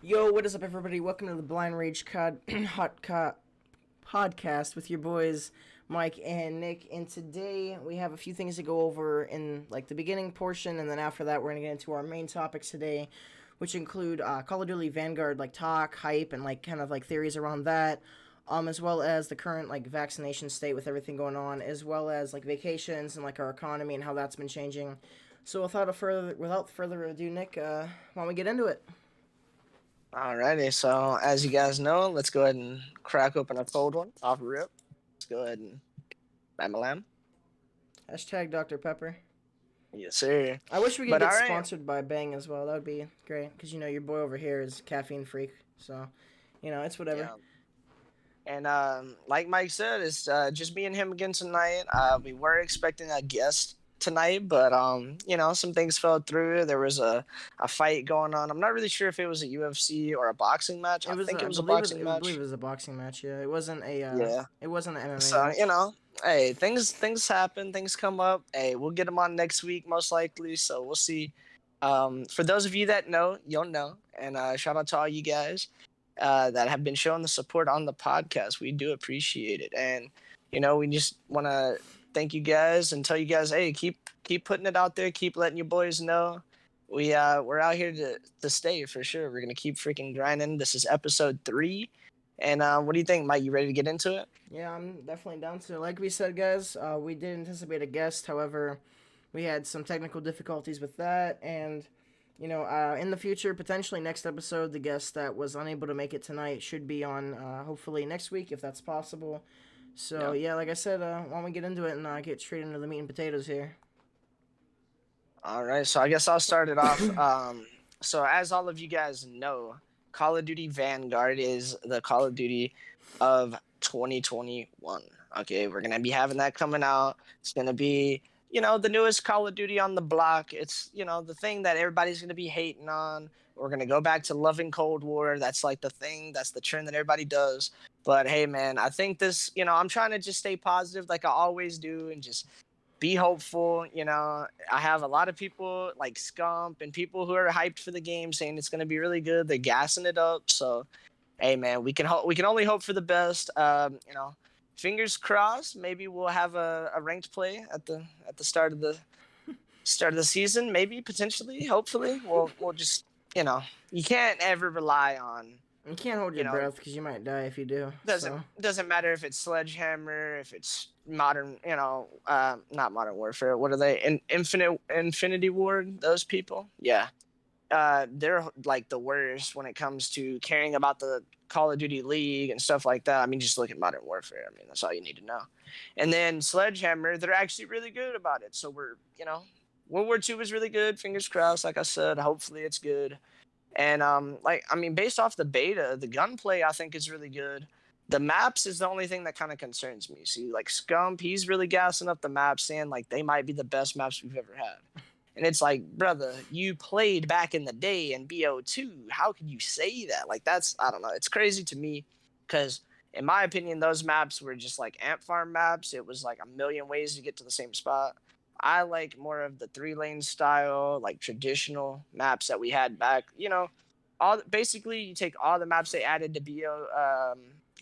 Yo, what is up, everybody? Welcome to the Blind Rage podcast with your boys Mike and Nick. And today we have a few things to go over in like the beginning portion, and then after that we're gonna get into our main topics today, which include Call of Duty Vanguard like talk, hype, and like kind of like theories around that. As well as the current like vaccination state with everything going on, as well as like vacations and like our economy and how that's been changing. So without further ado, Nick, why don't we get into it? Alrighty, so as you guys know, let's go ahead and crack open a cold one off rip. Let's go ahead and bam a lamb. Hashtag Dr. Pepper. Yes, sir. I wish we could But get all right, sponsored by Bang as well. That would be great because your boy over here is caffeine freak. So, it's whatever. yeah. And like Mike said, it's just me and him again tonight. We were expecting a guest tonight, but some things fell through. There was a fight going on. I'm not really sure if it was a UFC or a boxing match. It I was, think it I was a believe, boxing I believe match. it was a boxing match. Yeah, it wasn't a, Yeah. it wasn't an MMA So match. hey, things happen, things come up. Hey, we'll get them on next week most likely. So we'll see. For those of you that know, you'll know. And shout out to all you guys that have been showing the support on the podcast. We do appreciate it, and we just want to thank you guys and tell you guys, hey, keep putting it out there, keep letting your boys know. We're out here to stay for sure. We're gonna keep freaking grinding. This is episode 3. And what do you think, Mike? You ready to get into it? Yeah, I'm definitely down to it. Like we said, guys, we did anticipate a guest. However, we had some technical difficulties with that, and in the future, potentially next episode, the guest that was unable to make it tonight should be on hopefully next week if that's possible. So Yeah. yeah, like I said, why don't we get into it and get straight into the meat and potatoes here? All right, so I guess I'll start it off. So as all of you guys know, Call of Duty Vanguard is the Call of Duty of 2021. Okay, we're gonna be having that coming out. It's gonna be, the newest Call of Duty on the block. It's, the thing that everybody's gonna be hating on. We're gonna go back to loving Cold War. That's like the thing. That's the trend that everybody does. But hey, man, I think this. I'm trying to just stay positive, like I always do, and just be hopeful. I have a lot of people like Scump and people who are hyped for the game saying it's going to be really good. They're gassing it up. So, hey, man, we can only hope for the best. Fingers crossed. Maybe we'll have a ranked play at the start of the season. Maybe potentially, hopefully, we'll just you can't ever rely on You can't hold you your know breath because you might die if you do. doesn't So doesn't matter if it's Sledgehammer, if it's modern, not Modern Warfare. What are they? Infinity Ward. Those people, yeah, they're like the worst when it comes to caring about the Call of Duty League and stuff like that. I mean, just look at Modern Warfare. I mean, that's all you need to know. And then Sledgehammer, they're actually really good about it. So World War II was really good. Fingers crossed. Like I said, hopefully it's good. And based off the beta, the gunplay I think is really good. The maps is the only thing that kind of concerns me. See, like Scump, he's really gassing up the maps, saying like they might be the best maps we've ever had. And it's like, brother, you played back in the day in BO2. How could you say that? Like I don't know. It's crazy to me because in my opinion, those maps were just like ant farm maps. It was like a million ways to get to the same spot. I like more of the 3-lane style, like traditional maps that we had back. All basically you take all the maps they added to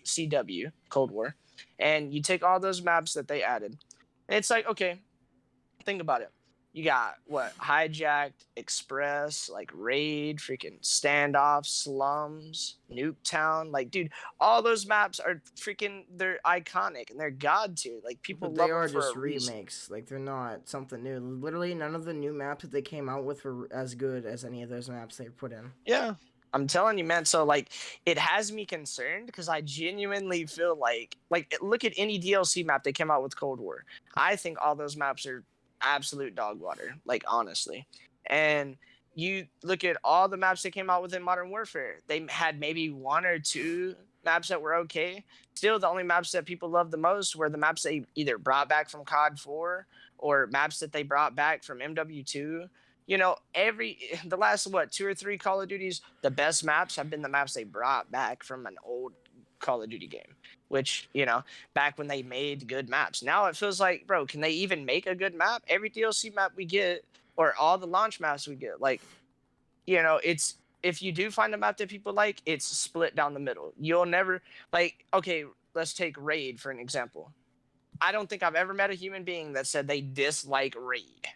CW Cold War, and you take all those maps that they added, and it's like, okay, think about it. You got what? Hijacked, Express, like Raid, freaking Standoff, Slums, Nuketown. Like, dude, all those maps are freaking, they're iconic and they're god tier. Like, people but they love them are for just a reason. remakes. Like they're not something new. Literally, none of the new maps that they came out with were as good as any of those maps they put in. Yeah. I'm telling you, man. So like, it has me concerned because I genuinely feel like look at any DLC map they came out with Cold War. I think all those maps are absolute dog water, like honestly. And you look at all the maps they came out with in Modern Warfare. They had maybe one or two maps that were okay. Still, the only maps that people loved the most were the maps they either brought back from COD 4 or maps that they brought back from MW2. Every the last what 2 or 3 Call of Duties, the best maps have been the maps they brought back from an old Call of Duty game, which back when they made good maps. Now it feels like, bro, can they even make a good map? Every DLC map we get, or all the launch maps we get, like, it's if you do find a map that people like, it's split down the middle. You'll never like. Okay, let's take Raid for an example. I don't think I've ever met a human being that said they dislike Raid.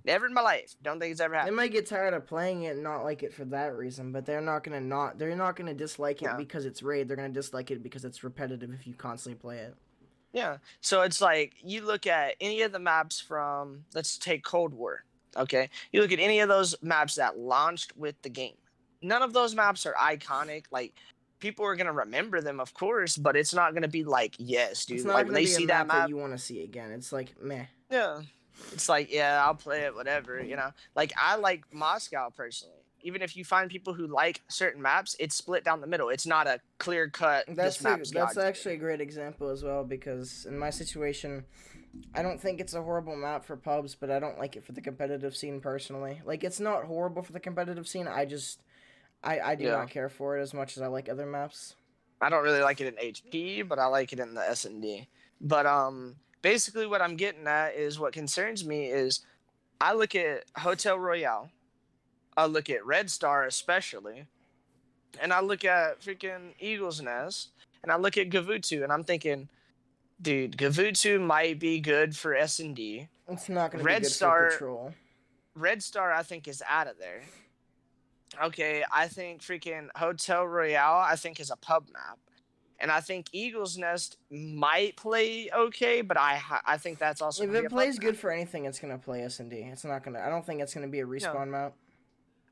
Never in my life. Don't think it's ever They happened. might get tired of playing it and not like it for that reason, but they're not gonna dislike it Yeah. because it's raid. They're gonna dislike it because it's repetitive if you constantly play it. Yeah. So it's like you look at any of the maps from, let's take Cold War. Okay. You look at any of those maps that launched with the game. None of those maps are iconic. Like people are gonna remember them, of course, but it's not gonna be like, yes, It's dude. not Like when gonna they be a see that map that map, you want to see again. It's like meh. yeah. It's like, yeah, I'll play it, whatever, Like I like Moscow personally. Even if you find people who like certain maps, it's split down the middle. It's not a clear cut. This map's That's God actually tier. a great example as well because in my situation, I don't think it's a horrible map for pubs, but I don't like it for the competitive scene personally. Like it's not horrible for the competitive scene. I do Yeah. not care for it as much as I like other maps. I don't really like it in HP, but I like it in the S&D. But basically what I'm getting at is what concerns me is I look at Hotel Royale, I look at Red Star especially, and I look at freaking Eagle's Nest, and I look at Gavutu, and I'm thinking, dude, Gavutu might be good for S&D. It's not going to be Red good for Star, patrol. Red Star, I think is out of there. Okay, I think freaking Hotel Royale, I think is a pub map. And I think Eagle's Nest might play okay, but I think that's also If gonna be it a pub plays map. good for anything, it's gonna play S&D. It's not gonna. I don't think it's gonna be a Yeah. respawn map.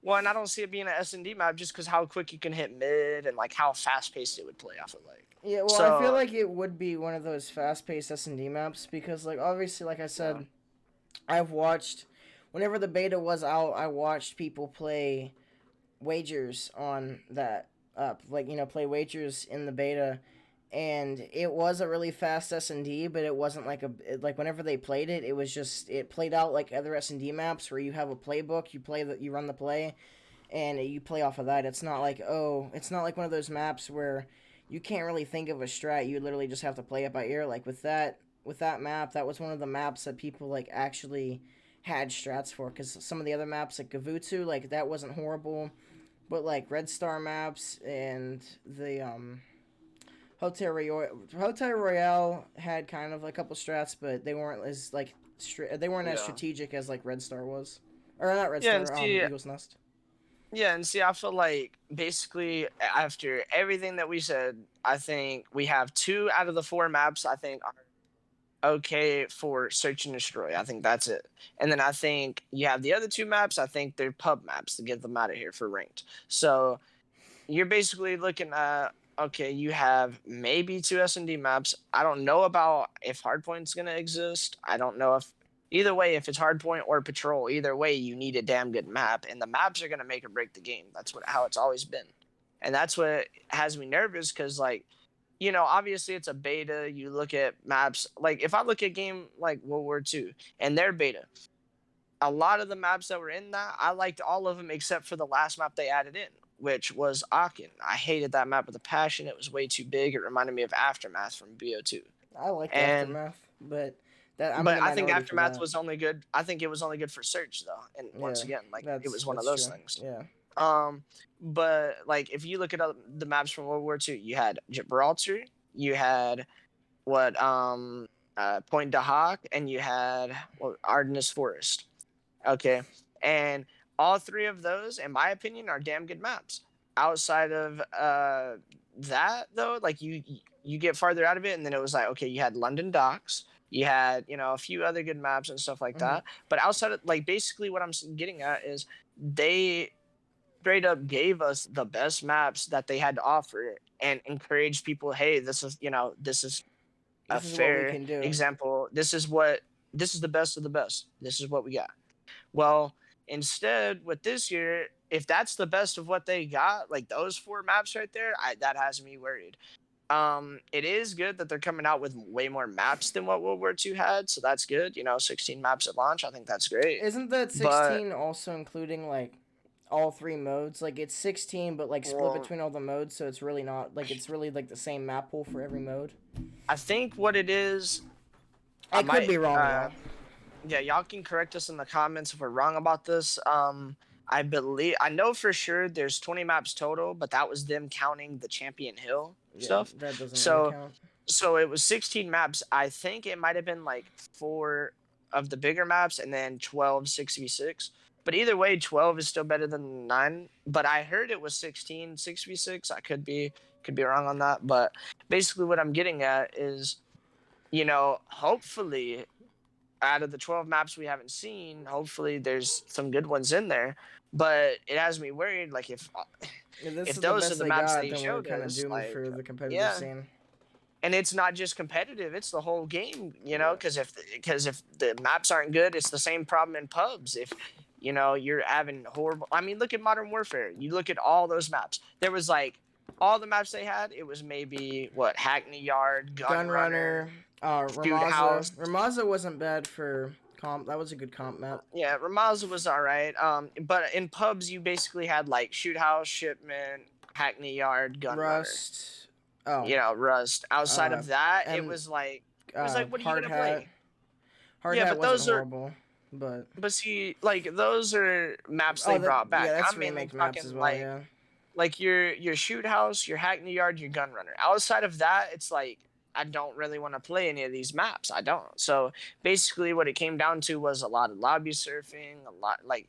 Well, and I don't see it being an S&D map just because how quick you can hit mid and like how fast paced it would play. I feel like. Yeah, well, I feel So like it would be one of those fast-paced S&D maps because, like, obviously, like I yeah, said, I've watched. Whenever the beta was out, I watched people play wagers on that. Like play wagers in the beta, and it was a really fast S&D, but it wasn't like like whenever they played it, it was just it played out like other S&D maps where you have a playbook, you run the play, and you play off of that. It's not like one of those maps where you can't really think of a strat. You literally just have to play it by ear. Like with that map, that was one of the maps that people like actually had strats for because some of the other maps like Gavutu, like that wasn't horrible, but like Red Star maps and the Hotel Royale had kind of a couple strats, but they weren't as like they weren't as yeah, strategic as like Red Star was, or not Red yeah, and Star, see, Eagle's Nest. yeah, and see, I feel like basically after everything that we said, I think we have 2 out of the 4 maps. I think are okay for search and destroy. I think that's it. And then I think you have the other 2 maps. I think they're pub maps to get them out of here for ranked. So you're basically looking at, okay, you have maybe 2 S&D maps. I don't know about if hardpoint's gonna exist. I don't know if either way, if it's hardpoint or patrol, either way you need a damn good map, and the maps are gonna make or break the game. That's how it's always been, and that's what has me nervous because like, obviously it's a beta. You look at maps like if I look at game like World War II and their beta, a lot of the maps that were in that, I liked all of them except for the last map they added in, which was Aachen. I hated that map with a passion. It was way too big. It reminded me of Aftermath from BO2. I liked And Aftermath, but that I'm in but the I think minority for Aftermath that. was only good. I think it was only good for search though. And once Yeah, again, like it was one of that's those true. things. Yeah, But like if you look at the maps from World War II, you had Gibraltar, you had what Point de Hoc, and you had Ardennes Forest. Okay. And all 3 of those, in my opinion, are damn good maps. Outside of that, though, like you get farther out of it, and then it was like, okay, you had London Docks, you had a few other good maps and stuff like mm-hmm. that. But outside of like, basically, what I'm getting at is they straight up gave us the best maps that they had to offer and encouraged people. Hey, this is a This is what we fair can do. example. This is the best of the best. This is what we got. Well, instead, with this year, if that's the best of what they got, like those 4 maps right there, that has me worried. It is good that they're coming out with way more maps than what World War II had, so that's good. 16 maps at launch. I think that's great. Isn't that But 16 also including like all 3 modes? Like it's 16, but like split well, between all the modes, so it's really not like it's really like the same map pool for every mode. I think what it is, I I could might. be wrong though. Yeah, y'all can correct us in the comments if we're wrong about this. I know for sure there's 20 maps total, but that was them counting the Champion Hill Yeah, stuff. that doesn't really So count. so it was 16 maps. I think it might have been like 4 of the bigger maps and then 12 6v6. But either way, 12 is still better than 9. But I heard it was 16 6v6. I could be wrong on that, but basically what I'm getting at is, hopefully out of the 12 maps we haven't seen, hopefully there's some good ones in there. But it has me worried, like If this if is the those are best the they maps got, they then we're showed kind of us, doomed like, for the competitive yeah. scene. And it's not just competitive; it's the whole game, Yeah. because if the maps aren't good, it's the same problem in pubs. If you're having horrible. I mean, look at Modern Warfare. You look at all those maps. There was like all the maps they had. It was maybe what Hackney Yard, Gun Runner, Shoot Ramaza. House. Ramaza wasn't bad for comp. That was a good comp map. Yeah, Ramaza was all right. But in pubs, you basically had like Shoot House, Shipment, Hackney Yard, Gun Runner. Rust. Oh, Rust. Outside uh, of that, it and was like what are you hard gonna hat. play? Hard Yeah, hat but wasn't those are horrible, but but see, like those are maps oh, they brought back. that's I'm mainly remake maps talking as well. like Yeah. your Shoot House, your Hackney Yard, your Gun Runner. Outside of that, it's like I don't really want to play any of these maps. I don't. So basically, what it came down to was a lot of lobby surfing, a lot like,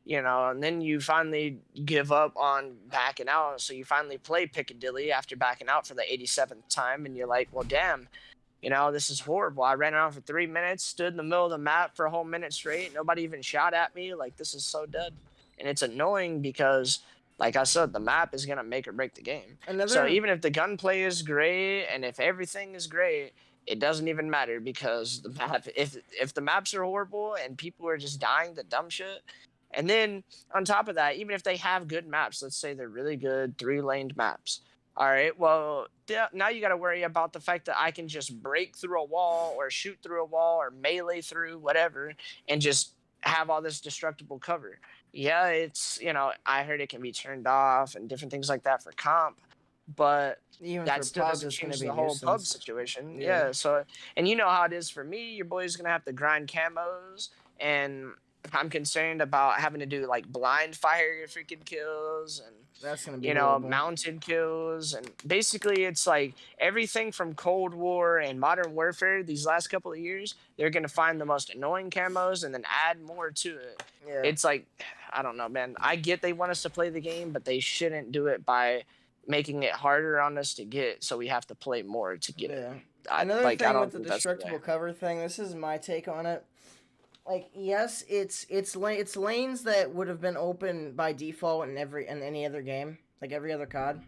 and then you finally give up on backing out. So you finally play Piccadilly after backing out for the 87th time, and you're like, well, damn. This is horrible. I ran around for 3 minutes, stood in the middle of the map for a whole minute straight. Nobody even shot at me. Like, this is so dead. And it's annoying because, like I said, the map is going to make or break the game. So Another even if the gunplay is great and if everything is great, it doesn't even matter because the map, if the maps are horrible and people are just dying to dumb shit, and then on top of that, even if they have good maps, let's say they're really good 3-laned maps, all right, well, now you got to worry about the fact that I can just break through a wall or shoot through a wall or melee through whatever and just have all this destructible cover. Yeah, it's, I heard it can be turned off and different things like that for comp, but even that for still pubs, doesn't it's gonna change be a the whole pub nuisance. situation. Yeah. Yeah, so, and you know how it is for me, your boy's going to have to grind camos, and I'm concerned about having to do like blind fire freaking kills and That's gonna be horrible. mounted kills, and basically it's like everything from Cold War and Modern Warfare these last couple of years, they're gonna find the most annoying camos and then add more to it. Yeah. It's like, I don't know, man. I get they want us to play the game, but they shouldn't do it by making it harder on us to get, so we have to play more to get it. Another I thing with don't the think that's destructible cover thing, this is my take on it. Like, yes, it's lanes that would have been open by default in any other game, like every other COD.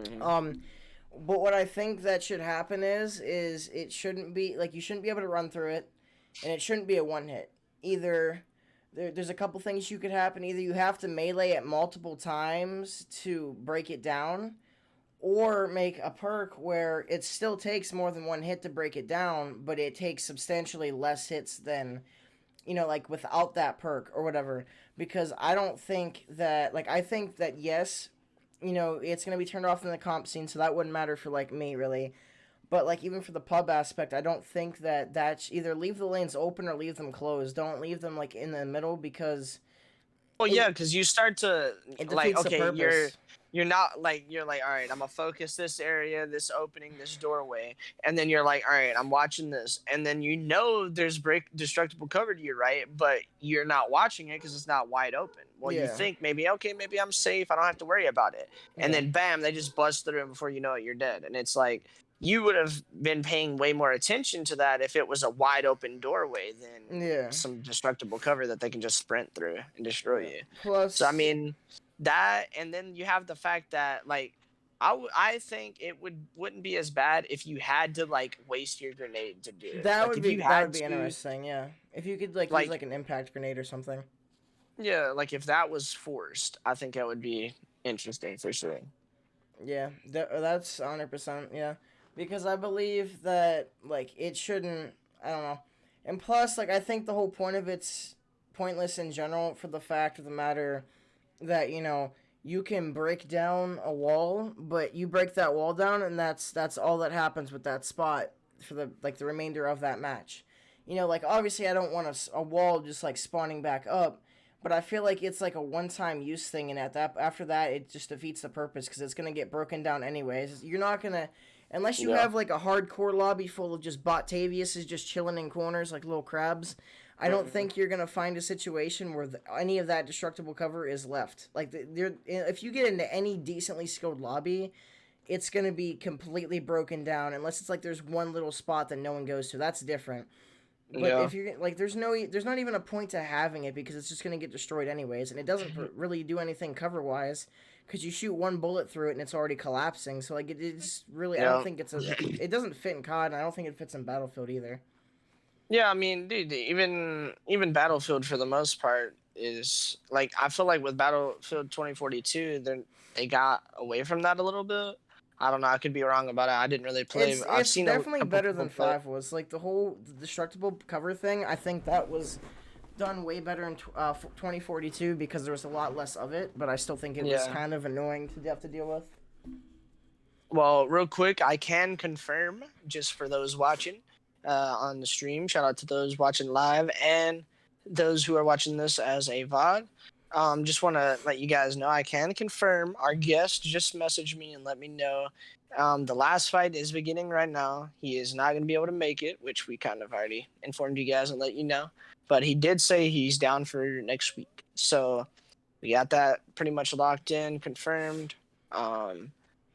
Mm-hmm. But what I think that should happen is it shouldn't be like you shouldn't be able to run through it, and it shouldn't be a one hit. Either there's a couple things you could happen. Either you have to melee it multiple times to break it down, or make a perk where it still takes more than one hit to break it down, but it takes substantially less hits than, like without that perk or whatever. Because I don't think that, like, I think that yes, it's going to be turned off in the comp scene, so that wouldn't matter for, like, me, really. But, like, even for the pub aspect, I don't think that's either leave the lanes open or leave them closed. Don't leave them, like, in the middle because... Well, yeah, because you start to, it like, defeats the okay, purpose. you're not, like, you're like, all right, I'm going to focus this area, this opening, this doorway. And then you're like, all right, I'm watching this. And then there's destructible cover to your right, but you're not watching it because it's not wide open. Well, you think maybe I'm safe. I don't have to worry about it. And then, bam, they just bust through, and before you know it, you're dead. And it's like, you would have been paying way more attention to that if it was a wide open doorway than some destructible cover that they can just sprint through and destroy you. Plus, so I mean, that, and then you have the fact that, like, I think it wouldn't be as bad if you had to, like, waste your grenade to do it. That like, would be interesting. Yeah, if you could use like an impact grenade or something. Yeah, like if that was forced, I think that would be interesting for sure. Yeah, that's 100%. Yeah. Because I believe that, like, it shouldn't, I don't know. And plus, like, I think the whole point of it's pointless in general for the fact of the matter that, you can break down a wall, but you break that wall down and that's all that happens with that spot for the remainder of that match. Like, obviously I don't want a wall just, like, spawning back up, but I feel like it's like a one-time use thing, and at that after that, it just defeats the purpose because it's gonna get broken down anyways. You're not gonna, unless you Yeah. have like a hardcore lobby full of just Botaviuses just chilling in corners like little crabs. I don't Mhm. think you're gonna find a situation where any of that destructible cover is left. Like if you get into any decently skilled lobby, it's gonna be completely broken down unless it's like there's one little spot that no one goes to. That's different. But Yeah. if you're like, there's not even a point to having it because it's just gonna get destroyed anyways, and it doesn't really do anything cover wise, because you shoot one bullet through it and it's already collapsing. So like, it's really, I don't Yeah. think it doesn't fit in COD, and I don't think it fits in Battlefield either. Yeah, I mean, dude, even Battlefield for the most part is like I feel like with Battlefield 2042, they got away from that a little bit. I don't know. I could be wrong about it. I didn't really play. I've It's seen a definitely couple better people than play. five was. Like the whole destructible cover thing. I think that was done way better in 2042 because there was a lot less of it. But I still think it was Yeah. kind of annoying to have to deal with. Well, real quick, I can confirm just for those watching on the stream. Shout out to those watching live and those who are watching this as a VOD. Just want to let you guys know I can confirm. Our guest just messaged me and let me know the last fight is beginning right now. He is not going to be able to make it, which we kind of already informed you guys and let you know. But he did say he's down for next week. So we got that pretty much locked in, confirmed. Um,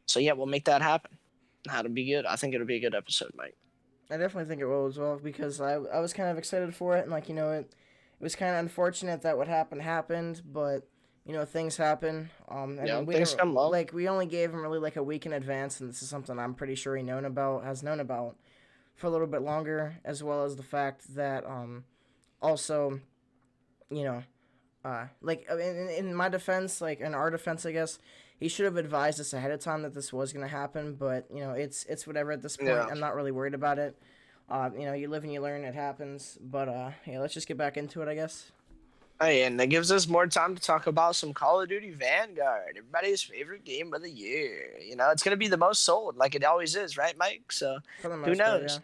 so yeah, we'll make that happen. That'll be good. I think it'll be a good episode, Mike. I definitely think it will as well because I was kind of excited for it and like it was kind of unfortunate that what happened, but things happen. I Yeah, mean we things didn't come up. like we only gave him really like a week in advance, and this is something I'm pretty sure has known about for a little bit longer, as well as the fact that also you know like in my defense, like in our defense, I guess he should have advised us ahead of time that this was gonna happen. But it's whatever at this point. Yeah. I'm not really worried about it. You live and you learn. It happens. But yeah, let's just get back into it, I guess. Hey, and that gives us more time to talk about some Call of Duty Vanguard, everybody's favorite game of the year. You know, it's gonna be the most sold, like it always is, right, Mike? So For the who most part, yeah. knows?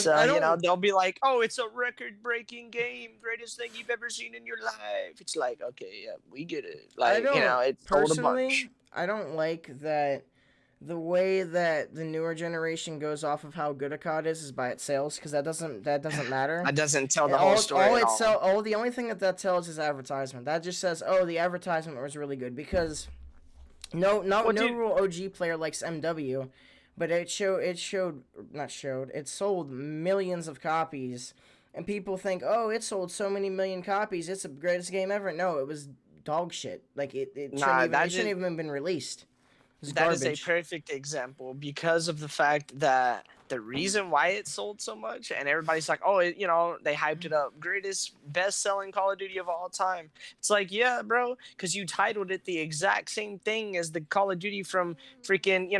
So I don't. they'll be like, "Oh, it's a record-breaking game, greatest thing you've ever seen in your life." It's like, okay, yeah, we get it. I Like, don't it sold a personally. bunch. I don't like that the way that the newer generation goes off of how good a COD is by its sales, because that doesn't matter. That doesn't tell And the whole story at all. the only thing that tells is advertisement. That just says, oh, the advertisement was really good because Well, no dude, real OG player likes MW, but it sold millions of copies, and people think, oh, it sold so many million copies, it's the greatest game ever. No, it was dog shit. Like nah, it shouldn't even been released. It's that is a garbage. perfect example because of the fact that the reason why it sold so much and everybody's like, oh, they hyped it up, greatest, best-selling Call of Duty of all time. It's like, yeah, bro, because you titled it the exact same thing as the Call of Duty from freaking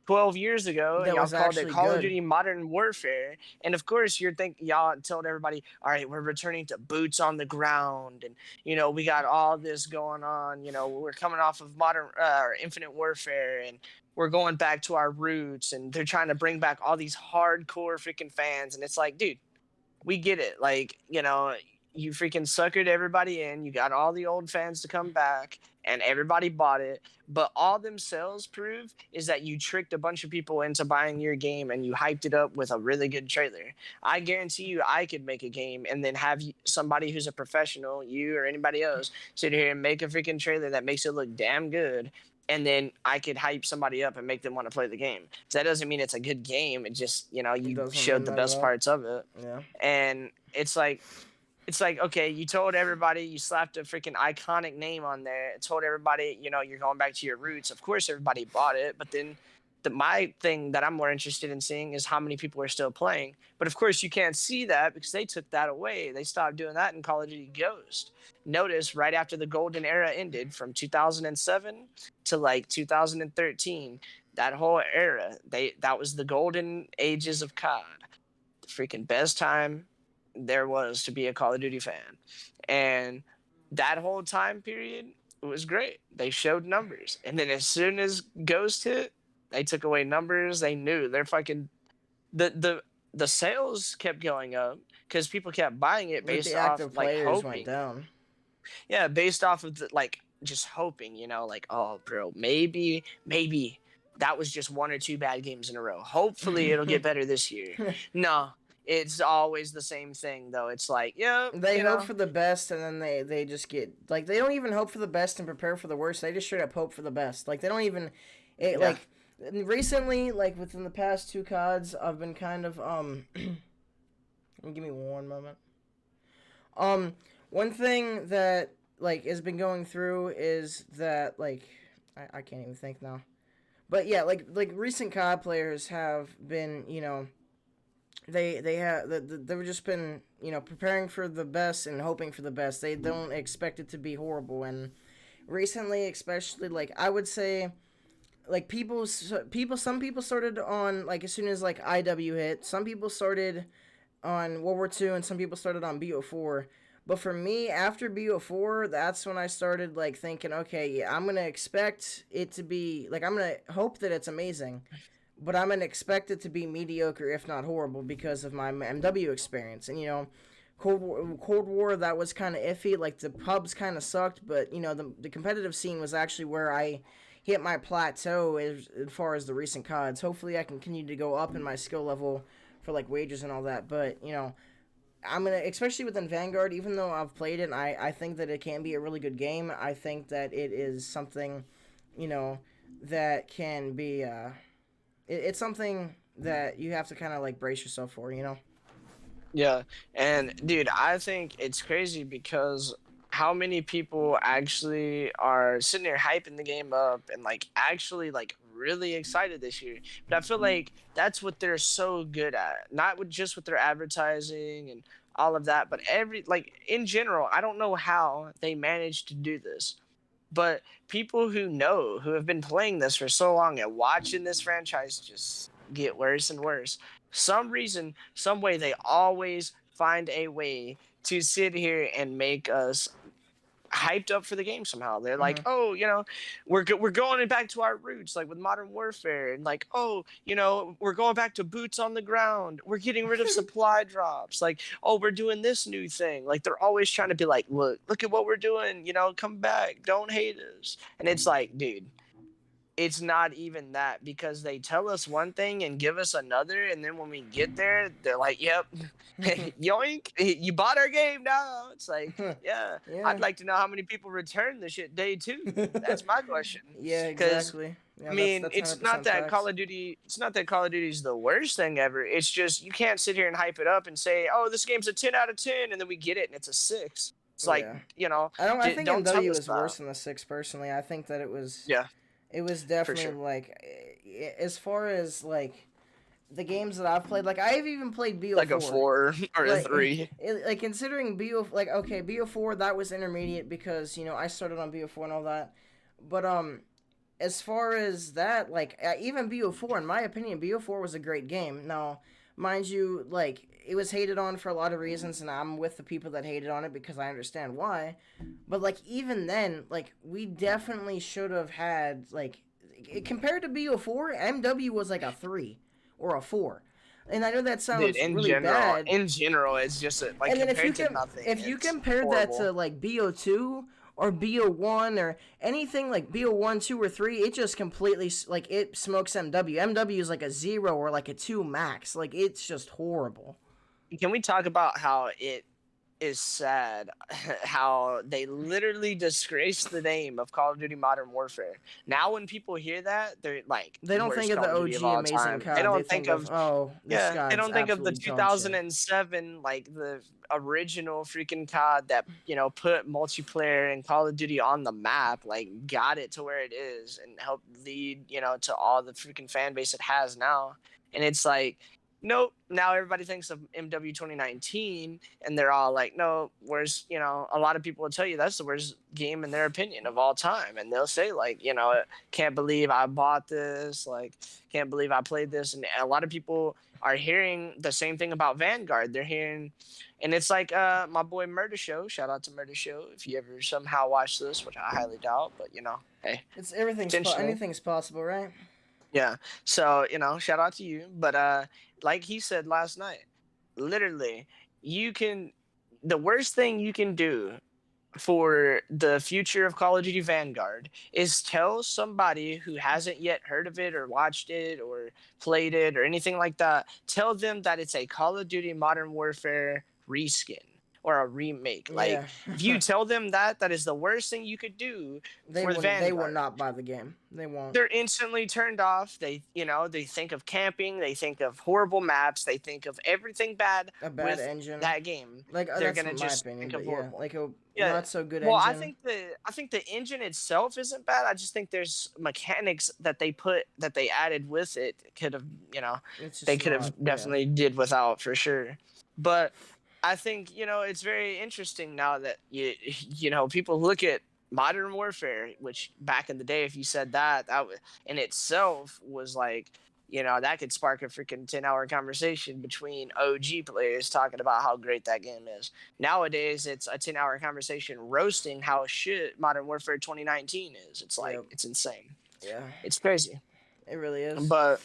12 years ago, and That y'all was called it actually Call of good. Duty Modern Warfare. And of course, y'all told everybody, all right, we're returning to boots on the ground, and we got all this going on. We're coming off of Modern Infinite Warfare, and we're going back to our roots. And they're trying to bring back all these hardcore freaking fans, and it's like, dude, we get it. Like, you freaking suckered everybody in. You got all the old fans to come back, and everybody bought it. But all them sales prove is that you tricked a bunch of people into buying your game and you hyped it up with a really good trailer. I guarantee you, I could make a game and then have somebody who's a professional, you or anybody else, sit here and make a freaking trailer that makes it look damn good, and then I could hype somebody up and make them want to play the game. So that doesn't mean it's a good game. It just, It you doesn't showed mean the that at best all. parts of it. Yeah. And it's like okay, you told everybody, you slapped a freaking iconic name on there, told everybody, you're going back to your roots. Of course everybody bought it, but then my thing that I'm more interested in seeing is how many people are still playing. But of course you can't see that because they took that away. They stopped doing that in Call of Duty Ghost. Notice right after the golden era ended from 2007 to like 2013, that whole era, that was the golden ages of COD, the freaking best time there was to be a Call of Duty fan. And that whole time period, it was great. They showed numbers. And then as soon as Ghost hit, they took away numbers. They knew they're fucking the sales kept going up because people kept buying it But based the off active like players went hoping. down. Yeah, based off of the, like, just hoping, like, oh, bro, maybe that was just one or two bad games in a row. Hopefully, it'll get better this year. No, it's always the same thing, though. It's like, yeah, They hope for the best, and then they just get like they don't even hope for the best and prepare for the worst. They just straight up hope for the best. Like they don't even yeah, like recently, like within the past two CODs, I've been kind of give me one moment. Um, one thing that like has been going through is that like I can't even think now. But yeah, like recent COD players have been, they have they've just been, preparing for the best and hoping for the best. They don't expect it to be horrible. And recently, especially, like I would say, like some people started on like as soon as like IW hit. Some people started on World War II, and some people started on BO4. But for me, after BO4, that's when I started like thinking, okay, yeah, I'm gonna expect it to be like I'm gonna hope that it's amazing, but I'm gonna expect it to be mediocre, if not horrible, because of my MW experience. And Cold War that was kind of iffy. Like the pubs kind of sucked, but the competitive scene was actually where I hit my plateau as far as the recent CODs. Hopefully, I can continue to go up in my skill level for like wages and all that. But I'm gonna, especially within Vanguard, even though I've played it, and I think that it can be a really good game. I think that it is something, you know, that can be. It's something that you have to kind of like brace yourself for. yeah. And dude, I think it's crazy because how many people actually are sitting there hyping the game up and like actually like really excited this year. But I feel like that's what they're so good at. Not with just with their advertising and all of that, but every like in general, I don't know how they managed to do this. But people who have been playing this for so long and watching this franchise just get worse and worse, some reason, some way, they always find a way to sit here and make us hyped up for the game somehow. They're like, Hmm. oh, we're going back to our roots, like with Modern Warfare, and like, oh, we're going back to boots on the ground. We're getting rid of supply drops. Like, oh, we're doing this new thing. Like, they're always trying to be like, look at what we're doing. Come back. Don't hate us. And it's like, dude, it's not even that because they tell us one thing and give us another, and then when we get there, they're like, "Yep, yoink, you bought our game now." It's like, yeah, I'd Yeah. like to know how many people return the shit day two. That's my question, Yeah, because exactly. I Yeah, that's mean, that's it's hundred not percent that Call facts. of Duty. It's not that Call of Duty is the worst thing ever. It's just you can't sit here and hype it up and say, "Oh, this game's a 10 out of 10," and then we get it and it's a 6. It's like, Yeah. I don't. I think don't tell MW us was that. worse than the six personally. I think that it was. Yeah, It was for definitely sure. like, as far as like the games that I've played. Like I've even played Like a BO4. 4 or a Like, 3. like considering BO, like okay, BO4 that was intermediate because I started on BO4 and all that. But as far as that, like even BO4, in my opinion, BO4 was a great game. Now, mind you, like it was hated on for a lot of reasons, and I'm with the people that hated on it because I understand why. But like even then, like we definitely should have had like compared to BO4, MW was like a 3 or a 4. And I know that Dude, sounds really bad, in general, it's just like and then compared to nothing, if you it's compare that horrible. to like BO2 or BO1 or anything like BO1, 2 or 3, it just completely like it smokes MW. MW is like a 0 or like a 2 max. Like it's just horrible. Can we talk about how it is sad how they literally disgraced the name of Call of Duty Modern Warfare? Now when people hear that, they're like, They don't think worst of the Call of Duty of OG all amazing time. They COD. They don't think think of, of oh, this Yeah, they COD's don't think of the absolute dog shit. 2007, like the original freaking COD that, put multiplayer and Call of Duty on the map, like got it to where it is and helped lead, to all the freaking fan base it has now. And it's like, nope, now everybody thinks of MW 2019 and they're all like, no, where's, a lot of people will tell you that's the worst game in their opinion of all time. And they'll say, like, can't believe I bought this, like, can't believe I played this. And a lot of people are hearing the same thing about Vanguard. They're hearing, and it's like my boy Murder Show. Shout out to Murder Show if you ever somehow watch this, which I highly doubt. But hey, It's potentially, anything's possible, right? yeah. So shout out to you. But like he said last night, literally, you can. The worst thing you can do for the future of Call of Duty Vanguard is tell somebody who hasn't yet heard of it or watched it or played it or anything like that, tell them that it's a Call of Duty Modern Warfare reskin or a remake. Like Yeah. if you tell them that, that is the worst thing you could do for the They will Vanguard. not buy the game. They won't. They're instantly turned off. They think of camping, they think of horrible maps, they think of everything bad A bad with engine. that game. Like They're that's gonna my just opinion, think of but yeah, horrible. like a Yeah. not so good Well, I engine. think the engine itself isn't bad. I just think there's mechanics that they added with it could have, It's they just could not. have Yeah. definitely did without for sure. But I think, it's very interesting now that people look at Modern Warfare, which back in the day, if you said that in itself was like, that could spark a freaking 10-hour conversation between OG players talking about how great that game is. Nowadays, it's a 10-hour conversation roasting how shit Modern Warfare 2019 is. It's like, Yep. it's insane. Yeah. It's crazy. It really is. But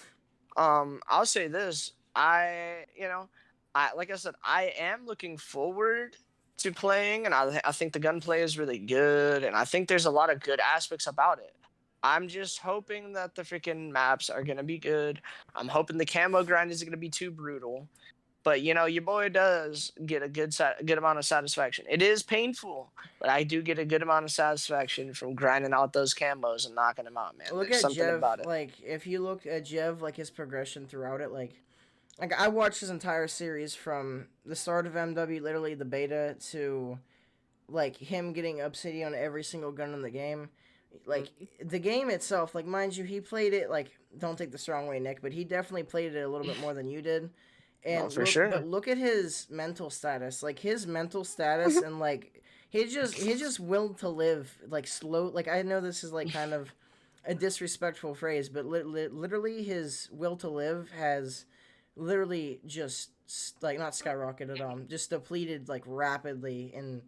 I'll say this. I like I said, I am looking forward to playing, and I think the gunplay is really good, and I think there's a lot of good aspects about it. I'm just hoping that the freaking maps are gonna be good. I'm hoping the camo grind isn't gonna be too brutal. But your boy does get a good amount of satisfaction. It is painful, but I do get a good amount of satisfaction from grinding out those camos and knocking them out, man. Look There's at something Jev. about it. Like if you look at Jev, like his progression throughout it, like I watched his entire series from the start of MW, literally the beta, to like him getting obsidian on every single gun in the game. Like the game itself, like mind you, he played it like don't take the wrong way, Nick, but he definitely played it a little bit more than you did. Oh, And for look, but sure. look at his mental status, like his mental status, and like he just will to live, like slow. Like I know this is like kind of a disrespectful phrase, but literally his will to live has literally just like not skyrocketed, just depleted like rapidly. And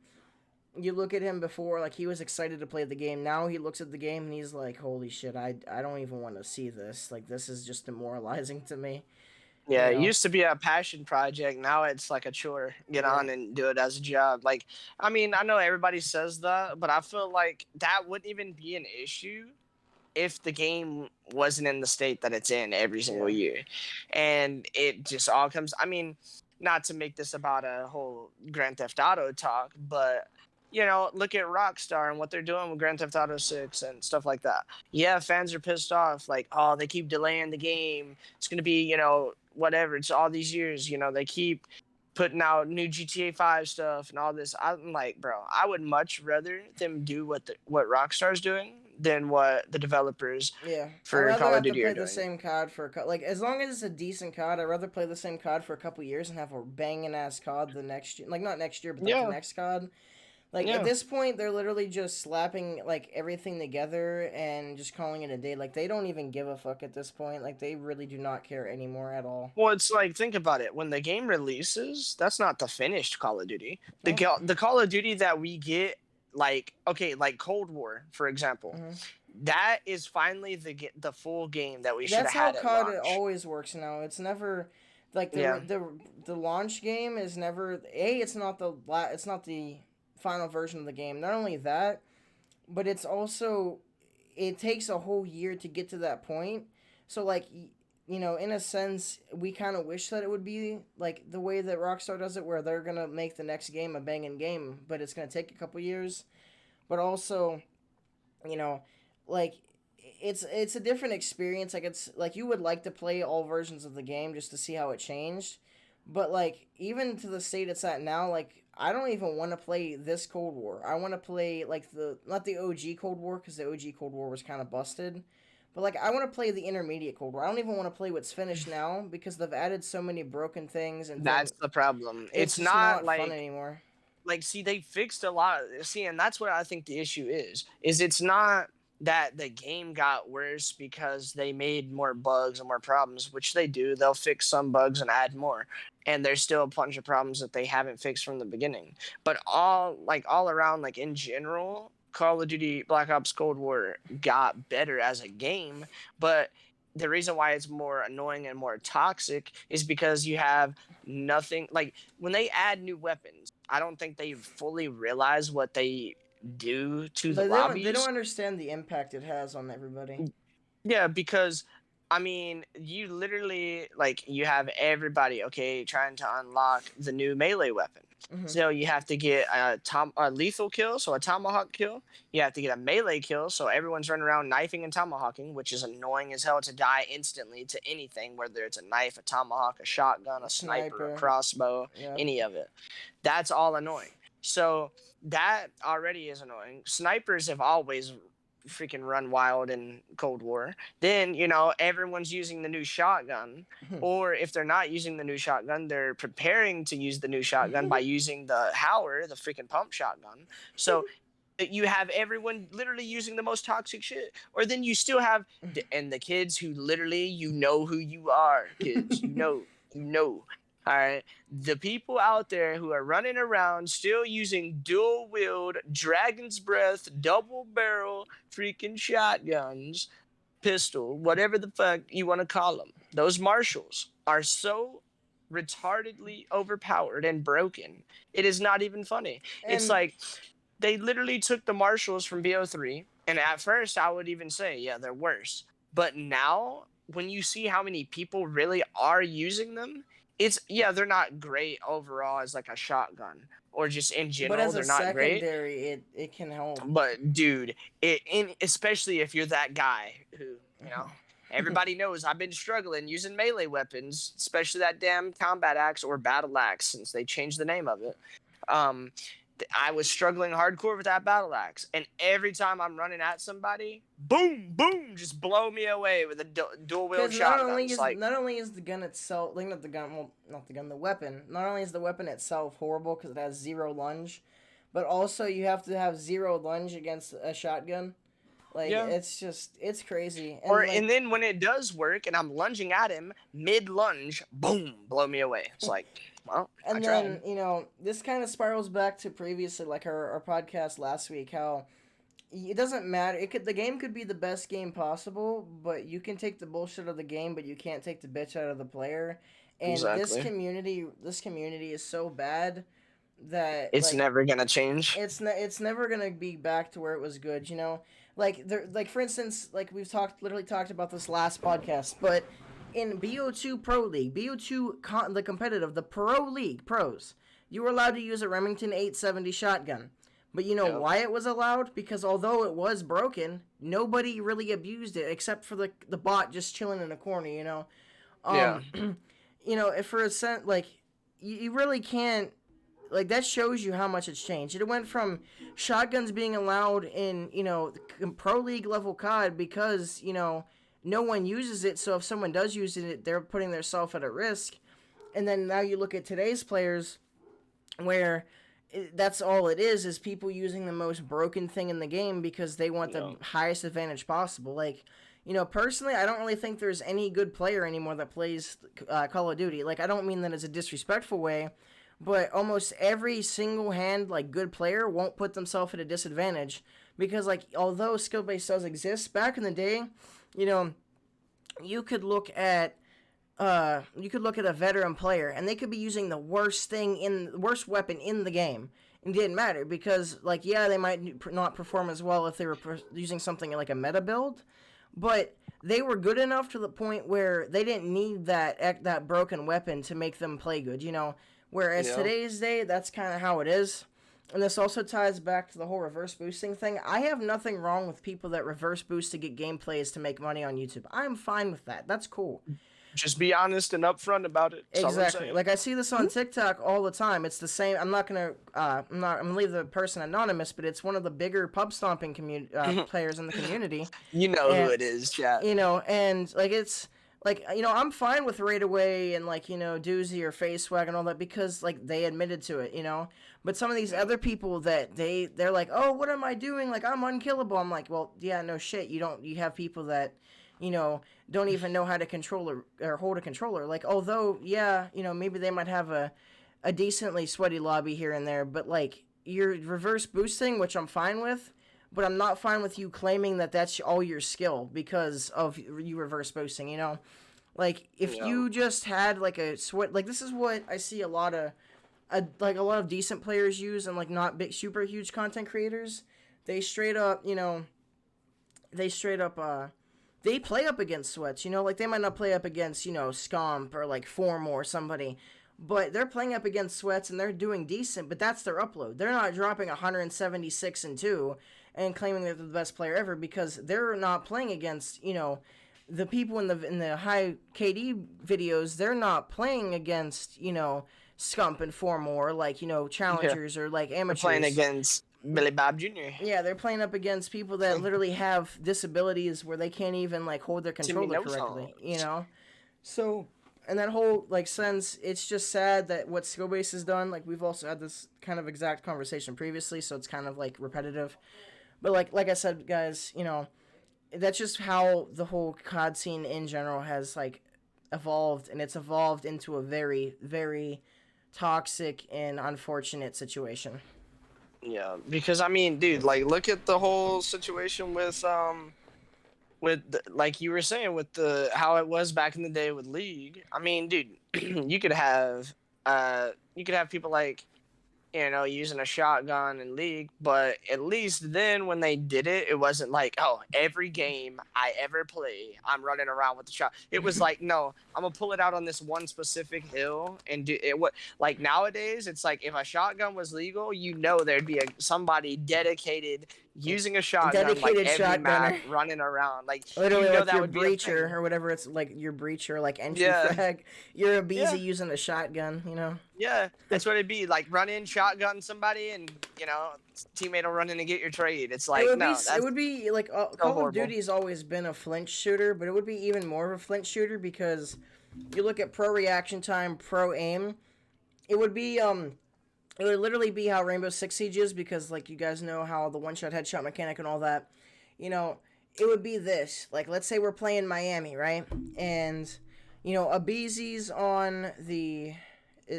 you look at him before, like he was excited to play the game. Now he looks at the game and he's like, holy shit, I don't even want to see this. Like this is just demoralizing to me. Yeah, You it know? used to be a passion project. Now it's like a chore. Get Yeah. on and do it as a job. Like, I mean, I know everybody says that, but I feel like that wouldn't even be an issue if the game wasn't in the state that it's in every single Yeah. year. And it just all comes, I mean, not to make this about a whole Grand Theft Auto talk, but look at Rockstar and what they're doing with Grand Theft Auto 6 and stuff like that. Yeah, fans are pissed off like, "Oh, they keep delaying the game. It's going to be, whatever. It's all these years, they keep putting out new GTA 5 stuff and all this." I'm like, bro, I would much rather them do what Rockstar's doing than what the developers Yeah, I'd for rather Call of have to Duty play are the doing. same COD for like as long as it's a decent COD. I'd rather play the same COD for a couple years and have a banging ass COD the next year. Like not next year, but like the Yeah, next COD. Like at yeah. this point, they're literally just slapping like everything together and just calling it a day. Like they don't even give a fuck at this point. Like they really do not care anymore at all. Well, it's like, think about it. When the game releases, that's not the finished Call of Duty. No. The Call of Duty that we get, like, okay, like Cold War, for example, Hmm. that is finally the full game that we should That's have how had at COD launch. always works now. It's never like Yeah. the launch game is never it's not it's not the final version of the game. Not only that, but it's also it takes a whole year to get to that point. So like in a sense, we kind of wish that it would be like the way that Rockstar does it, where they're gonna make the next game a banging game, but it's gonna take a couple years. But also, you know, like it's a different experience. Like it's like you would like to play all versions of the game just to see how it changed, but like even to the state it's at now, like I don't even want to play this Cold War. I want to play like the not the OG Cold War because the OG Cold War was kind of busted. But like I want to play the intermediate Cold War. I don't even want to play what's finished now because they've added so many broken things and things. That's the problem. It's It's just not not fun like anymore. see, they fixed a lot. See, and that's what I think the issue is it's not that the game got worse because they made more bugs and more problems, which they do. They'll fix some bugs and add more, and there's still a bunch of problems that they haven't fixed from the beginning. But all around, like in general, Call of Duty Black Ops Cold War got better as a game. But the reason why it's more annoying and more toxic is because you have nothing, like when they add new weapons, I don't think they fully realize what they do to the They don't lobbies. understand the impact it has on everybody. Yeah, because I mean, you literally like you have everybody okay trying to unlock the new melee weapon. Hmm. So you have to get a lethal kill, so a tomahawk kill. You have to get a melee kill, so everyone's running around knifing and tomahawking, which is annoying as hell to die instantly to anything, whether it's a knife, a tomahawk, a shotgun, a sniper, a Sniper. crossbow, Yeah. any of it. That's all annoying. So that already is annoying. Snipers have always freaking run wild in Cold War. Then, everyone's using the new shotgun. Or if they're not using the new shotgun, they're preparing to use the new shotgun by using the Howler, the freaking pump shotgun. So you have everyone literally using the most toxic shit. Or then you still have and the kids who literally who you are, kids. You know. All right. The people out there who are running around still using dual wield, dragon's breath, double barrel freaking shotguns, pistol, whatever the fuck you want to call them. Those marshals are so retardedly overpowered and broken. It is not even funny. It's And like they literally took the marshals from BO3, and at first I would even say, yeah, they're worse. But now, when you see how many people really are using them, they're not great overall as like a shotgun or just in but general, as a they're not great. secondary, it can help. But dude, especially if you're that guy who, everybody knows I've been struggling using melee weapons, especially that damn combat axe or battle axe since they changed the name of it. Um, I was struggling hardcore with that battle axe, and every time I'm running at somebody, boom, boom, just blow me away with a dual wield Because shotgun. It's like, not only is the gun itself, like not the gun, well, not the gun, the weapon. Not only is the weapon itself horrible because it has zero lunge, but also you have to have zero lunge against a shotgun. Like yeah. it's crazy. And then when it does work and I'm lunging at him mid lunge, boom, blow me away. It's like, well, and I then tried. this kind of spirals back to previously, like our podcast last week, how it doesn't matter. The game could be the best game possible, but you can take the bullshit of the game, but you can't take the bitch out of the player. And Exactly. this community is so bad that It's like never gonna change. it's never gonna be back to where it was good. Like for instance, like literally talked about this last podcast, but in BO2 Pro League, the competitive, the Pro League pros, you were allowed to use a Remington 870 shotgun. But you know Yep. why it was allowed? Because although it was broken, nobody really abused it except for the bot just chilling in a corner. Yeah. If for a cent, like you really can't. Like that shows you how much it's changed. It went from shotguns being allowed in pro league level COD because no one uses it. So if someone does use it, they're putting themselves at a risk. And then now you look at today's players, where that's all it is people using the most broken thing in the game because they want the highest advantage possible. Like, personally, I don't really think there's any good player anymore that plays Call of Duty. Like, I don't mean that as a disrespectful way, but almost every single hand, like, good player won't put themselves at a disadvantage because, like, although skill base does exist, back in the day, you could look at a veteran player and they could be using the worst weapon in the game. It didn't matter because, like, yeah, they might not perform as well if they were using something like a meta build, but they were good enough to the point where they didn't need that broken weapon to make them play good. Whereas today's day, that's kind of how it is. And this also ties back to the whole reverse boosting thing. I have nothing wrong with people that reverse boost to get gameplays to make money on YouTube. I'm fine with that. That's cool. Just be honest and upfront about it. Exactly. Like I see this on TikTok all the time. It's the same. I'm gonna leave the person anonymous, but it's one of the bigger pub stomping players in the community. You know who it is, chat. And like it's like I'm fine with Raid Away and like Doozy or Face Swag and all that because like they admitted to it. But some of these other people that they're like, oh, what am I doing? Like I'm unkillable. I'm like, well, yeah, no shit. You have people that don't even know how to control or hold a controller. Like, although, yeah, maybe they might have a decently sweaty lobby here and there, but like you're reverse boosting, which I'm fine with, but I'm not fine with you claiming that that's all your skill because of you reverse boosting. Like if you just had like a sweat, like this is what I see a lot of like a lot of decent players use, and like not big super huge content creators, they straight up, they straight up they play up against sweats, like they might not play up against, Scomp or like Form or somebody, but they're playing up against sweats and they're doing decent, but that's their upload. They're not dropping 176 and 2 and claiming they're the best player ever, because they're not playing against, the people in the high KD videos. They're not playing against, Scump and Form or like, Yeah. challengers or like They're amateurs. playing against Billy Bob Jr. Yeah, they're playing up against people that literally have disabilities where they can't even like hold their Timmy controller no correctly, phones. So, in that whole like sense, it's just sad that what Skillbase has done. Like we've also had this kind of exact conversation previously, so it's kind of like repetitive. But like I said, guys, that's just how the whole COD scene in general has like evolved, and it's evolved into a very, very toxic and unfortunate situation. Yeah, because I mean, dude, like look at the whole situation with like you were saying with the how it was back in the day with League. I mean, dude, you could have people like using a shotgun in League, but at least then when they did it, it wasn't like, oh, every game I ever play, I'm running around with the shot. It was like, no, I'm gonna pull it out on this one specific hill and do it. What like nowadays, it's like if a shotgun was legal, there'd be somebody dedicated using a shotgun like Dedicated every map shotgunner. running around. Like Literally, like that your would be a breacher thing. or whatever it's like, your breacher, like entry Yeah, frag. You're a yeah. beezy using a shotgun. Yeah, that's what it'd be like. Run in, shotgun somebody, and teammate will run in and get your trade. It's It like would be no, it that's would be like so Call of horrible. Duty's always been a flinch shooter, but it would be even more of a flinch shooter because you look at pro reaction time, pro aim. It would be it would literally be how Rainbow Six Siege is, because like you guys know how the one shot headshot mechanic and all that. You know, it would be this. Like let's say we're playing Miami, right? And Abizi's on the,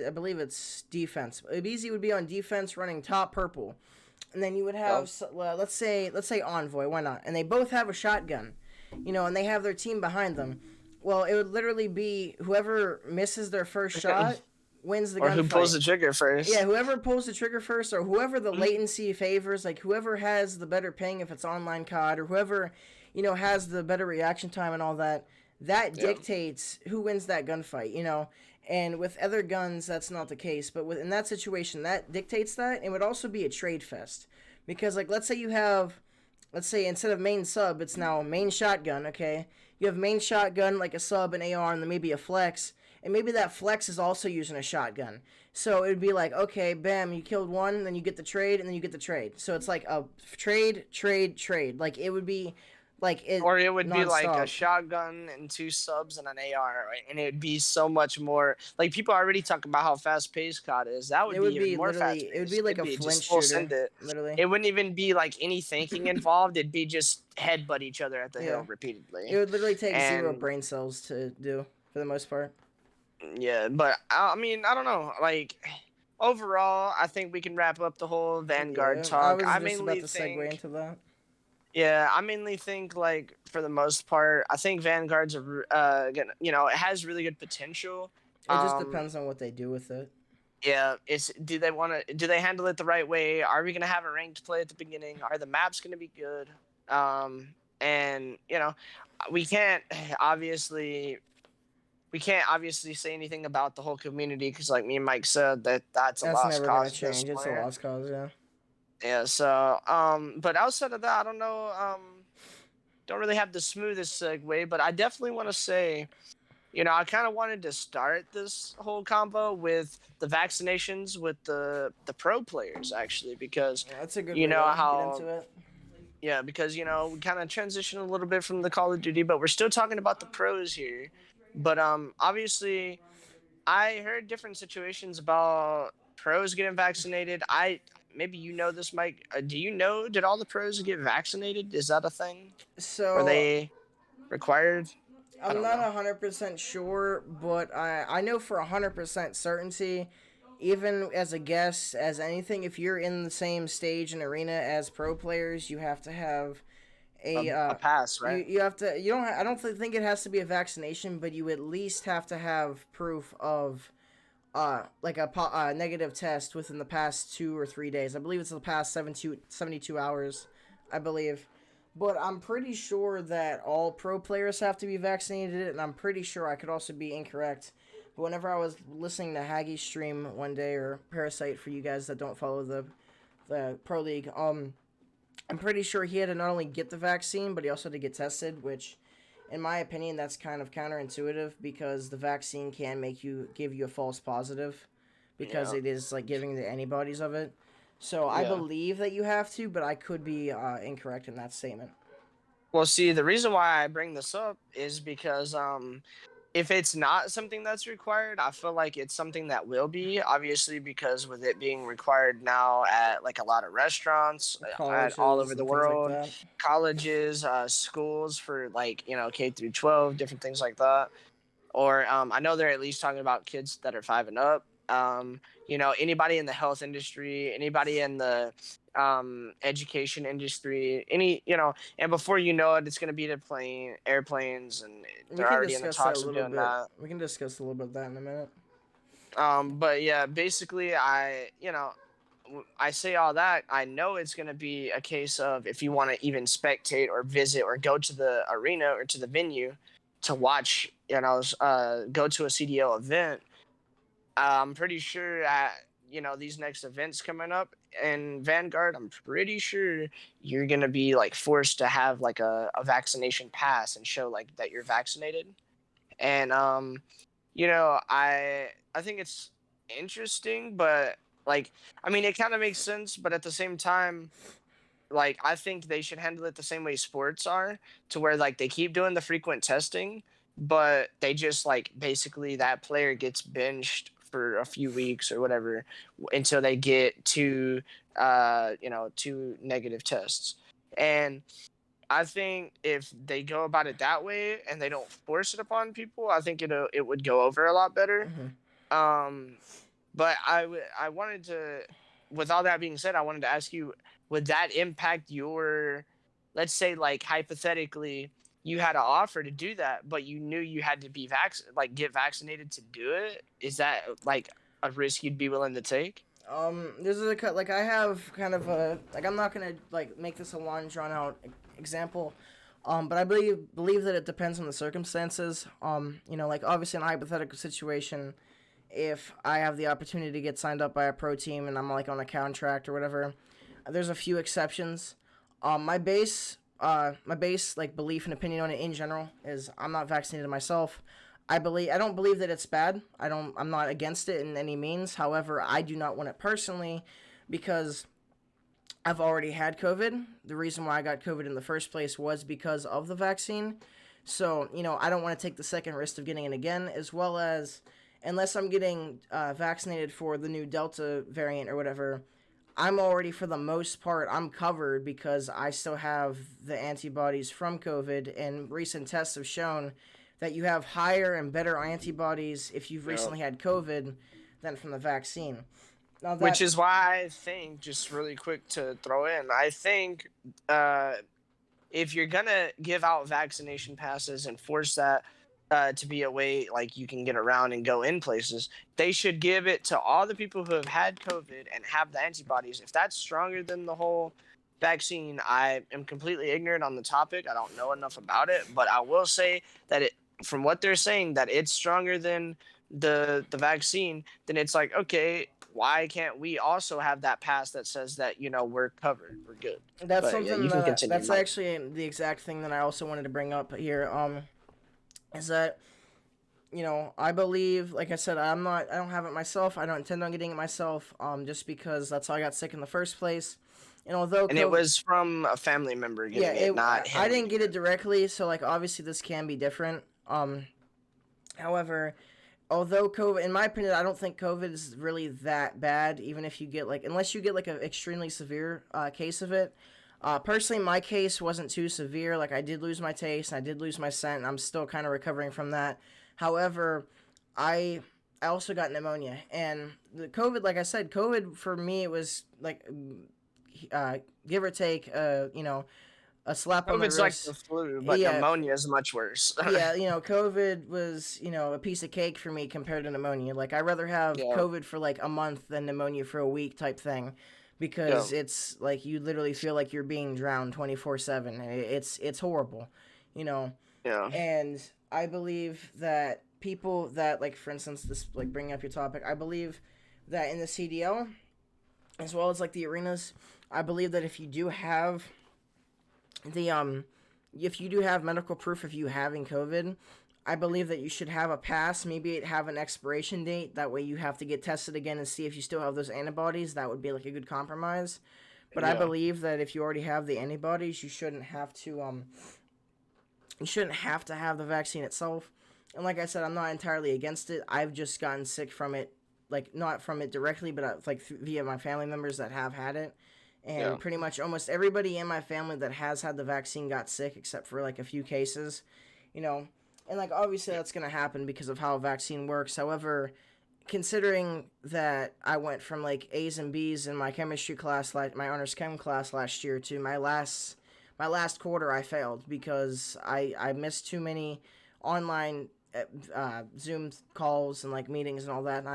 I believe it's defense. Abizi would be on defense running top purple. And then you would Yep. have, let's say Envoy, why not? And they both have a shotgun, and they have their team behind them. Well, it would literally be whoever misses their first shot wins the Or who pulls gunfight. the trigger Yeah, first? whoever pulls the trigger first, or whoever the Mhm. latency favors, like whoever has the better ping if it's online COD, or whoever, has the better reaction time and all that, that Yeah. dictates who wins that gunfight. And with other guns, that's not the case. But in that situation, that dictates that. It would also be a trade fest. Because, like, let's say instead of main sub, it's now main shotgun, okay? You have main shotgun, like a sub, an AR, and then maybe a flex. And maybe that flex is also using a shotgun. So it would be like, okay, bam, you killed one, then you get the trade, and then you get the trade. So it's like a trade, trade, trade. Like, it would be like it Or it would be like a nonstop. shotgun and two subs and an AR, right? And it would be so much more. Like people already talk about how fast paced COD is. That would It be would even be more literally, fast it would be paced. like It'd a be flinch just full shooter, send it. literally. It wouldn't even be like any thinking involved. It'd be just headbutt each other at the Yeah. hill It repeatedly. would literally take zero And brain cells to do, for the most part. yeah, but I mean, I don't know. Like overall, I think we can wrap up the whole Vanguard Yeah, I talk. was just about to segue into that. I mainly think like for the most part, I think Vanguard's it has really good potential. It just Um, depends on what they do with it. yeah, do they handle it the right way? Are we gonna have a ranked play at the beginning? Are the maps gonna be good? And we can't obviously say anything about the whole community because like me and Mike said that's a That's lost never gonna cause at this change. It's a point. lost cause, yeah. Yeah, so but outside of that, I don't know, don't really have the smoothest segue, but I definitely want to say, I kind of wanted to start this whole combo with the vaccinations with the pro players actually because Yeah, that's a good you way know to get how into it. yeah, because we kind of transition a little bit from the Call of Duty, but we're still talking about the pros here. But obviously I heard different situations about pros getting vaccinated. Maybe this, Mike. Do you know? Did all the pros get vaccinated? Is that a thing? Were So they required? I I'm don't not know. 100% sure, but I know for 100% certainty, even as a guess, as anything, if you're in the same stage and arena as pro players, you have to have a A pass, right? you have to you don't I don't think it has to be a vaccination, but you at least have to have proof of like negative test within the past 2 or 3 days. I believe it's the past 72 hours, I believe. But I'm pretty sure that all pro players have to be vaccinated, and I'm pretty sure I could also be incorrect. But whenever I was listening to Haggie's stream one day, or Parasite for you guys that don't follow the pro league, I'm pretty sure he had to not only get the vaccine, but he also had to get tested, which, in my opinion, that's kind of counterintuitive because the vaccine can give you a false positive because Yeah. it is like giving the antibodies of it. So I Yeah. believe that you have to, but I could be incorrect in that statement. Well, see, the reason why I bring this up is because if it's not something that's required, I feel like it's something that will be, obviously, because with it being required now at like a lot of restaurants at all Colleges over the and things like world, that. colleges, schools for like, K through 12, different things like that. Or I know they're at least talking about kids that are 5 and up. Anybody in the health industry, anybody in the education industry, and before you know it, it's going to be the airplanes, and We they're can already in the discuss that a talks of little doing bit. that. We can discuss a little bit of that in a minute. But yeah, basically, I say all that. I know it's going to be a case of if you want to even spectate or visit or go to the arena or to the venue to watch, go to a CDL event. I'm pretty sure at these next events coming up in Vanguard, I'm pretty sure you're gonna be like forced to have like a vaccination pass and show like that you're vaccinated. And I think it's interesting, but like I mean it kind of makes sense, but at the same time, like I think they should handle it the same way sports are, to where like they keep doing the frequent testing, but they just like basically that player gets benched for a few weeks or whatever until they get two negative tests. And I think if they go about it that way and they don't force it upon people, I think it would go over a lot better. Mm-hmm. Um, but I wanted to, with all that being said, I wanted to ask you, would that impact your, let's say, like hypothetically, you had an offer to do that, but you knew you had to be get vaccinated to do it? Is that like a risk you'd be willing to take? This is like I have kind of a like I'm not gonna like make this a long drawn out example, but I believe that it depends on the circumstances. Like obviously in a hypothetical situation, if I have the opportunity to get signed up by a pro team and I'm like on a contract or whatever, there's a few exceptions. My base like belief and opinion on it in general is I'm not vaccinated myself. I don't believe that it's bad. I'm not against it in any means. However, I do not want it personally because I've already had COVID. The reason why I got COVID in the first place was because of the vaccine. So, I don't want to take the second risk of getting it again, as well as, unless I'm getting vaccinated for the new Delta variant or whatever, I'm already, for the most part, I'm covered because I still have the antibodies from COVID, and recent tests have shown that you have higher and better antibodies if you've Yeah. recently had COVID than from the vaccine. Now Which that is why I think, just really quick to throw in, I think uh, if you're gonna give out vaccination passes and force that to be a way like you can get around and go in places, they should give it to all the people who have had COVID and have the antibodies. If that's stronger than the whole vaccine, I am completely ignorant on the topic. I don't know enough about it, but I will say that from what they're saying, that it's stronger than the vaccine. Then it's like, okay, why can't we also have that pass that says that we're covered, we're good? that's But yeah, something you can that continue, that's Mike. actually the exact thing that I also wanted to bring up here. Is that I believe, like I said, I don't have it myself. I don't intend on getting it myself. Just because that's how I got sick in the first place. And although And it COVID, was from a family member yeah, getting it, not I him didn't getting get it it. directly, so like obviously this can be different. However, although COVID, in my opinion, I don't think COVID is really that bad. Even if you get like, unless you get like an extremely severe case of it. Personally, my case wasn't too severe. Like I did lose my taste, and I did lose my scent, and I'm still kind of recovering from that. However, I I also got pneumonia, and the COVID, like I said, COVID for me it was like, uh, give or take, a slap on the COVID's like wrist. the flu, but Yeah, pneumonia is much worse. yeah, COVID was, a piece of cake for me compared to pneumonia. Like, I'd rather have Yeah, COVID for like a month than pneumonia for a week type thing, yeah, because it's like you literally feel like you're being drowned 24/7. It's horrible, you know. yeah, And I believe that people that, like, for instance, this, like, bringing up your topic, I believe that in the CDL, as well as like the arenas, I believe that the if you do have medical proof of you having COVID, I believe that you should have a pass. Maybe it have an expiration date. That way you have to get tested again and see if you still have those antibodies. That would be like a good compromise. But I yeah. believe that if you already have the antibodies, you shouldn't have to have the vaccine itself. And like I said, I'm not entirely against it. I've just gotten sick from it, like not from it directly, but like via my family members that have had it. Yeah. And pretty much almost everybody in my family that has had the vaccine got sick, except for like a few cases, you know. And like obviously that's gonna happen because of how a vaccine works. However, considering that I went from like A's and B's in my chemistry class, like my honors chem class last year, to my last quarter I failed because I missed too many online Zoom calls and like meetings and all that, and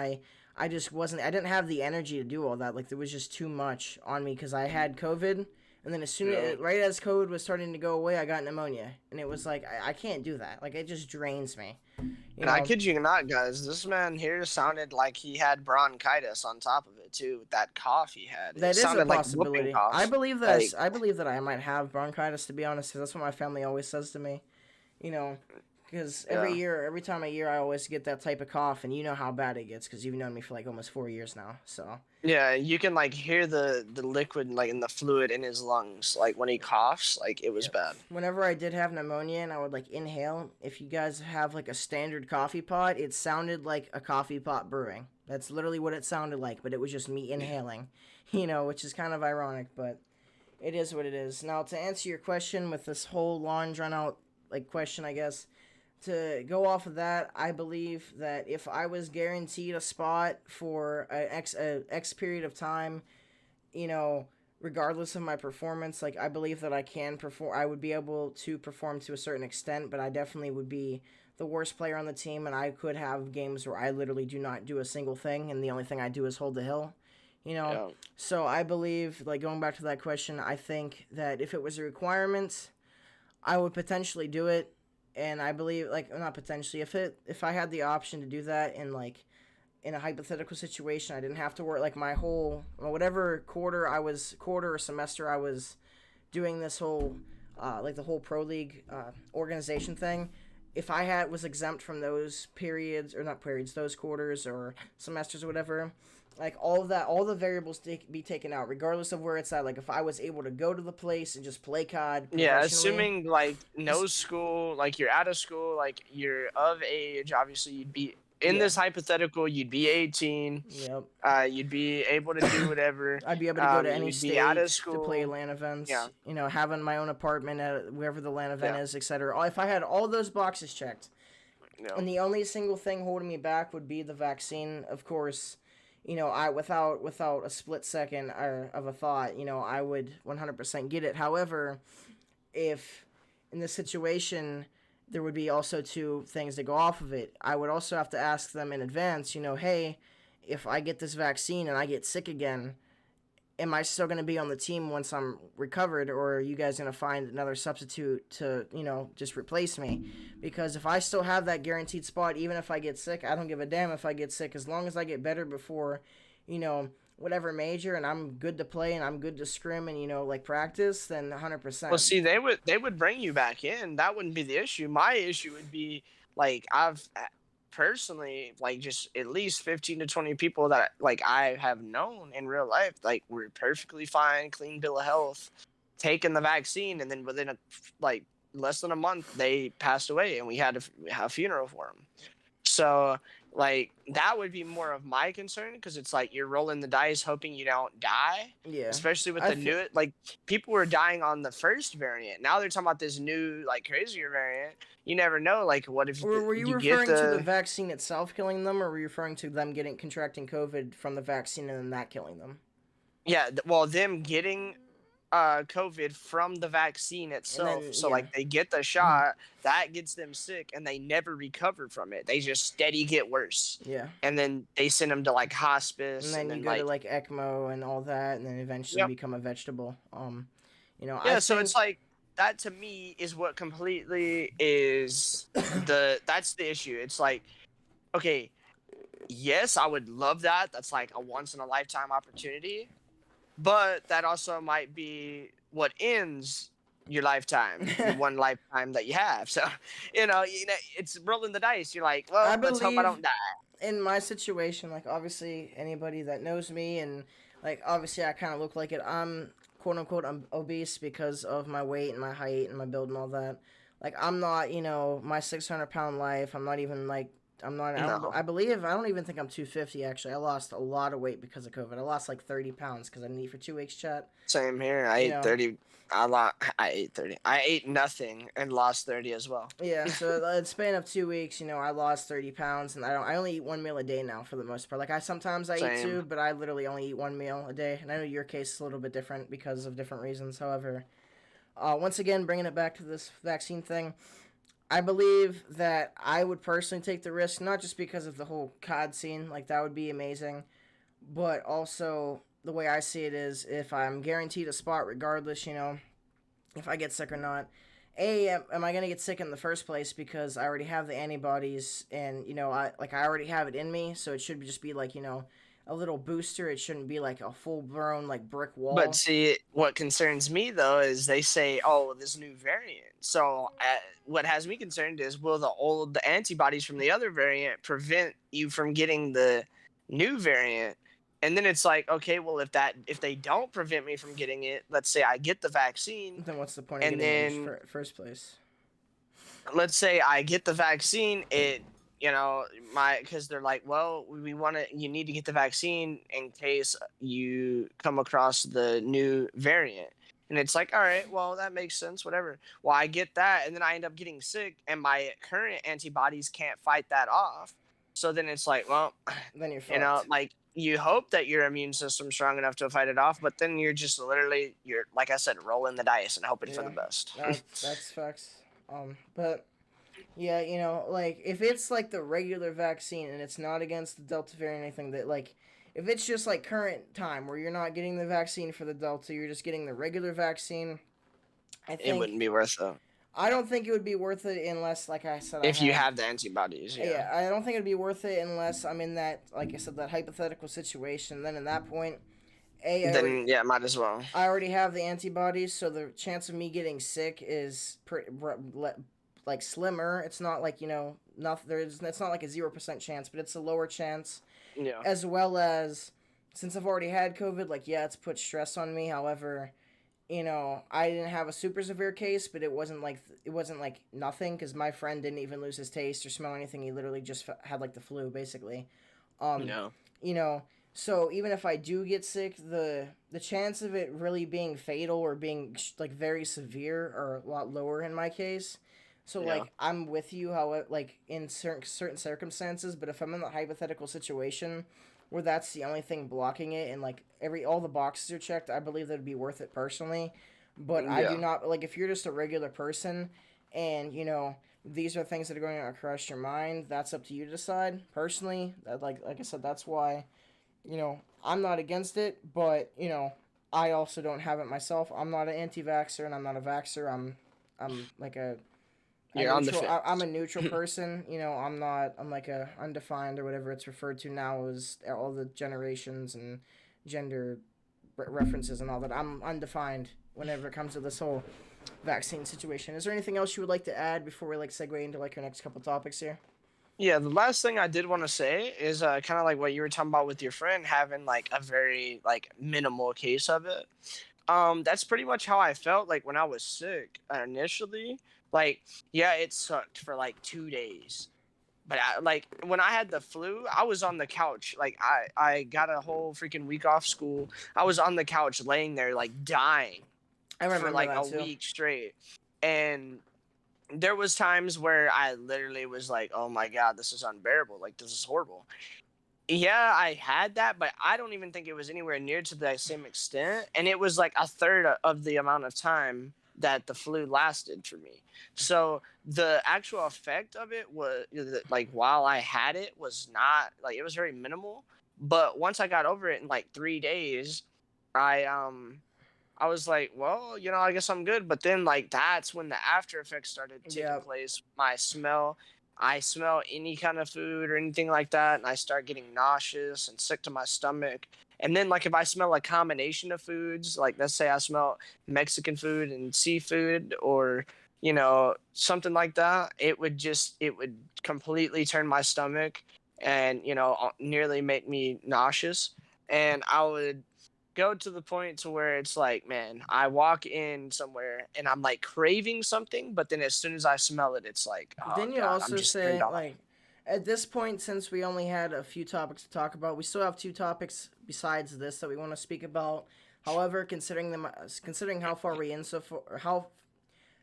I just I didn't have the energy to do all that. Like there was just too much on me because I had COVID, and then Yeah. right as COVID was starting to go away, I got pneumonia, and it was like I can't do that. Like it just drains me, you And I know. kid you not, guys, this man here sounded like he had bronchitis on top of it too, with that cough he had. It That is a sounded like whooping possibility. I cough. believe that Like, I believe that I might have bronchitis, to be honest, because that's what my family always says to me. You know, because yeah. every time a year, I always get that type of cough, and you know how bad it gets because you've known me for like almost 4 years now. So Yeah, you can like hear the liquid like in the fluid in his lungs, like when he coughs, like it was yeah. bad. Whenever I did have pneumonia and I would like inhale, if you guys have like a standard coffee pot, it sounded like a coffee pot brewing. That's literally what it sounded like, but it was just me inhaling, which is kind of ironic, but it is what it is. Now, to answer your question with this whole long drawn out like question, I guess, to go off of that, I believe that if I was guaranteed a spot for a X period of time, you know, regardless of my performance, like I believe that I can perform. I would be able to perform to a certain extent, but I definitely would be the worst player on the team, and I could have games where I literally do not do a single thing, and the only thing I do is hold the hill. You know, Yeah. so I believe, like going back to that question, I think that if it was a requirement, I would potentially do it, and I believe, like, not potentially, if I had the option to do that in a hypothetical situation, I didn't have to work like my whole whatever quarter or semester I was doing this whole like the whole pro league organization thing. If I had was exempt from those periods, or not periods, those quarters or semesters or whatever, like all of that, all the variables be taken out regardless of where it's at. Like if I was able to go to the place and just play COD Yeah, professionally, assuming like just no school, like you're out of school, like you're of age, obviously you'd be in yeah, this hypothetical, you'd be 18, yep. you'd be able to do whatever. I'd be able to go to any You'd be out of state to play school. LAN events, Yeah, having my own apartment at wherever the LAN event yeah, is, etc. If I had all those boxes checked, yeah. and the only single thing holding me back would be the vaccine, of course, I without a split second of a thought, I would 100% get it. However, if in this situation there would be also two things that go off of it, I would also have to ask them in advance, hey, if I get this vaccine and I get sick again, am I still going to be on the team once I'm recovered, or are you guys going to find another substitute to, just replace me? Because if I still have that guaranteed spot, even if I get sick, I don't give a damn if I get sick, as long as I get better before, whatever major, and I'm good to play and I'm good to scrim and, like practice, then Well, 100%. see, they would bring you back in. That wouldn't be the issue. My issue would be like I've personally like just at least 15 to 20 people that like I have known in real life like were perfectly fine, clean bill of health, taking the vaccine, and then within like less than a month they passed away, and we had to have a funeral for them. So like that would be more of my concern because it's like you're rolling the dice hoping you don't die, Yeah. especially with I the feel new like people were dying on the first variant. Now they're talking about this new like crazier variant. You never know. Like what if Or were you you get referring to the the vaccine itself killing them, or were you referring to them getting contracting COVID from the vaccine and then that killing them? yeah well them getting COVID from the vaccine And itself. then So yeah. like they get the shot, that gets them sick, and they never recover from it. They just steady get worse, Yeah. and then they send them to like And hospice, and then you then go to like like ECMO and all that, and then eventually yep, become a vegetable. I yeah. So it's think like that to me is what completely is that's the issue. It's like okay, yes, I would love that. That's like a once in a lifetime opportunity, but that also might be what ends your lifetime, your one lifetime that you have. So, it's rolling the dice. You're like, I well, let's hope I believe don't die. in my situation, like obviously anybody that knows me and like obviously I kind of look like it. I'm quote unquote I'm obese because of my weight and my height and my build and all that. Like I'm not, my 600 pound life. I'm not even like I'm not. No, I believe I don't even think I'm 250 actually. I lost a lot of weight because of COVID. I lost like 30 pounds because I didn't eat for 2 weeks. Chat. same here. I You ate know, 30. I ate 30. I ate nothing and lost 30 as well. Yeah, so in the span of 2 weeks, I lost 30 pounds, and I only eat one meal a day now for the most part. Like I eat Same. two, but I literally only eat one meal a day. And I know your case is a little bit different because of different reasons. However, once again, bringing it back to this vaccine thing, I believe that I would personally take the risk, not just because of the whole COD scene, like that would be amazing, but also the way I see it is if I'm guaranteed a spot regardless, if I get sick or not. Am I gonna get sick in the first place because I already have the antibodies and I already have it in me, so it should just be like a little booster. It shouldn't be like a full blown like brick But wall. see, what concerns me though is they say, "Oh, this new variant." So, what has me concerned is, will the antibodies from the other variant prevent you from getting the new variant? And then it's like, okay, well, if they don't prevent me from getting it, let's say I get the vaccine, Then what's the point of and getting it in then the first place? let's say I get the vaccine, my because they're like, well, we want to, you need to get the vaccine in case you come across the new variant. And it's like, all right, well, that makes sense, whatever. Well, I get that, and then I end up getting sick, and my current antibodies can't fight that off. So then it's like, well, Then you're fucked. like you hope that your immune system's strong enough to fight it off, but then you're just literally, you're like I said, rolling the dice and hoping for Yeah, the best. that's facts. But yeah, like if it's like the regular vaccine and it's not against the Delta variant or anything, that like if it's just like current time where you're not getting the vaccine for the Delta, you're just getting the regular vaccine. I It think wouldn't be worth it. I don't think it would be worth it unless, like I said, I If you have. have the antibodies, yeah. Yeah, I don't think it'd be worth it unless I'm in that, like I said, that hypothetical situation. Then at that point, Then yeah, might as well. I already have the antibodies, so the chance of me getting sick is like slimmer. It's not like nothing. It's not like a 0% chance, but it's a lower chance. Yeah. As well as since I've already had COVID, like yeah, it's put stress on me. However, I didn't have a super severe case, but it wasn't like nothing because my friend didn't even lose his taste or smell anything. He literally just had like the flu, basically. Um, No. you know, so even if I do get sick, the chance of it really being fatal or being like very severe are a lot lower in my case. So Yeah. like I'm with you how like in certain circumstances, but if I'm in the hypothetical situation where that's the only thing blocking it and like all the boxes are checked, I believe that'd be worth it personally. But I do Yeah. not like if you're just a regular person and these are things that are going to crush your mind. That's up to you to decide. Personally, like I said, that's why I'm not against it, but I also don't have it myself. I'm not an anti-vaxxer and I'm not a vaxxer. I'm like a You're on the neutral. fence. I'm a neutral person. I'm not. I'm like a undefined or whatever it's referred to now as all the generations and gender references and all that. I'm undefined whenever it comes to this whole vaccine situation. Is there anything else you would like to add before we like segue into like our next couple topics here? Yeah, the last thing I did want to say is kind of like what you were talking about with your friend having like a very like minimal case of it. That's pretty much how I felt like when I was sick initially. Like, yeah, it sucked for like 2 days. But like when I had the flu, I was on the couch. Like I got a whole freaking week off school. I was on the couch laying there like dying I for remember like that a too. week straight. And there was times where I literally was like, "Oh my god, this is unbearable. Like this is horrible." Yeah, I had that, but I don't even think it was anywhere near to the same extent, and it was like a third of the amount of time that the flu lasted for me. So the actual effect of it was like while I had it was not like it was very minimal, but once I got over it in like 3 days, I I was like, well, I guess I'm good. But then, like, that's when the after effects started taking Yeah. place. My smell, I smell any kind of food or anything like that, and I start getting nauseous and sick to my stomach. And then, like, if I smell a combination of foods, like, let's say I smell Mexican food and seafood or, something like that, it would completely turn my stomach and, nearly make me nauseous. And I would go to the point to where it's like, man, I walk in somewhere and I'm like craving something, but then as soon as I smell it, it's like, oh Didn't you god, I'm also just turned say, on. like, at this point, since we only had a few topics to talk about, we still have two topics besides this that we want to speak about. However, considering how far we in so far,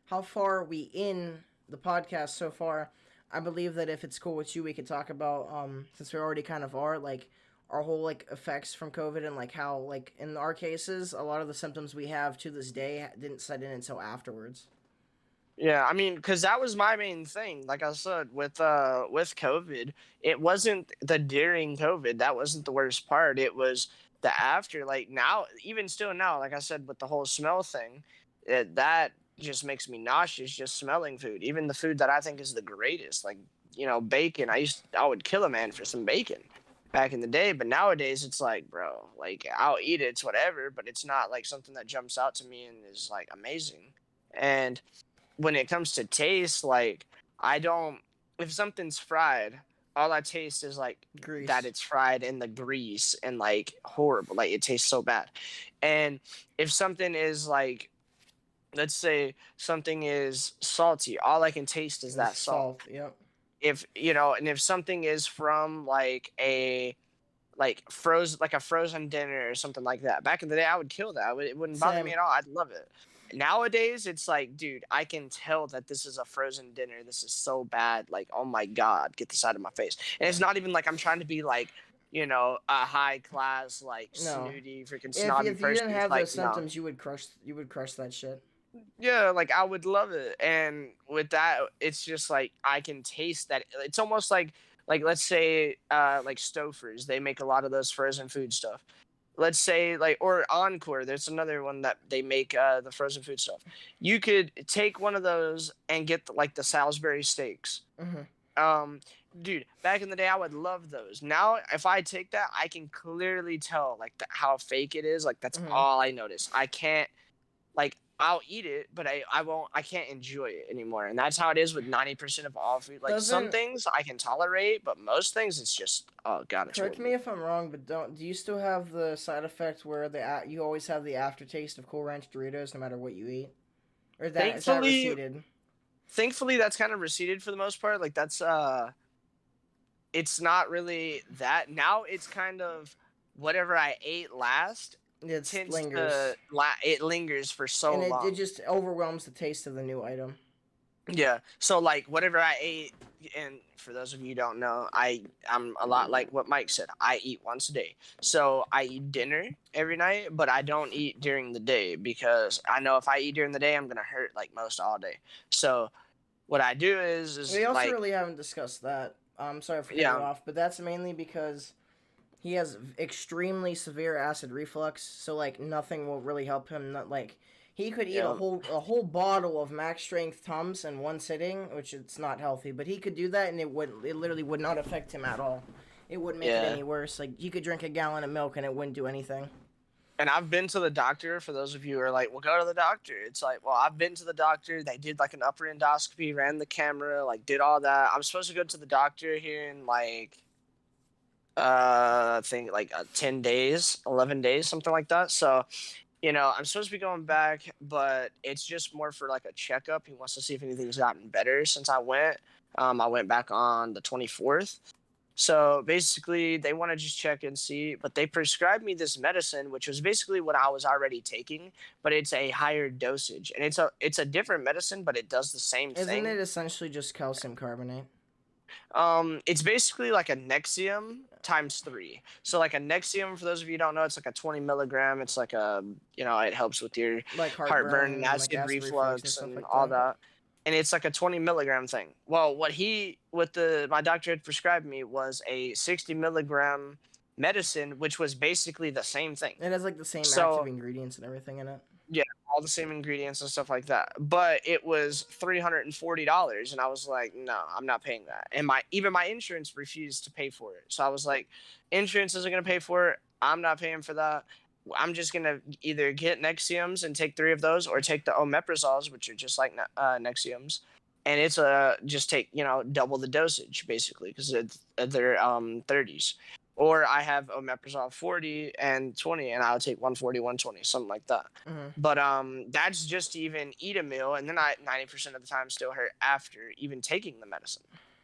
how far we in the podcast so far, I believe that if it's cool with you, we could talk about since we already kind of are like our whole like effects from COVID and like how like in our cases, a lot of the symptoms we have to this day didn't set in until afterwards. Yeah, I mean, because that was my main thing. Like I said, with COVID, it wasn't the during COVID that wasn't the worst part. It was the after. Like now, even still now, like I said, with the whole smell thing, that just makes me nauseous just smelling food. Even the food that I think is the greatest, like bacon. I would kill a man for some bacon back in the day, but nowadays it's like, bro, like I'll eat it, it's whatever, but it's not like something that jumps out to me and is like amazing. And when it comes to taste, like I don't if something's fried, all I taste is like that Greece. it's fried in the grease and like horrible. Like it tastes so bad. And if something is like let's say something is salty, all I can taste is Is that salt. salt. Yep. If and if something is from like a frozen dinner or something like that. Back in the day, I would kill that. It wouldn't bother me Same. at all. I'd love it. Nowadays, it's like, dude, I can tell that this is a frozen dinner. This is so bad. Like, oh my god, get this out of my face. And Yeah. it's not even like I'm trying to be like, a high class, like No. snooty, freaking If snobby if you person. didn't It's have like, those no, symptoms, you would crush that shit. yeah, like I would love it. And with that, it's just like I can taste that. It's almost like let's say like Stouffer's, they make a lot of those frozen food stuff. Let's say like or Encore, there's another one that they make the frozen food stuff. You could take one of those and get like the Salisbury steaks. Hmm. Um dude, back in the day I would love those. Now if I take that, I can clearly tell like how fake it is. Like that's Hmm. all I notice. I can't like I'll eat it, but I can't enjoy it anymore. And that's how it is with 90% of all food. Like some Doesn't things I can tolerate, but most things it's just oh god, it's correct me horrible. if I'm wrong, but do you still have the side effect where you always have the aftertaste of Cool Ranch Doritos no matter what you eat, or is that Thankfully, receded? thankfully that's kind of receded for the most part. Like that's it's not really that. Now it's kind of whatever I ate last It tends to lingers, it lingers for so and it long. just overwhelms the taste of the new item. Yeah. So like whatever I ate, and for those of you who don't know, I'm a lot like what Mike said. I eat once a day. So I eat dinner every night, but I don't eat during the day because I know if I eat during the day, I'm gonna hurt like most all day. So what I do is We also like really haven't discussed that. I'm sorry for cutting you yeah off, but that's mainly because he has extremely severe acid reflux, so like nothing will really help him. Not like he could eat a yeah whole bottle of max strength Tums in one sitting, which it's not healthy. But he could do that, and it literally would not affect him at all. It wouldn't make it yeah. any worse. Like he could drink a gallon of milk, and it wouldn't do anything. And I've been to the doctor. For those of you who are like, well, go to the doctor. It's like, well, I've been to the doctor. They did like an upper endoscopy, ran the camera, like did all that. I'm supposed to go to the doctor here in like I think like 10 days, 11 days, something like that. So I'm supposed to be going back, but it's just more for like a checkup. He wants to see if anything's gotten better since I went. I went back on the 24th. So basically, they want to just check and see, but they prescribed me this medicine, which was basically what I was already taking, but it's a higher dosage, and it's a different medicine, but it does the same Isn't thing. it essentially just calcium carbonate? It's basically like a Nexium times 3. So like a Nexium, for those of you who don't know, it's like a 20 milligram. It's like a, it helps with your Like heartburn and heartburn, like acid acid reflux and reflux stuff and like all that. that. And it's like a 20 milligram thing. Well, my doctor had prescribed me was a 60 milligram medicine, which was basically the same thing. It has like the same active So ingredients and everything in it. yeah, all the same ingredients and stuff like that. But it was $340, and I was like, no, I'm not paying that. And my insurance refused to pay for it. So I was like, insurance isn't gonna pay for it. I'm not paying for that. I'm just gonna either get Nexiums and take 3 of those, or take the omeprazoles, which are just like Nexiums, and it's just take double the dosage basically, because they're 30s. Or I have omeprazole 40 and 20, and I'll take 140, 120, something like that. Mm-hmm. But that's just to even eat a meal, and then I 90% of the time still hurt after even taking the medicine.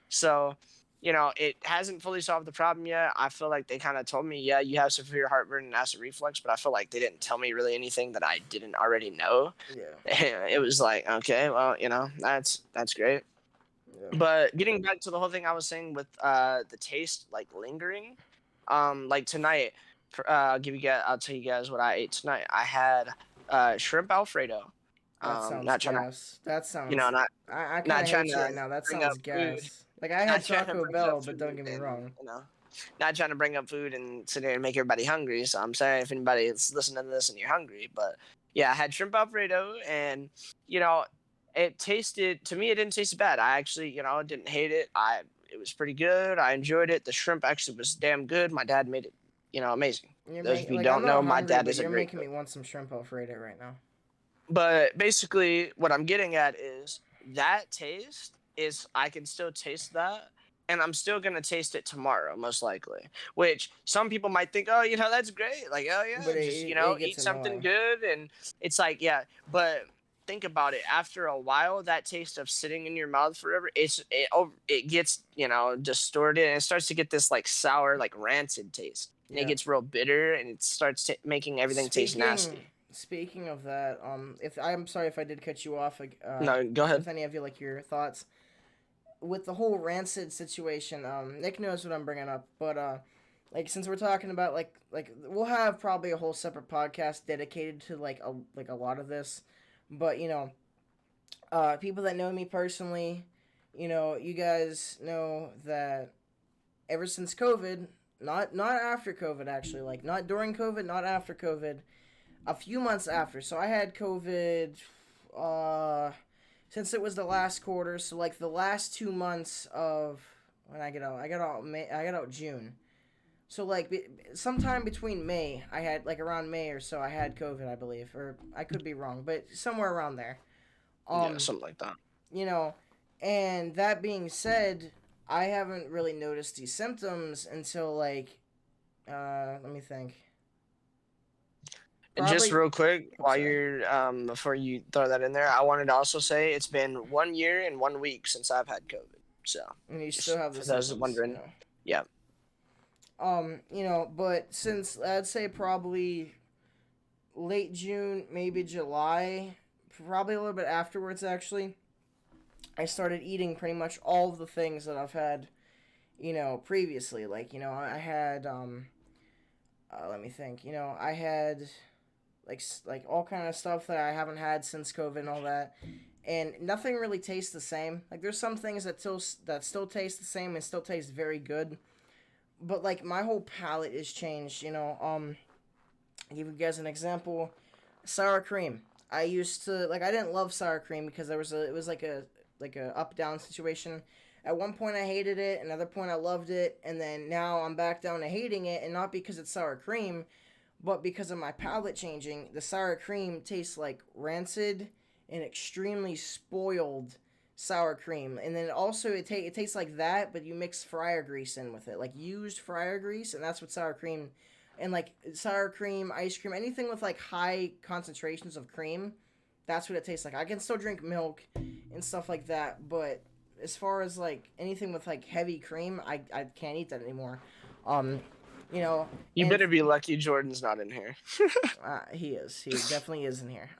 So, it hasn't fully solved the problem yet. I feel like they kind of told me, yeah, you have severe heartburn and acid reflux, but I feel like they didn't tell me really anything that I didn't already know. Yeah. It was like, okay, well, that's great. Yeah. But getting back to the whole thing I was saying with the taste like lingering, like tonight, I'll tell you guys what I ate tonight. I had shrimp Alfredo. That sounds Not trying to, gas. That sounds. not I kind not of trying hate you to right now. That bring up sounds food, gas. Like I had not trying to Taco bring up Bell, but don't food, get me and wrong. not trying to bring up food and sit there and make everybody hungry. So I'm sorry if anybody is listening to this and you're hungry, but yeah, I had shrimp Alfredo, and it tasted, to me, it didn't taste bad. I actually, didn't hate it. It was pretty good. I enjoyed it. The shrimp actually was damn good. My dad made it, amazing. Those of you who Like I'm don't know, not my hungry, dad but is a you're great making cook. me want some shrimp Alfredo right now. But basically, what I'm getting at is that taste is, I can still taste that, and I'm still gonna taste it tomorrow, most likely. Which some people might think, oh, that's great. Like, oh yeah, But just it eat gets something annoying. good, and it's like, yeah. But think about it. After a while, that taste of sitting in your mouth forever, it gets distorted, and it starts to get this like sour, like rancid taste, and it Yeah. gets real bitter, and it starts making everything taste Speaking nasty. speaking of that, if I'm sorry if I did cut you off, No, go ahead. with any of you like your thoughts with the whole rancid situation. Nick knows what I'm bringing up, but like since we're talking about like we'll have probably a whole separate podcast dedicated to like a lot of this, but people that know me personally, you guys know that ever since COVID, not after COVID actually, like not during COVID, not after COVID, a few months after. So I had COVID, since it was the last quarter. So like the last 2 months of when I got out June. So like sometime between May, I had like around May or so, I had COVID, I believe, or I could be wrong, but somewhere around there. Yeah, Um, something like that. you know, and that being said, I haven't really noticed these symptoms until like, let me think. Just Probably. real quick, I'm while sorry. you're before you throw that in there, I wanted to also say it's been 1 year and 1 week since I've had COVID. So, And you still just have the for those symptoms, wondering, yeah. but since I'd say probably late June, maybe July, probably a little bit afterwards actually, I started eating pretty much all of the things that I've had, previously. Like, I had let me think. I had like all kind of stuff that I haven't had since COVID and all that. And nothing really tastes the same. Like there's some things that still taste the same and still taste very good, but like my whole palate is changed. I'll give you guys an example. Sour cream. I used to like I didn't love sour cream because it was like a up down situation. At one point I hated it, another point I loved it, and then now I'm back down to hating it, and not because it's sour cream, but because of my palate changing. The sour cream tastes like rancid and extremely spoiled sour cream, and then also it tastes like that, but you mix fryer grease in with it, like used fryer grease, and that's what sour cream. And like sour cream, ice cream, anything with like high concentrations of cream, that's what it tastes like. I can still drink milk and stuff like that, but as far as like anything with like heavy cream, I can't eat that anymore. Um, you know, You and better be lucky Jordan's not in here. he is. He definitely is in here.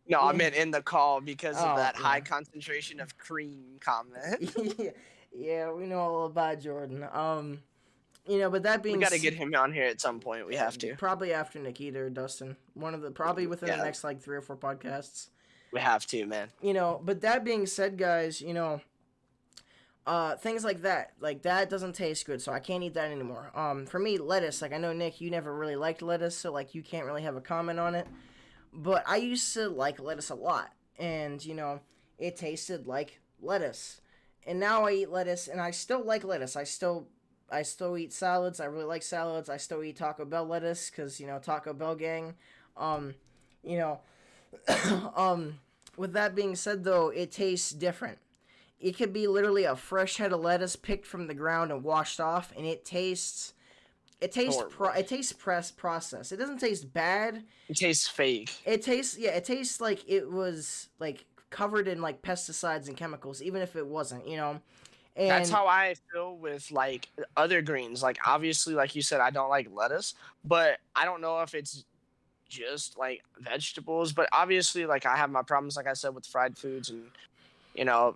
No, I Yeah. meant in the call because of Oh, that high yeah. concentration of cream comment. Yeah, yeah, we know all about Jordan. But that We being got to get him on here at some point. We yeah, have to. probably after Nikita or Dustin, probably within the Yeah, next like 3 or 4 podcasts. we have to, man. But that being said, guys, things like that doesn't taste good, so I can't eat that anymore. For me, lettuce, like I know Nick, you never really liked lettuce, so like you can't really have a comment on it. But I used to like lettuce a lot, and it tasted like lettuce. And now I eat lettuce, and I still like lettuce. I still eat salads. I really like salads. I still eat Taco Bell lettuce because Taco Bell gang. Um, you know, um, with that being said, though, it tastes different. It could be literally a fresh head of lettuce picked from the ground and washed off, and Horrible. it tastes processed. It doesn't taste bad. It tastes fake. It tastes like it was like covered in like pesticides and chemicals, even if it wasn't. That's And how I feel with like other greens. Like obviously, like you said, I don't like lettuce, but I don't know if it's just like vegetables. But obviously, like I have my problems, like I said, with fried foods and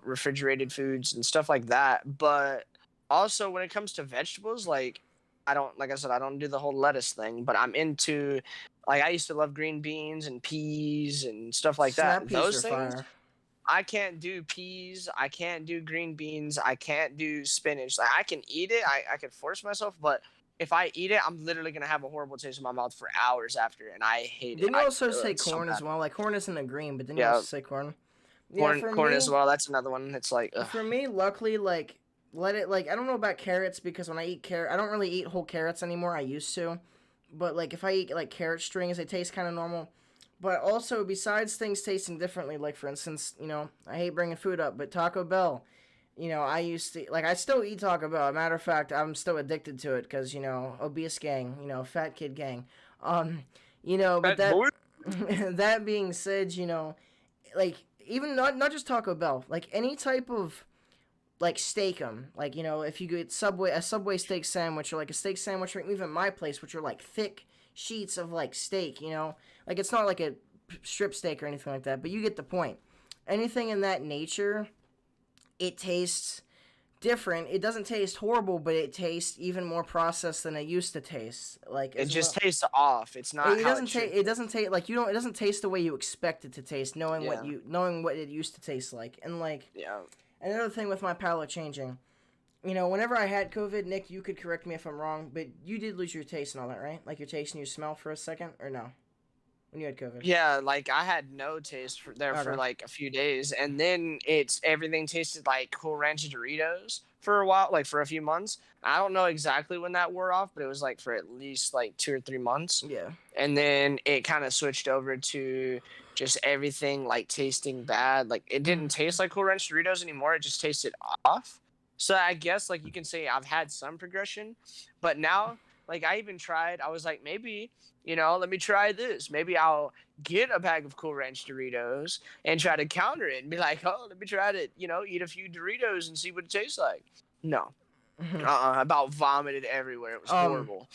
refrigerated foods and stuff like that. But also when it comes to vegetables, like I don't, like I said, I don't do the whole lettuce thing, but I'm into, like, I used to love green beans and peas and stuff like that. snap peas are Those things, fire. I can't do peas. I can't do green beans. I can't do spinach. Like I can eat it. I can force myself, but if I eat it, I'm literally gonna have a horrible taste in my mouth for hours after, and I hate it. Didn't you also say It's so corn as bad. well? Like corn isn't a green, but didn't you Yeah, also say corn? Yeah, corn as well. That's another one. It's like, ugh. for me, luckily, like let it like I don't know about carrots because when I eat carrot, I don't really eat whole carrots anymore. I used to, but like if I eat like carrot strings, they taste kind of normal. But also, besides things tasting differently, like for instance, I hate bringing food up, but Taco Bell, I used to I still eat Taco Bell. Matter of fact, I'm still addicted to it because obese gang, fat kid gang, but Fat boy. that being said, like even not just Taco Bell, like any type of like steak 'em. Like if you get a Subway steak sandwich or like a steak sandwich, or even my place, which are like thick sheets of like steak. Like it's not like a strip steak or anything like that, but you get the point. Anything in that nature, it tastes different. It doesn't taste horrible, but it tastes even more processed than it used to taste. Like It as just well. tastes off. It's not It how doesn't it should taste. It taste. doesn't taste like you don't. It doesn't taste the way you expect it to taste, Yeah, knowing what it used to taste like. And like yeah. another thing with my palate changing, whenever I had COVID, Nick, you could correct me if I'm wrong, but you did lose your taste and all that, right? Like your taste and your smell for a second, or no? When you had COVID. Yeah, like I had no taste for Okay. like a few days, and then it's everything tasted like Cool Ranch Doritos for a while, like for a few months. I don't know exactly when that wore off, but it was like for at least like 2 or 3 months, Yeah. and then it kind of switched over to just everything like tasting bad. Like it didn't taste like Cool Ranch Doritos anymore; it just tasted off. So I guess like you can say I've had some progression, but now like I even tried. I was like maybe let me try this. Maybe I'll get a bag of Cool Ranch Doritos and try to counter it and be like, oh, let me try to, eat a few Doritos and see what it tastes like. No. I about vomited everywhere. It was um. horrible.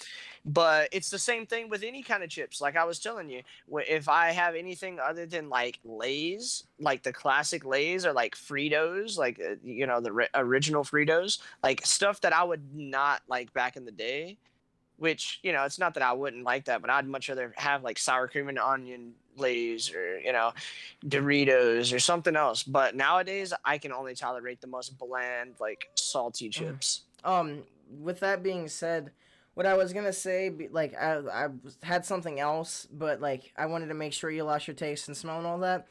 But it's the same thing with any kind of chips. Like I was telling you, if I have anything other than like Lay's, like the classic Lay's or like Fritos, like, the original Fritos, like stuff that I would not like back in the day, which it's not that I wouldn't like that, but I'd much rather have like sour cream and onion Lay's or Doritos or something else. But nowadays, I can only tolerate the most bland, like salty chips. Um. With that being said, what I was gonna say, like I had something else, but like I wanted to make sure you lost your taste and smell and all that.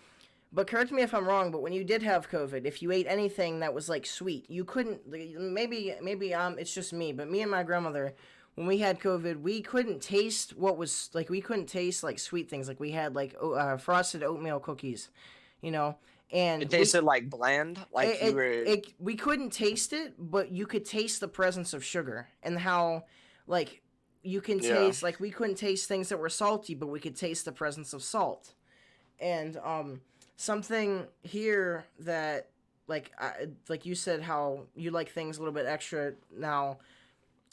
But correct me if I'm wrong. But when you did have COVID, if you ate anything that was like sweet, you couldn't. Maybe it's just me, but me and my grandmother, when we had COVID, we couldn't taste what was like. We couldn't taste like sweet things. Like we had like frosted oatmeal cookies, you know, and It tasted like bland, like you were. we couldn't taste it, but you could taste the presence of sugar and how like you can Yeah. taste like we couldn't taste things that were salty, but we could taste the presence of salt. And something here that like you said how you like things a little bit extra now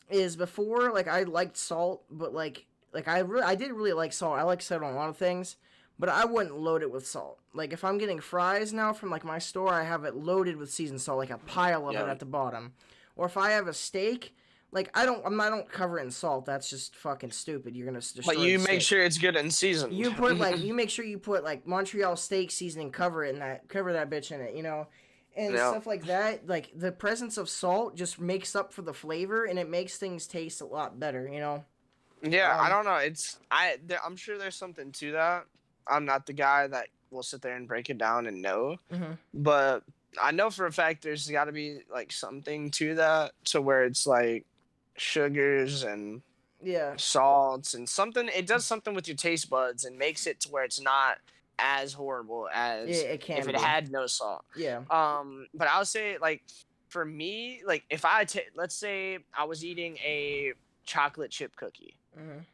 is before like I liked salt, but like I did really like salt. I like salt on a lot of things, but I wouldn't load it with salt. Like if I'm getting fries now from like my store, I have it loaded with seasoned salt, like a pile of it Yeah. at the bottom. Or if I have a steak, like I don't cover it in salt. That's just fucking stupid. You're gonna But destroy the you make steak. sure it's good and seasoned. You make sure you put like Montreal steak seasoning, cover that bitch in it, and Yeah. stuff like that. Like the presence of salt just makes up for the flavor, and it makes things taste a lot better. Yeah, I Um, don't know. I'm sure there's something to that. I'm not the guy that will sit there and break it down and know, mhm. but I know for a fact there's got to be like something to that, to where it's like sugars and Yeah, salts and something. It does something with your taste buds and makes it to where it's not as horrible as it if can it be. had no salt. Yeah. But I would say like for me, like if let's say I was eating a chocolate chip cookie. Mhm.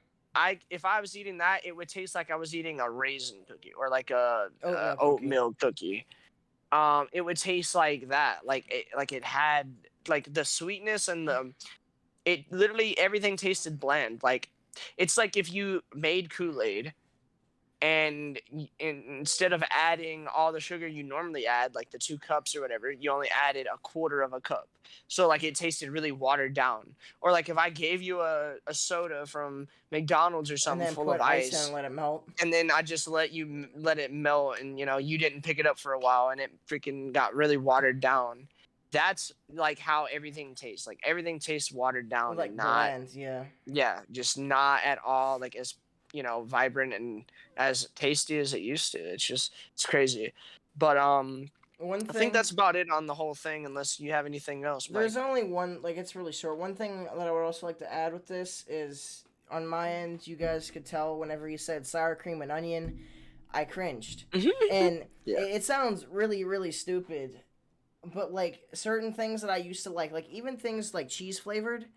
If I was eating that, it would taste like I was eating a raisin cookie or like a Oatmeal cookie. oatmeal cookie. It would taste like that, like it had like the sweetness and the it literally everything tasted bland. Like it's like if you made Kool-Aid and instead of adding all the sugar you normally add, like the 2 cups or whatever, you only added a quarter of a cup. So like it tasted really watered down. Or like if I gave you a soda from McDonald's or And something then full put of ice in and ice, let it melt. and then I just let it melt, and you didn't pick it up for a while, and it freaking got really watered down. That's like how everything tastes. Like everything tastes watered down and Like not, bland, yeah. yeah, just not at all like as vibrant and as tasty as it used to. It's crazy. But One I think thing that's about it on the whole thing, unless you have anything else, There's Mike. only one, like, it's really short. One thing that I would also like to add with this is, on my end, you guys could tell whenever you said sour cream and onion, I cringed. And Yeah. it sounds really, really stupid, but, like, certain things that I used to like even things like cheese flavored,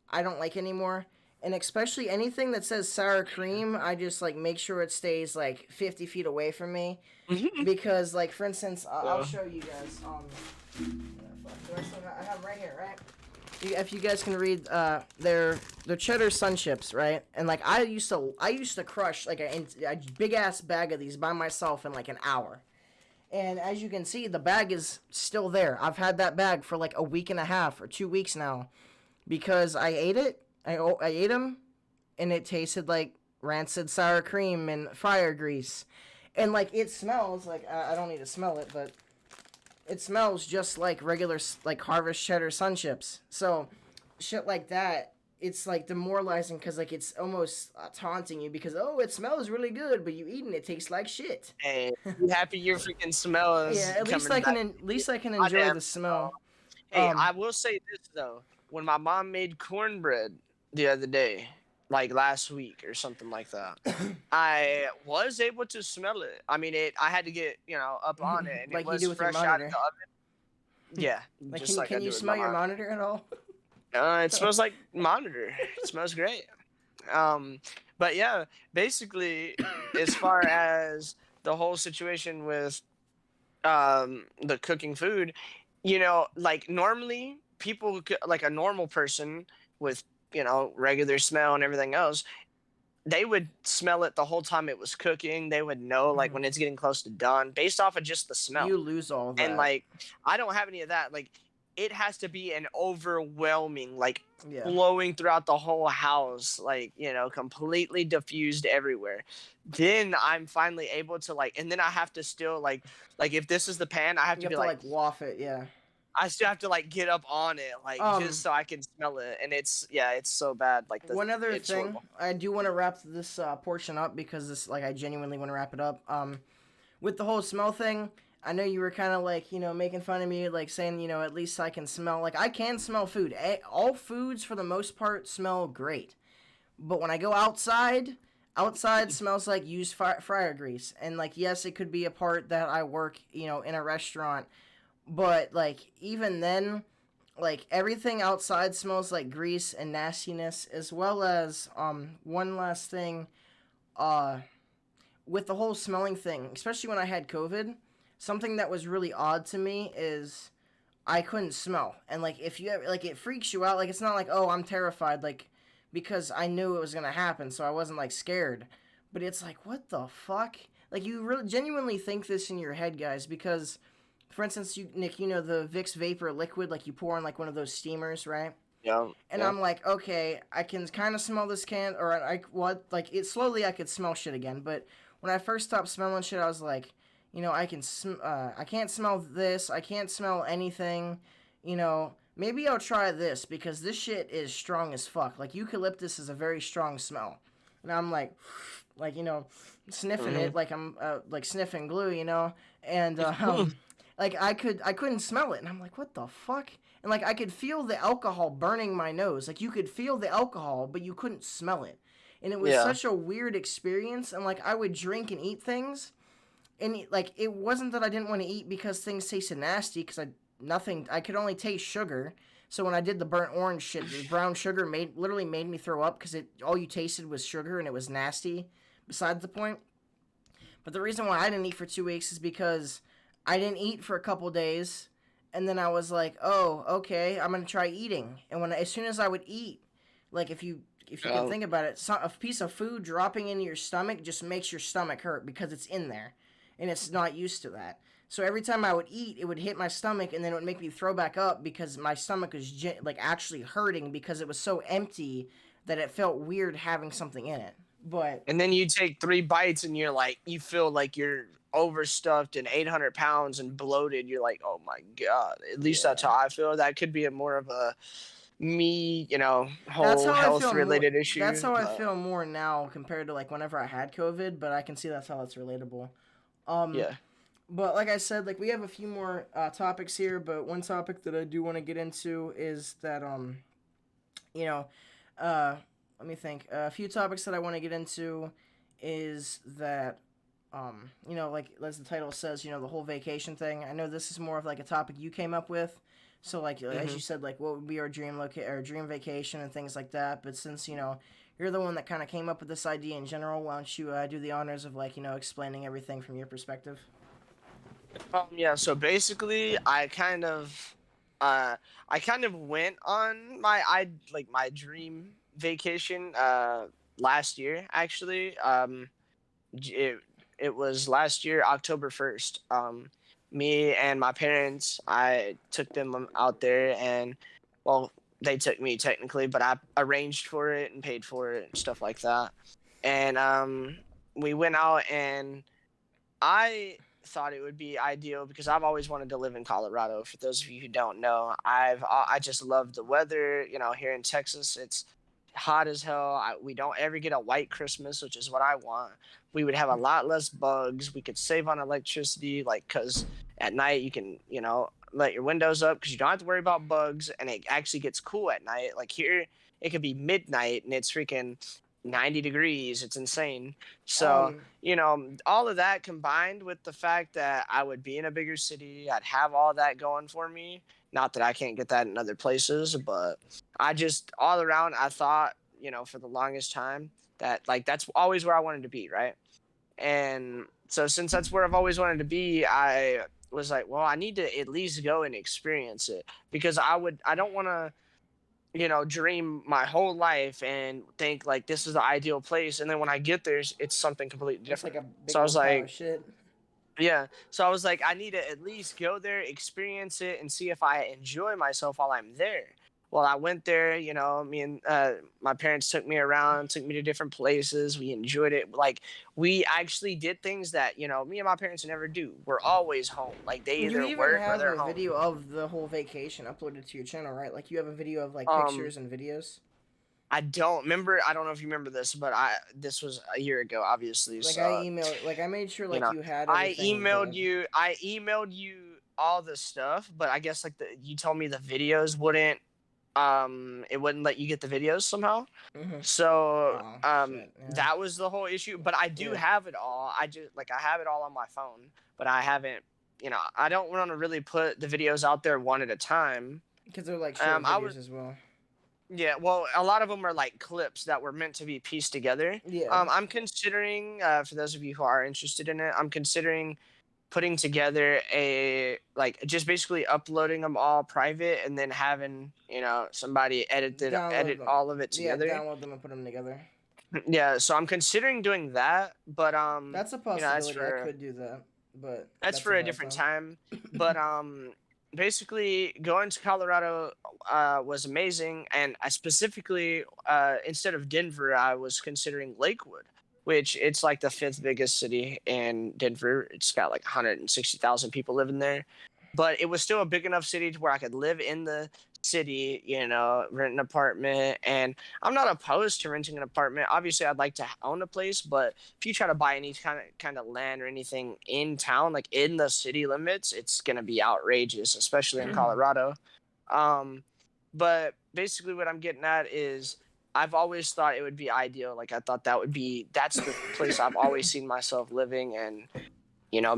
I don't like anymore. And especially anything that says sour cream, I just, like, make sure it stays, like, 50 feet away from me. Because, like, for instance, I'll Yeah. show you guys, I have them right here, right? If you guys can read, they're cheddar sun chips, right? And like I used to crush like a big ass bag of these by myself in like an hour. And as you can see, the bag is still there. I've had that bag for like a week and a half or 2 weeks now, because I ate it. I ate them, and it tasted like rancid sour cream and fryer grease, and like it smells like I don't need to smell it, but it smells just like regular like Harvest cheddar sun chips. So shit like that, it's like demoralizing because like it's almost taunting you because oh it smells really good, but you eating it tastes like shit. Hey, you happy your freaking smell Yeah, is coming back? at least I can My enjoy damn the smell. smell. Hey, Um, I will say this though. When my mom made cornbread the other day, like last week or something like that, I was able to smell it. I mean, I had to get up on it, and it like you was do with your fresh out of the monitor. oven. Yeah, Like just like I can you do with my smell your mom. monitor at all? It smells like monitor. It smells great. Um, but yeah, basically, as far as the whole situation with the cooking food, like normally people like a normal person with regular smell and everything else, they would smell it the whole time it was cooking. They would know like when it's getting close to done based off of just the You smell. lose all And that. like I don't have any of that. Like it has to be an overwhelming, like Yeah. flowing throughout the whole house, like completely diffused everywhere. Then I'm finally able to like, and then I have to still like if this is the pan, I have You to have be to like, like waft it, yeah. I still have to like get up on it, like just Um, so I can smell it. And it's so bad. Like One other it's thing, horrible. I do want to wrap this portion up because this, like, I genuinely want to wrap it up. With the whole smell thing, I know you were kind of like, making fun of me, like saying, at least I can smell. Like, I can smell food. All foods, for the most part, smell great. But when I go outside smells like used fryer grease. And, like, yes, it could be a part that I work, in a restaurant. But, like, even then, like everything outside smells like grease and nastiness, as well as one last thing, uh with the whole smelling thing, especially when I had COVID, something that was really odd to me is I couldn't smell. And like if you ever, like it freaks you out, like it's not like oh I'm terrified, like because I knew it was gonna happen, so I wasn't like scared. But it's like what the fuck? like you really genuinely think this in your head, guys, because, for instance, you Nick, you know the Vicks vapor liquid, like you pour in like one of those steamers, right? Yeah, And yeah. I'm like, okay, I can kind of smell this can, or I what like it slowly. I could smell shit again, but when I first stopped smelling shit, I was like, I can't smell this. I can't smell anything. Maybe I'll try this because this shit is strong as fuck. Like eucalyptus is a very strong smell, and I'm like sniffing Hmm. it like I'm like sniffing glue, and like I couldn't smell it, and I'm like, what the fuck? And like I could feel the alcohol burning my nose. Like you could feel the alcohol, but you couldn't smell it. And it was Yeah. such a weird experience. And like I would drink and eat things, and like it wasn't that I didn't want to eat because things tasted nasty. Because I could only taste sugar. So when I did the burnt orange shit, the brown sugar literally made me throw up because it all you tasted was sugar and it was nasty. Besides the point. But the reason why I didn't eat for 2 weeks is because I didn't eat for a couple days, and then I was like, oh, okay, I'm gonna try eating. And as soon as I would eat, like if you can Yeah. think about it, a piece of food dropping into your stomach just makes your stomach hurt because it's in there, and it's not used to that. So every time I would eat, it would hit my stomach, and then it would make me throw back up because my stomach was like actually hurting because it was so empty that it felt weird having something in it. But And then you take 3 bites and you're like, you feel like you're overstuffed and 800 pounds and bloated. You're like, oh my God. At least that's yeah, how I feel. That could be a more of a me, That's whole how I health feel more. related That's issue. how I But feel more now compared to like whenever I had COVID. But I can see that's how it's relatable. Um, yeah. but like I said, like we have a few more topics here. But one topic that I do want to get into is that you know, uh, let me think. A few topics that I want to get into is that like as the title says, the whole vacation thing. I know this is more of like a topic you came up with. So like as Hmm. you said, like what would be our our dream vacation and things like that. But since you're the one that kind of came up with this idea in general, why don't you do the honors of like explaining everything from your perspective? Yeah. So basically, uh, I kind of went on my dream vacation, last year, actually. It it was last year October 1st. Me and my parents, I took them out there, and well, they took me technically, but I arranged for it and paid for it and stuff like that. And we went out, and I thought it would be ideal because I've always wanted to live in Colorado. For those of you who don't know, I just love the weather. Here in Texas, it's hot as hell. We don't ever get a white Christmas, which is what I want. We would have a lot less bugs. We could save on electricity, like because at night you can, let your windows up because you don't have to worry about bugs, and it actually gets cool at night. Like here, it could be midnight and it's freaking 90 degrees. It's insane. So Um, all of that combined with the fact that I would be in a bigger city, I'd have all that going for me. Not that I can't get that in other places, but I just all around, I thought, for the longest time that like that's always where I wanted to be, right? And so since that's where I've always wanted to be, I was like, well, I need to at least go and experience it because I don't want to dream my whole life and think like this is the ideal place. And then when I get there, it's something completely it's like different. a big So I was old pile of like, shit. yeah. So I was like, I need to at least go there, experience it, and see if I enjoy myself while I'm there. Well, I went there, me and my parents took me around, took me to different places. We enjoyed it. Like, we actually did things that, me and my parents never do. We're always home. Like, they You either even work or have they're a home. video of the whole vacation uploaded to your channel, right? Like you have a video of like Um, pictures and videos. I don't remember. I don't know if you remember this, but this was a year ago, obviously. Like So I made sure you like know, you had I everything emailed good. you. I emailed you all the stuff, but I guess like you told me the videos wouldn't. It wouldn't let you get the videos somehow. Mm-hmm. So Oh shit. Yeah. that was the whole issue. But I do Yeah. have it all. I have it all on my phone, but I haven't. I don't want to really put the videos out there one at a time. Because they're like short I was videos as well. Yeah, well, a lot of them are like clips that were meant to be pieced together. Yeah. I'm considering, for those of you who are interested in it, I'm considering putting together just basically uploading them all private and then having somebody edit Download them. all of it Yeah, together. download them and put them together. Yeah, so I'm considering doing that, but That's a you know, possibility. I could do that, but that's that's for a a bad different time. time. But basically going to Colorado was amazing, and I specifically instead of Denver, I was considering Lakewood, which it's like the fifth biggest city in Denver. It's got like 160,000 people living there, but it was still a big enough city to where I could live in the city, you know, rent an apartment. And I'm not opposed to renting an apartment. Obviously, I'd like to own a place, but if you try to buy any kind of land or anything in town, like in the city limits, it's gonna be outrageous, especially in Colorado. Um, but basically, what I'm getting at is I've always thought it would be ideal. Like I thought that's the place I've always seen myself living and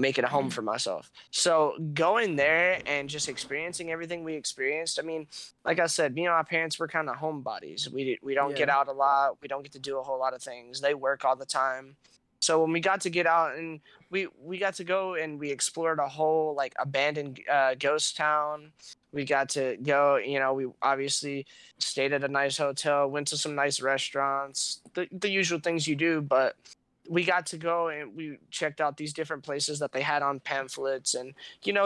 making a home for myself. So going there and just experiencing everything we experienced. I mean, like I said, me and my parents were kind of homebodies. We don't get Yeah. out a lot. We don't get to do a whole lot of things. They work all the time. So when we got to get out and we got to go and we explored a whole like abandoned ghost town. We got to go, we obviously stayed at a nice hotel, went to some nice restaurants, the usual things you do, but we got to go and we checked out these different places that they had on pamphlets and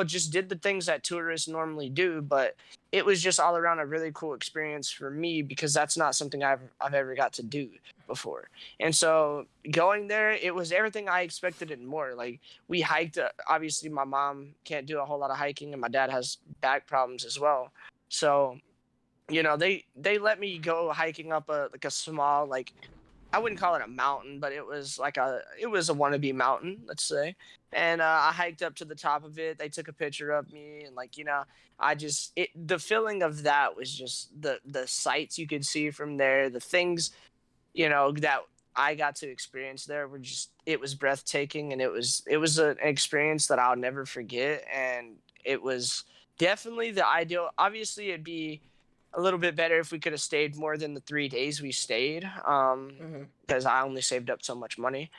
just did the things that tourists normally do, but it was just all around a really cool experience for me because that's not something I've ever got to do before. And so going there, it was everything I expected and more. Like we hiked, obviously my mom can't do a whole lot of hiking and my dad has back problems as well. So they let me go hiking up a small, like, I wouldn't call it a mountain, but it was a wannabe mountain, let's say. And I hiked up to the top of it. They took a picture of me, and like the feeling of that was just the sights you could see from there, the things that I got to experience there were just, it was breathtaking, and it was an experience that I'll never forget, and it was definitely the ideal. Obviously, it'd be a little bit better if we could have stayed more than the 3 days we stayed, Hmm. because I only saved up so much money,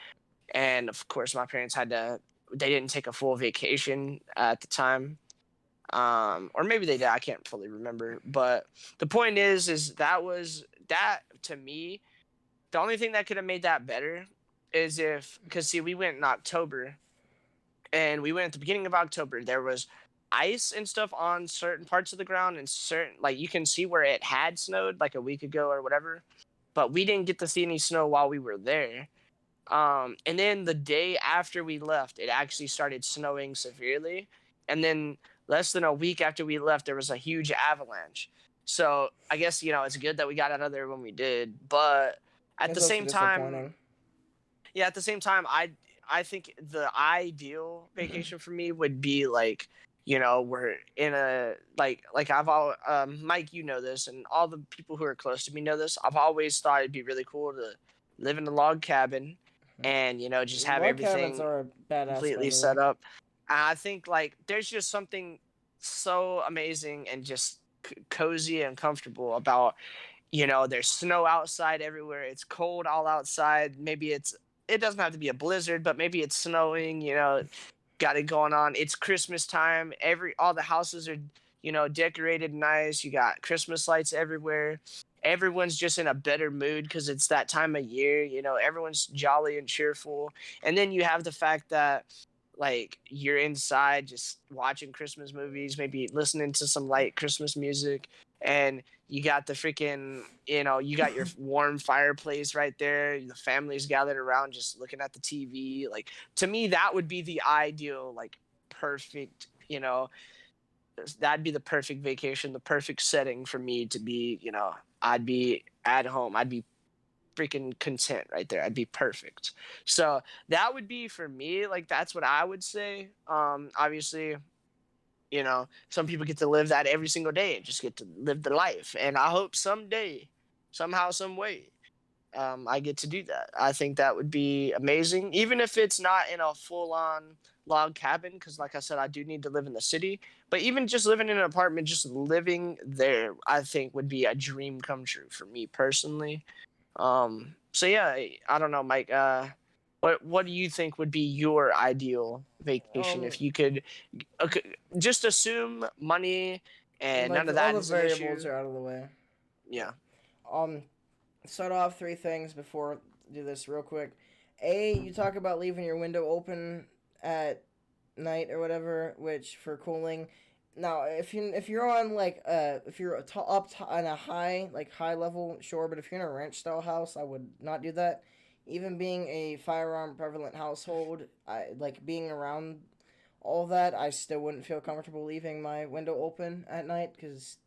and of course my parents they didn't take a full vacation at the time, or maybe they did. I can't fully remember, but the point is that to me, the only thing that could have made that better is if, because see, we went in October, and we went at the beginning of October. There was ice and stuff on certain parts of the ground, and certain, like, you can see where it had snowed like a week ago or whatever, but we didn't get to see any snow while we were there. And then the day after we left, it actually started snowing severely, and then less than a week after we left, there was a huge avalanche. So I guess it's good that we got out of there when we did, but at the It's also same time, disappointing. yeah, at the same time, I think the ideal vacation for me would be like, we're in a, like I've all Mike, you know this, and all the people who are close to me know this. I've always thought it'd be really cool to live in a log cabin and just have Log cabins everything are badass, by completely the way. set up. And I think like there's just something so amazing and just cozy and comfortable about, there's snow outside everywhere. It's cold all outside. Maybe it doesn't have to be a blizzard, but maybe it's snowing, got it going on. It's Christmas time. All the houses are, decorated nice. You got Christmas lights everywhere. Everyone's just in a better mood because it's that time of year. Everyone's jolly and cheerful. And then you have the fact that like you're inside just watching Christmas movies, maybe listening to some light Christmas music, and you got the freaking, you got your warm fireplace right there. The family's gathered around just looking at the TV. Like, to me, that would be the ideal, like, perfect, that'd be the perfect vacation, the perfect setting for me to be, I'd be at home. I'd be freaking content right there. I'd be perfect. So that would be for me. Like, that's what I would say. Obviously, some people get to live that every single day and just get to live the life. And I hope someday, somehow, some way, I get to do that. I think that would be amazing, even if it's not in a full-on log cabin, because like I said, I do need to live in the city. But even just living in an apartment, just living there, I think would be a dream come true for me personally. So yeah, I don't know, Mike. What do you think would be your ideal vacation Um, if you could, okay, just assume money and none like of all that the is an variables issue? are out of the way. Yeah. Um, Start off three things before do this real quick. You talk about leaving your window open at night or whatever, which for cooling. Now, if you're on like if you're on a high level, sure, but if you're in a ranch style house, I would not do that. Even being a firearm prevalent household, I like being around all that. I still wouldn't feel comfortable leaving my window open at night because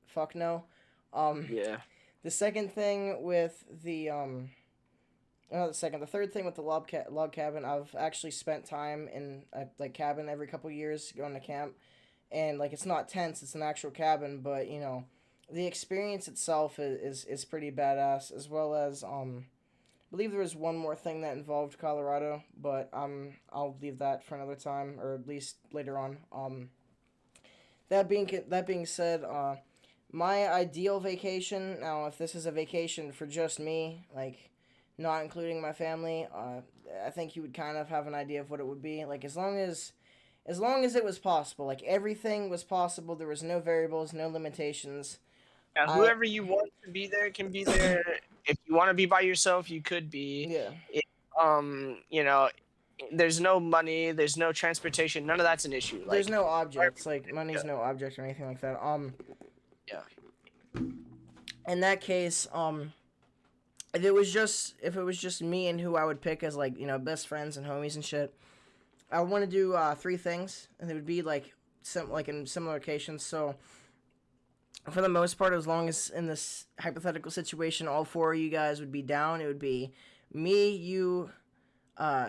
fuck no. Um, Yeah. the second thing with the the third thing with the log cabin, I've actually spent time in a like cabin every couple years going to camp, and like it's not tents, it's an actual cabin, but the experience itself is pretty badass, as well as I believe there was one more thing that involved Colorado, but I'll leave that for another time, or at least later on. That being said, my ideal vacation, now if this is a vacation for just me, like not including my family, I think you would kind of have an idea of what it would be. Like as long as it was possible, like everything was possible, there was no variables, no limitations. Yeah, I whoever you want to be there can be there. If you want to be by yourself, you could be. Yeah, If, you know, there's no money, there's no transportation, none of that's an issue. there's Like, no wherever objects, like you go. money's no object or anything like that. Yeah. In that case, if it was just me and who I would pick as like best friends and homies and shit, I would want to do three things, and it would be like in similar locations. So for the most part, as long as in this hypothetical situation, all four of you guys would be down, it would be me, you,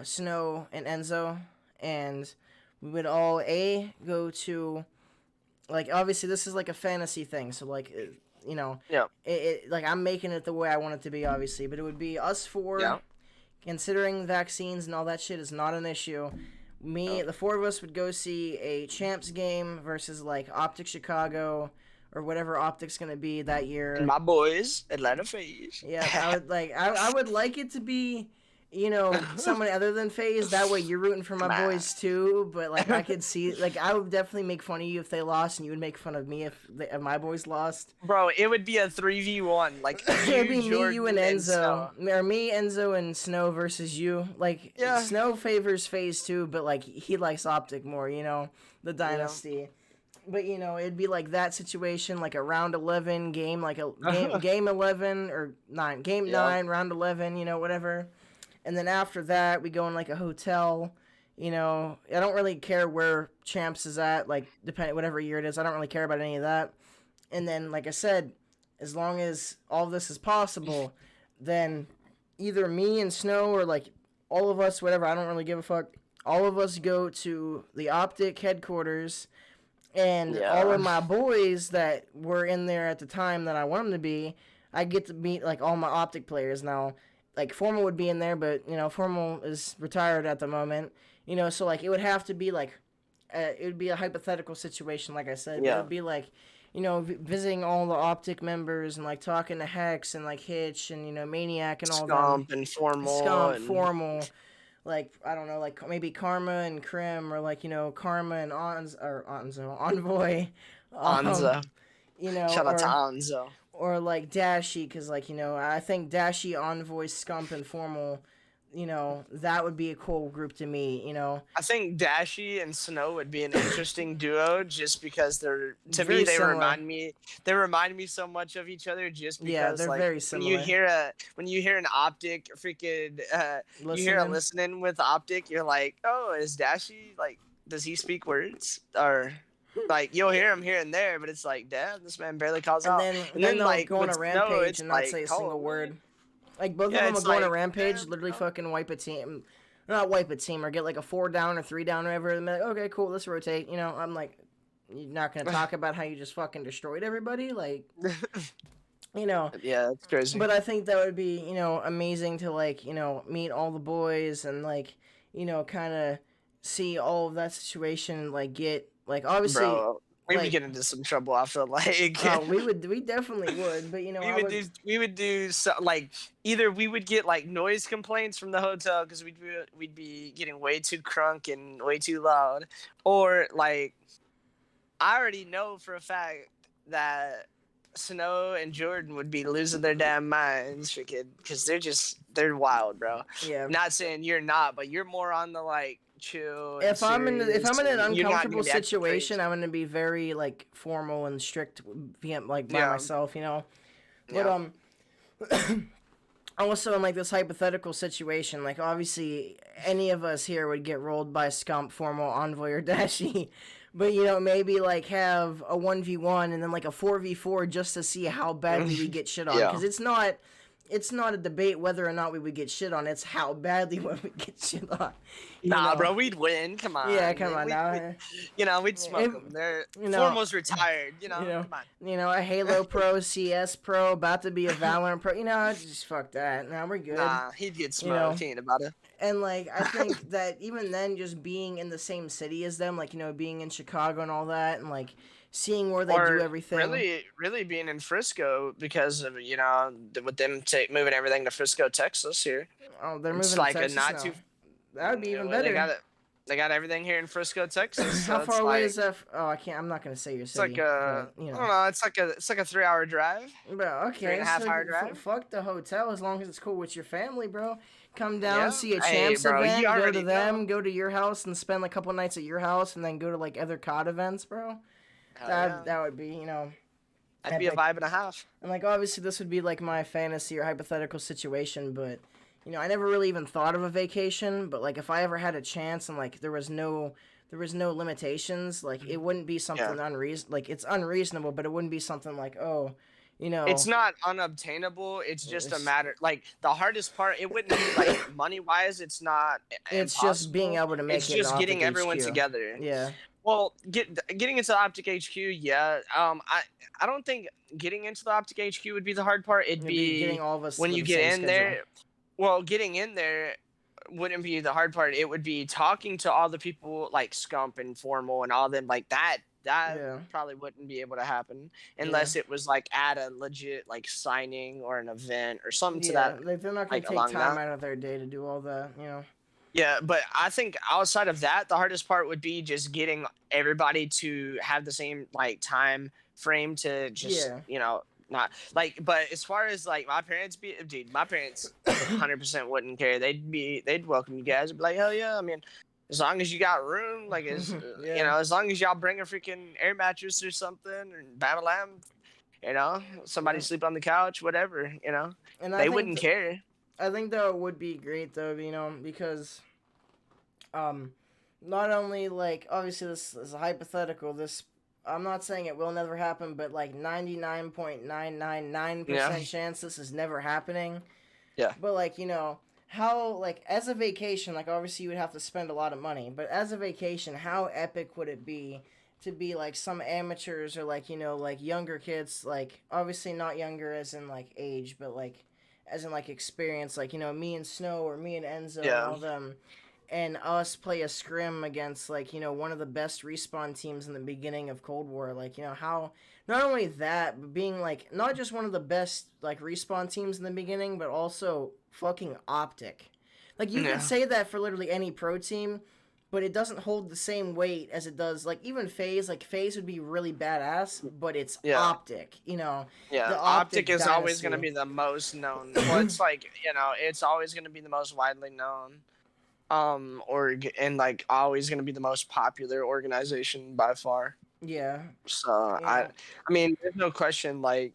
Snow, and Enzo, and we would all go to, like, obviously this is like a fantasy thing, so like Yeah. like I'm making it the way I want it to be, obviously, but it would be us four. Yeah. Considering vaccines and all that shit is not an issue, the four of us would go see a champs game versus like Optic Chicago or whatever Optic's gonna be that And year. my boys, Atlanta FaZe. Yeah, I would like it to be, someone other than FaZe. That way you're rooting for my Come on. boys too. But like I could see, like I would definitely make fun of you if they lost, and you would make fun of me if my boys lost. Bro, it would be a 3v1. Like, It'd be you, me, you, and Jordan, Enzo, or me, Enzo, and Snow versus you. Like Yeah. Snow favors FaZe too, but like he likes Optic more. The Dynasty. But it'd be like that situation, like a round 11 game, like a game 11 or 9, game Yeah. 9, round 11, whatever. And then after that, we go in like a hotel. I don't really care where Champs is at, like depending whatever year it is. I don't really care about any of that. And then, like I said, as long as all this is possible, then either me and Snow or like all of us, whatever, I don't really give a fuck. All of us go to the Optic headquarters, and all of my boys that were in there at the time that I want them to be, I get to meet like all my Optic players now. Like Formal would be in there, but Formal is retired at the moment. So like it would have to be like, it would be a hypothetical situation, like I said. Yeah. It would be like, visiting all the Optic members and like talking to Hex and like Hitch and Maniac and all them. Scump and Formal. Scump, and... Formal. Like I don't know, like maybe Karma and Krim, or like Karma and Envoy, Anza. Shout out to or Anza. or like Dashy, because like I think Dashy, Envoy, Scump, and Formal, that would be a cool group to meet. I think Dashy and Snow would be an interesting duo, just because they Very similar. remind me so much of each other, just because Yeah, they're like very similar. when you hear an Optic freaking you hear a listening with Optic, you're like, oh, is Dashy, like, does he speak words? Or like you'll hear him here and there, but it's like, damn, this man barely calls out. And then they'll like go on with a Snow, rampage it's and not like, say a single holy. word. Like both Yeah, of them will it's go on a like, rampage, yeah, literally fucking wipe a team. Not wipe a team, or get like a 4 down or 3 down, or whatever. And be like, okay, cool, let's rotate. I'm like, you're not gonna talk about how you just fucking destroyed everybody, like, Yeah, that's crazy. But I think that would be, amazing to like, meet all the boys and like, kind of see all of that situation and like get like obviously. Bro, we would like, get into some trouble. I feel like. we definitely would, but we would do so, like, either we would get like noise complaints from the hotel because we'd be getting way too crunk and way too loud, or like I already know for a fact that Snow and Jordan would be losing their damn minds, freaking, because they're wild, bro. Yeah. Not saying you're not, but you're more on the like chill and If I'm in serious, an and you're not uncomfortable gonna be acting situation, crazy. I'm gonna be very like formal and strict, being like by Yeah, myself, you know. But yeah, also in like this hypothetical situation, like obviously any of us here would get rolled by Scump, Formal, Envoy, or Dashi. But maybe like have a 1v1 and then like a 4v4 just to see how badly we get shit on. yeah. Because it's not a debate whether or not we would get shit on. It's how badly we would get shit on. Nah, bro, we'd win. Come Yeah, on, come on now. we'd smoke If, them. They're you know, Formal's retired. you know, Come on. a Halo Pro, CS Pro, about to be a Valorant Pro. Just fuck that. Now we're good. Nah, he'd get You know. smoked. He ain't about it. And like I think that even then, just being in the same city as them, like being in Chicago and all that, and like seeing where they do everything. Really being in Frisco because of with them moving everything to Frisco, Texas here. Oh, they're It's moving like to Texas a not now. too. That would be even They better. They got everything here in Frisco, Texas. So How far it's away like, is that? Oh, I can't. I'm not gonna say your It's city. like a. But, I don't know. It's like a 3-hour drive. Bro, okay. 3.5-hour drive. Fuck the hotel as long as it's cool with your family, bro. Come down, Yeah. see a Hey, champs bro, event, you go to already them, know. go to your house, and spend a couple nights at your house, and then go to like other COD events, bro. That would be, That'd be a epic. vibe and a half. And like obviously this would be like my fantasy or hypothetical situation, but I never really even thought of a vacation. But like if I ever had a chance and like there was no limitations, like it wouldn't be something like it's unreasonable, but it wouldn't be something like It's not unobtainable. It's just a matter. Like the hardest part, it wouldn't be like money wise. It's not. It's impossible. just being able to make It's it. just in getting Optic everyone HQ. together. Yeah. Well, getting into the Optic HQ, yeah. I don't think getting into the Optic HQ would be the hard part. It'd be getting all of us when to you the get same in schedule. there. Well, getting in there wouldn't be the hard part. It would be talking to all the people like Scump and Formal and all them like that. That probably wouldn't be able to happen unless it was like at a legit like signing or an event or something to that. Like they're not gonna take time out of their day to do all that, Yeah, but I think outside of that, the hardest part would be just getting everybody to have the same like time frame to just not like. But as far as like my parents my parents 100% wouldn't care. They'd welcome you guys. Be like, hell yeah. I mean, as long as you got room, like as long as y'all bring a freaking air mattress or something or bam lamb, somebody sleep on the couch, whatever, And they wouldn't care. I think that would be great though, because not only like obviously this is a hypothetical, this I'm not saying it will never happen, but like 99.999% chance this is never happening. Yeah. But like, how like as a vacation, like obviously you would have to spend a lot of money, but as a vacation, how epic would it be to be like some amateurs or like like younger kids, like obviously not younger as in like age, but like as in like experience, like me and Snow or me and Enzo and all them, and us play a scrim against like one of the best respawn teams in the beginning of Cold War, like how not only that, but being like not just one of the best like respawn teams in the beginning, but also fucking Optic. Like you could say that for literally any pro team, but it doesn't hold the same weight as it does like even FaZe. Like FaZe would be really badass, but it's Optic, Yeah, the Optic is dynasty. always going to be the most known. Well, it's like it's always going to be the most widely known, and like always going to be the most popular organization by far. Yeah. So I mean, there's no question. Like,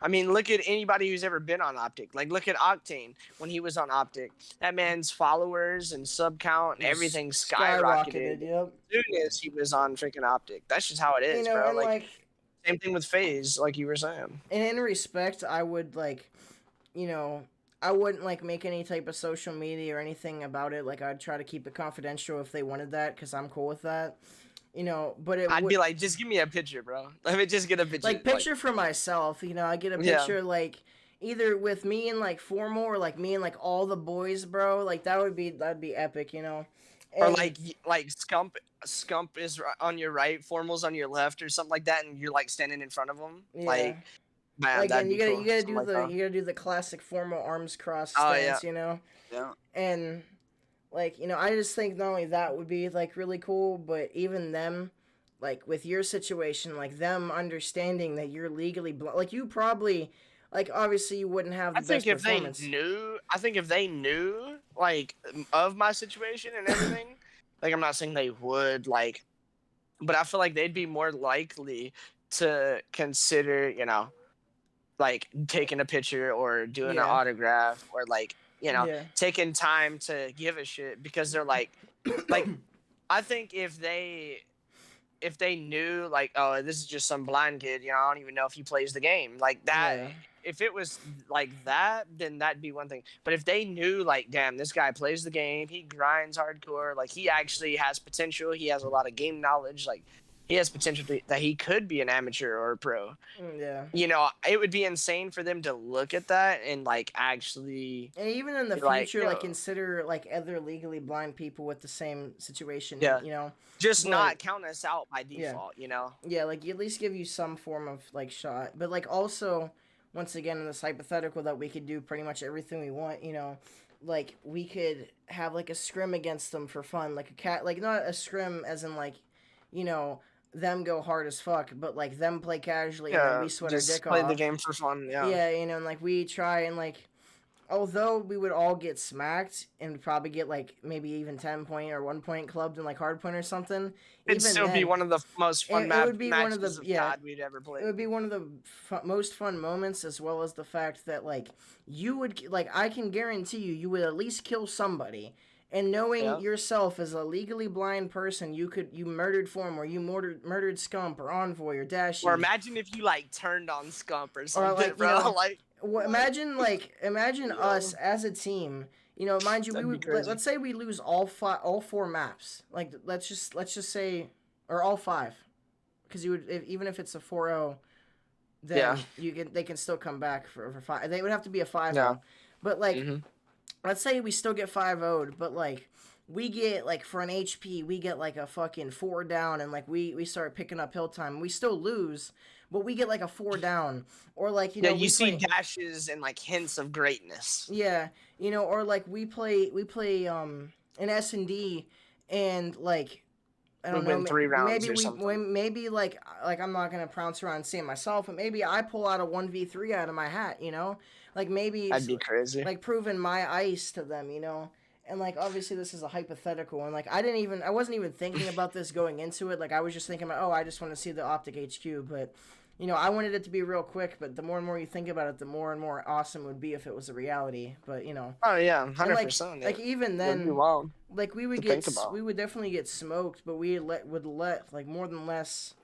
I mean, look at anybody who's ever been on Optic. Like, look at Octane when he was on Optic. That man's followers and sub count and everything skyrocketed. Yep. As soon as he was on freaking Optic. That's just how it is, bro. And like same thing with FaZe, like you were saying. And in respect, I would like, I wouldn't like make any type of social media or anything about it. Like I'd try to keep it confidential if they wanted that, because I'm cool with that. But I'd be like, just give me a picture, bro. Let me just get a picture. Like picture for myself, I get a picture like either with me and like Formal or like me and like all the boys, bro. Like that'd be epic, And, or like Scump is on your right, Formal's on your left, or something like that, and you're like standing in front of them. Yeah. Like, man, like, that'd and be cool. You gotta do the classic Formal arms crossed stance, Yeah. And like, I just think not only that would be like really cool, but even them, like with your situation, like them understanding that you're legally like you probably like obviously you wouldn't have the best performance. I think if they knew like of my situation and everything, like I'm not saying they would like, but I feel like they'd be more likely to consider, like taking a picture or doing an Yeah. autograph or like, Yeah. taking time to give a shit because they're like I think if they knew like, oh, this is just some blind kid, I don't even know if he plays the game like that. Yeah. If it was like that, then that'd be one thing. But if they knew like, damn, this guy plays the game, he grinds hardcore, like he actually has potential, he has a lot of game knowledge, like he has potential that he could be an amateur or a pro. Yeah. It would be insane for them to look at that and like actually And even in the be like, future, like consider like other legally blind people with the same situation, yeah, just But not count us out by yeah, default. yeah, like at least give you some form of like shot. But like also, once again, in this hypothetical that we could do pretty much everything we want, like we could have like a scrim against them for fun, like a cat, like not a scrim as in like, you know, them go hard as fuck, but like them play casually and then Yeah, we sweat our just dick play the off. game for fun. Yeah. Yeah, and like we try and like although we would all get smacked and probably get like maybe even 10 point or 1 point clubbed in like hard point or something, It'd even still be then one of the most fun it would be one of the matches of yeah COD we'd ever it played. would be one of the most fun moments, as well as the fact that like you would like I can guarantee you would at least kill somebody. And knowing Yeah. yourself as a legally blind person, you murdered Form or you murdered Scump or Envoy or Dashy. Or imagine if you like turned on Scump or something, like, bro. Like, imagine us as a team. Mind you, we that'd be would crazy. let's say we lose all four maps. Like let's just say, or all five, because you would even if it's a 4-0, then Yeah. they can still come back for five. They would have to be a 5-0. Yeah. But like Mhm. let's say we still get 5-0'd, but like we get like for an HP we get like a fucking 4 down, and like we start picking up hill time. We still lose, but we get like a 4 down, or like Yeah, you we see play, dashes and like hints of greatness. yeah, or like we play an S&D, and like I don't We know, win 3 rounds maybe or something. maybe like I'm not gonna pronounce around and say it myself, but maybe I pull out a 1v3 out of my hat, like maybe That'd be crazy. like proving my ice to them, and like obviously this is a hypothetical, and like I wasn't even thinking about this going into it, like I was just thinking about, oh, I just want to see the Optic HQ, but I wanted it to be real quick, but the more and more you think about it, the more and more awesome it would be if it was a reality. But Oh yeah, and 100%. like even That'd be then, wild like we would to think about. we would definitely get smoked, but we would let like more than less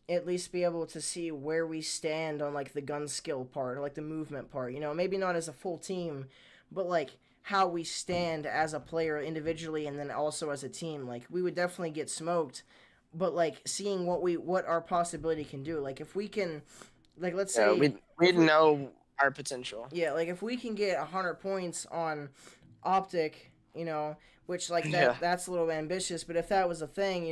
at least be able to see where we stand on like the gun skill part or like the movement part. Maybe not as a full team, but like how we stand as a player individually and then also as a team. Like we would definitely get smoked, but like seeing what our possibility can do. Like if we can, like let's Yeah, say we know our potential. yeah, like if we can get 100 points on Optic, which like Yeah. that's a little ambitious, but if that was a thing,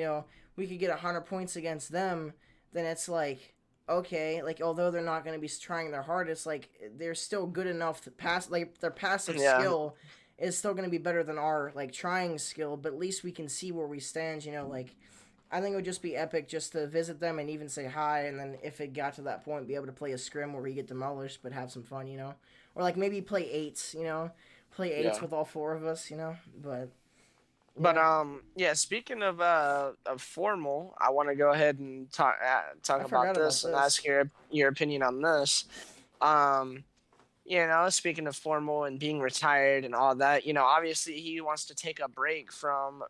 we could get 100 points against them, then it's like okay, like although they're not going to be trying their hardest, like they're still good enough to pass, like their passive Yeah. skill is still going to be better than our like trying skill, but at least we can see where we stand, like I think it would just be epic just to visit them and even say hi, and then if it got to that point, be able to play a scrim where we get demolished but have some fun, or like maybe play eights, play eights Yeah. with all four of us, but But yeah, speaking of formal, I want to go ahead and talk about this and ask your opinion on this. Speaking of formal and being retired and all that, obviously he wants to take a break from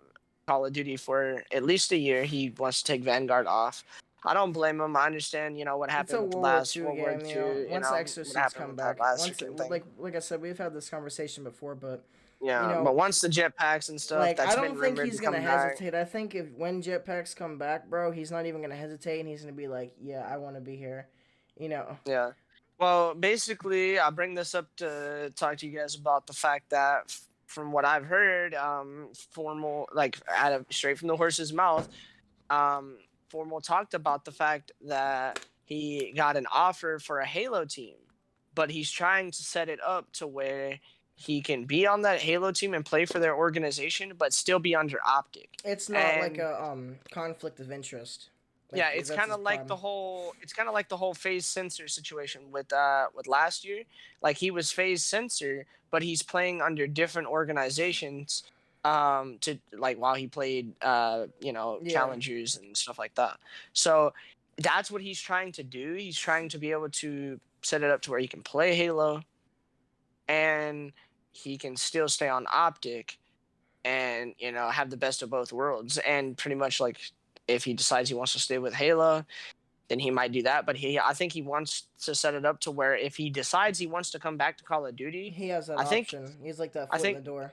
Call of Duty for at least a year. He wants to take Vanguard off. I don't blame him. I understand, what happened with the last World War II. Once exo suits come back, once like I said, we've had this conversation before, but yeah, but once the jetpacks and stuff, like that's I don't been think rumored he's to come gonna back. hesitate. I think when jetpacks come back, bro, he's not even gonna hesitate, and he's gonna be like, yeah, I want to be here, Yeah. Well, basically, I bring this up to talk to you guys about the fact that, from what I've heard, Formal, like straight from the horse's mouth, Formal talked about the fact that he got an offer for a Halo team, but he's trying to set it up to where he can be on that Halo team and play for their organization, but still be under Optic. It's not like a conflict of interest. Yeah, Like it's that's kind his of like prime. the whole phase sensor situation with last year. Like he was phase sensor, but he's playing under different organizations to like while he played Yeah, challengers and stuff like that. So that's what he's trying to do. He's trying to be able to set it up to where he can play Halo and he can still stay on Optic and have the best of both worlds, and pretty much like if he decides he wants to stay with Halo, then he might do that. But I think he wants to set it up to where if he decides he wants to come back to Call of Duty, he has that I think, option. He's like that I foot in the think, door.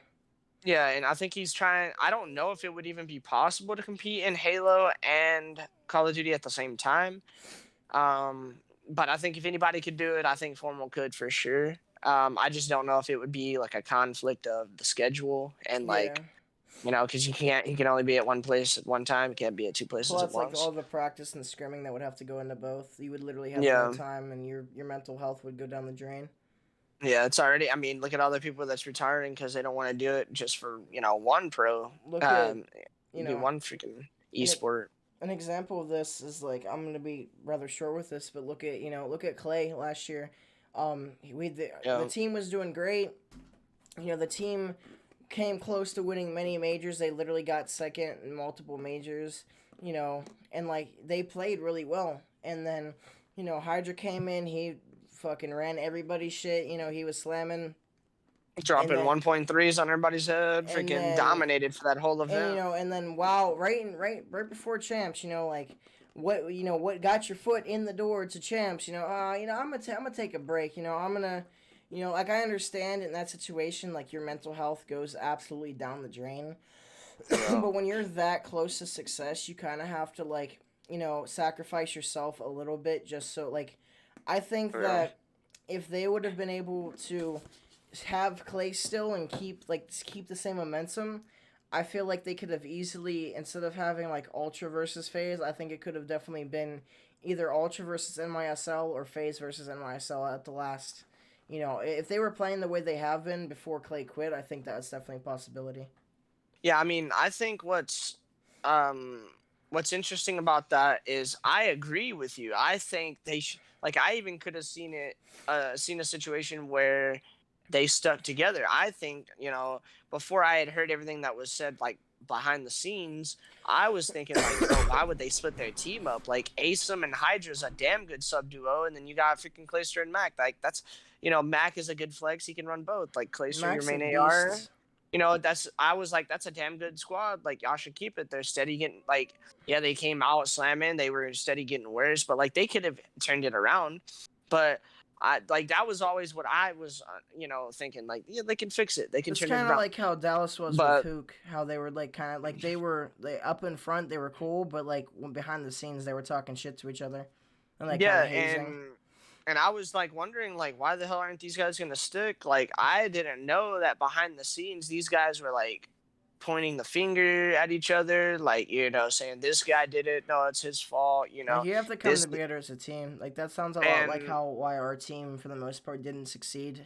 yeah, and I think he's trying. I don't know if it would even be possible to compete in Halo and Call of Duty at the same time. But I think if anybody could do it, I think Formal could for sure. I just don't know if it would be like a conflict of the schedule and Yeah. like because he can only be at one place at one time. He can't be at two places at Plus, like once. all the practice and scrimming that would have to go into both, you would literally have no Yeah. time, and your mental health would go down the drain. Yeah, it's already. I mean, look at all the people that's retiring because they don't want to do it just for one pro, Look at you be know one freaking an esport. an example of this is like I'm gonna be rather short with this, but look at Clay last year. The Yeah, team was doing great. The team came close to winning many majors. They literally got second in multiple majors. And like they played really well. And then Hydra came in. He fucking ran everybody's shit. He was slamming. And dropping then 1.3s on everybody's head, and freaking then dominated for that whole and event. wow, right before champs, like what got your foot in the door to champs, I'm gonna take a break, I'm gonna like I understand in that situation like your mental health goes absolutely down the drain. Yeah, But when you're that close to success, you kind of have to like sacrifice yourself a little bit just so like I think yeah. that if they would have been able to have Clay still and keep the same momentum, I feel like they could have easily, instead of having like Ultra versus Phase, I think it could have definitely been either Ultra versus NYSL or Phase versus NYSL at the last. If they were playing the way they have been before Clay quit, I think that's definitely a possibility. Yeah, I mean, I think um what's interesting about that is I agree with you. I think they like I even could have seen a situation where they stuck together. I think, before I had heard everything that was said like behind the scenes, I was thinking like, bro, why would they split their team up? Like Asim and Hydra's a damn good sub duo, and then you got freaking Clayster and Mac. Like that's Mac is a good flex, he can run both. Like Clayster, your Max a main AR, beast. I was like, that's a damn good squad. Like, y'all should keep it. They're steady getting like, yeah, they came out slamming. They were steady getting worse, but like they could have turned it around. But I like that was always what I was, thinking. Like, yeah, they can fix it. They can It's turn it kind of around. like how Dallas was with But Hook, how they were like kind of like they up in front they were cool, but like behind the scenes they were talking shit to each other and like kind yeah, of hazing. and I was like wondering like why the hell aren't these guys gonna stick? Like I didn't know that behind the scenes these guys were like pointing the finger at each other, like saying this guy did it, no, it's his fault, Like you have to come this together as a team. Like that sounds a lot like and how why our team for the most part didn't succeed.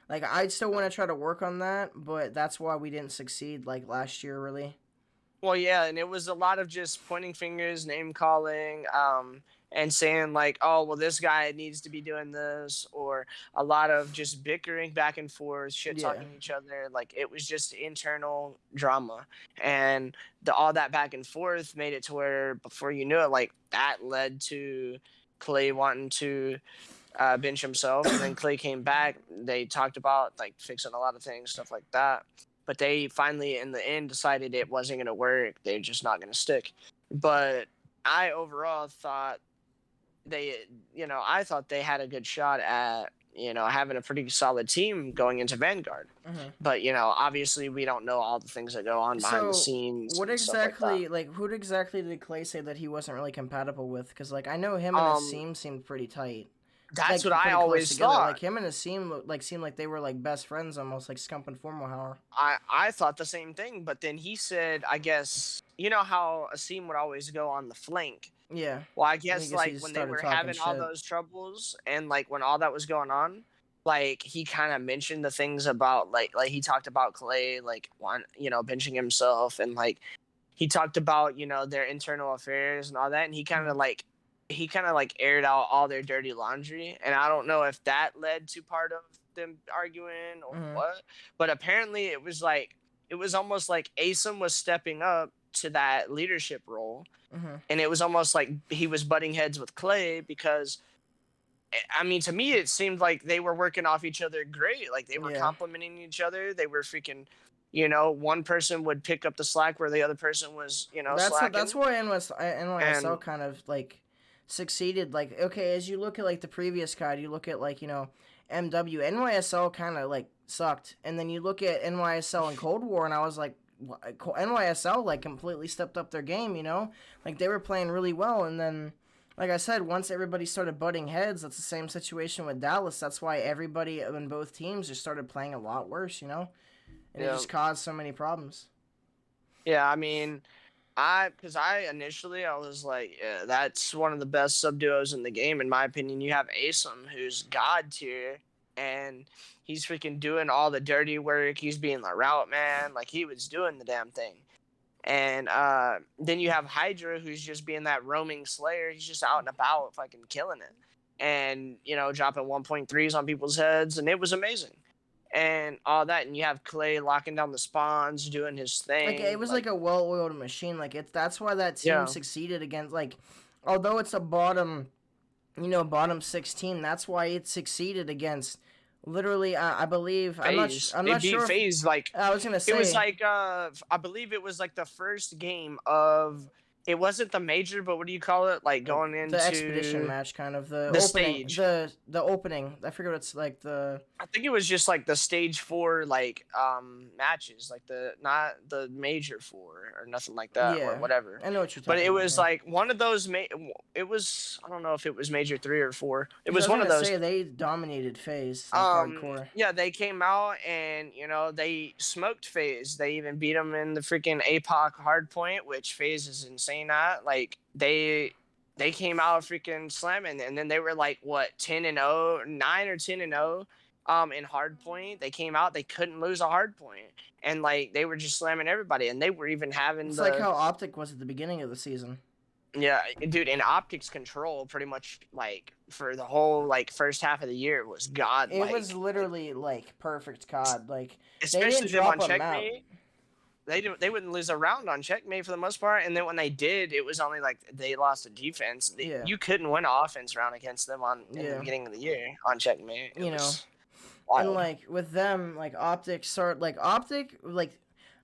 Like I'd still want to try to work on that, but that's why we didn't succeed like last year really. well, yeah, and it was a lot of just pointing fingers, name calling, and saying like, "Oh, well, this guy needs to be doing this," or a lot of just bickering back and forth, shit Yeah. talking each other. Like it was just internal drama, and all that back and forth made it to where before you knew it, like that led to Clay wanting to bench himself, and then Clay came back. They talked about like fixing a lot of things, stuff like that. But they finally, in the end, decided it wasn't going to work. They're just not going to stick. But I overall thought they, I thought they had a good shot at, having a pretty solid team going into Vanguard. Mm-hmm. But, obviously we don't know all the things that go on behind the So scenes what and stuff like that. exactly like who exactly did Clay say that he wasn't really compatible with? Because like I know him and Um, Asim seemed pretty tight. that's Like what I pretty close always together. thought. Like him and Asim seemed like they were like best friends almost, like Scump and Formalhauer. I thought the same thing, but then he said, I guess, you know how Asim would always go on the flank. Yeah, Well, I I guess guess like he when they started were talking having all shit. those troubles and like when all that was going on, like he kind of mentioned the things about like he talked about Clay like one benching himself and like he talked about, their internal affairs and all that, and he kind of like aired out all their dirty laundry, and I don't know if that led to part of them arguing or Mm-hmm. what, but apparently it was almost like Asim was stepping up to that leadership role, Mm-hmm. and it was almost like he was butting heads with Clay because, I mean, to me, it seemed like they were working off each other great. Like they were Yeah. complimenting each other. They were freaking, one person would pick up the slack where the other person was, slacking. That's why NYSL And kind of like succeeded. Like, okay, as you look at like the previous COD, you look at like MW, NYSL kind of like sucked, and then you look at NYSL and Cold War, and I was like, NYSL like completely stepped up their game. Like they were playing really well, and then. Like I said, once everybody started butting heads, that's the same situation with Dallas. That's why everybody in both teams just started playing a lot worse, And it just caused so many problems. yeah, I mean, because initially I was like, yeah, that's one of the best sub duos in the game, in my opinion. You have Asim, who's god tier, and he's freaking doing all the dirty work. He's being the route man, like he was doing the damn thing. And then you have Hydra, who's just being that roaming slayer. He's just out and about, fucking killing it, and dropping 1.3s on people's heads, and it was amazing, and all that. And you have Clay locking down the spawns, doing his thing. Like it was like a well-oiled machine. Like that's why that team succeeded against. Like, although it's a bottom 16. That's why it succeeded against. Literally, I believe FaZe. I'm not sure. FaZe, like I was gonna say it was like I believe it was like the first game of. It wasn't the major, but what do you call it? Like going into the expedition match, kind of the opening, stage. the opening. I forget what it's like the. I think it was just like the stage 4 like matches, like not the major 4 or nothing like that or whatever. I know what you're talking about. But it was about, like one of those. It was, I don't know if it was major 3 or 4. It was one of those. They dominated FaZe hardcore. Yeah, they came out and they smoked FaZe. They even beat them in the freaking APOC hardpoint, which FaZe is insane at. Like they came out freaking slamming, and then they were like what 10-0, 9 or 10-0. In hardpoint, they came out. They couldn't lose a hardpoint, and like they were just slamming everybody. And they were even having. It's like how Optic was at the beginning of the season. Yeah, dude, and Optics control pretty much like for the whole like first half of the year was god. It was literally like perfect COD. Like especially they didn't drop on Checkmate. Out. They wouldn't lose a round on Checkmate for the most part, and then when they did, it was only like they lost a defense. You couldn't win an offense round against them in the beginning of the year on Checkmate. And like with them, like Optic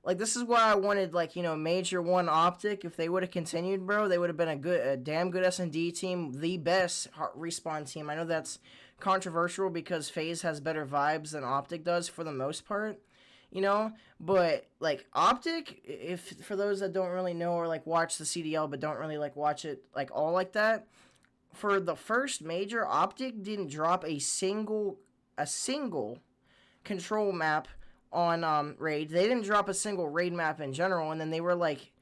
like this is why I wanted Major 1 Optic. If they would have continued, bro, they would have been a damn good S&D team, the best respawn team. I know that's controversial because FaZe has better vibes than Optic does for the most part, but like Optic, if for those that don't really know or like watch the CDL but don't really like watch it like all like that, for the first major, Optic didn't drop a single control map on raid. They didn't drop a single raid map in general, and then they were like,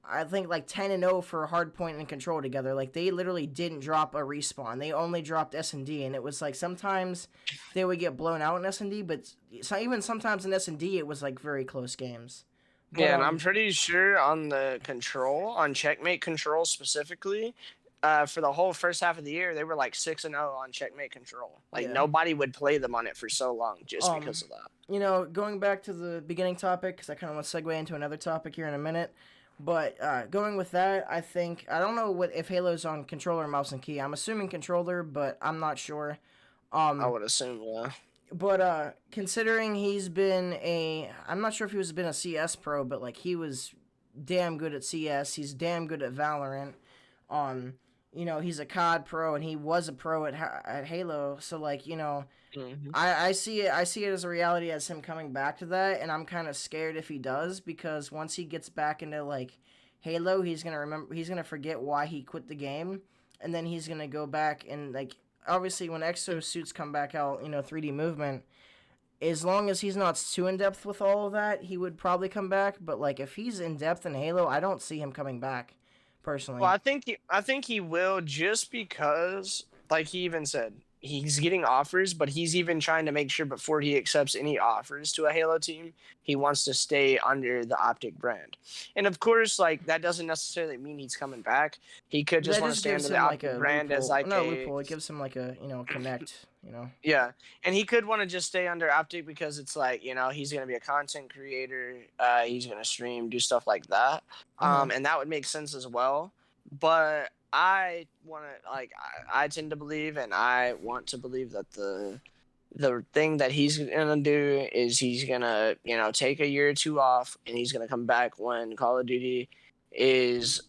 I think like 10-0 for hardpoint and control together. Like they literally didn't drop a respawn. They only dropped S&D, and it was like sometimes they would get blown out in S&D, but even sometimes in S&D it was like very close games. But, yeah, and I'm pretty sure on the control, on Checkmate control specifically, for the whole first half of the year, they were like 6-0 on Checkmate control. Like nobody would play them on it for so long just because of that. Going back to the beginning topic, because I kind of want to segue into another topic here in a minute. But going with that, I don't know if Halo's on controller, mouse, and key. I'm assuming controller, but I'm not sure. I would assume, yeah. But considering I'm not sure if he been a CS pro, but like he was damn good at CS. He's damn good at Valorant. He's a COD pro, and he was a pro at Halo. So like, mm-hmm. I see it as a reality as him coming back to that, and I'm kind of scared if he does, because once he gets back into like Halo, he's gonna forget why he quit the game, and then he's gonna go back and like obviously when exosuits come back out, 3D movement. As long as he's not too in depth with all of that, he would probably come back. But like if he's in depth in Halo, I don't see him coming back. Personally. Well, I think he will, just because, like he even said, he's getting offers, but he's even trying to make sure before he accepts any offers to a Halo team, he wants to stay under the Optic brand. And of course, like that doesn't necessarily mean he's coming back. He could just That want to just stay gives under the him like Optic a brand as loophole. like Not a a loophole. It gives him like a connect. You know. yeah, and he could want to just stay under Optic because it's like he's gonna be a content creator. He's gonna stream, do stuff like that, Uh-huh. and that would make sense as well. But I want to I tend to believe, and I want to believe that the thing that he's gonna do is he's gonna take a year or two off, and he's gonna come back when Call of Duty is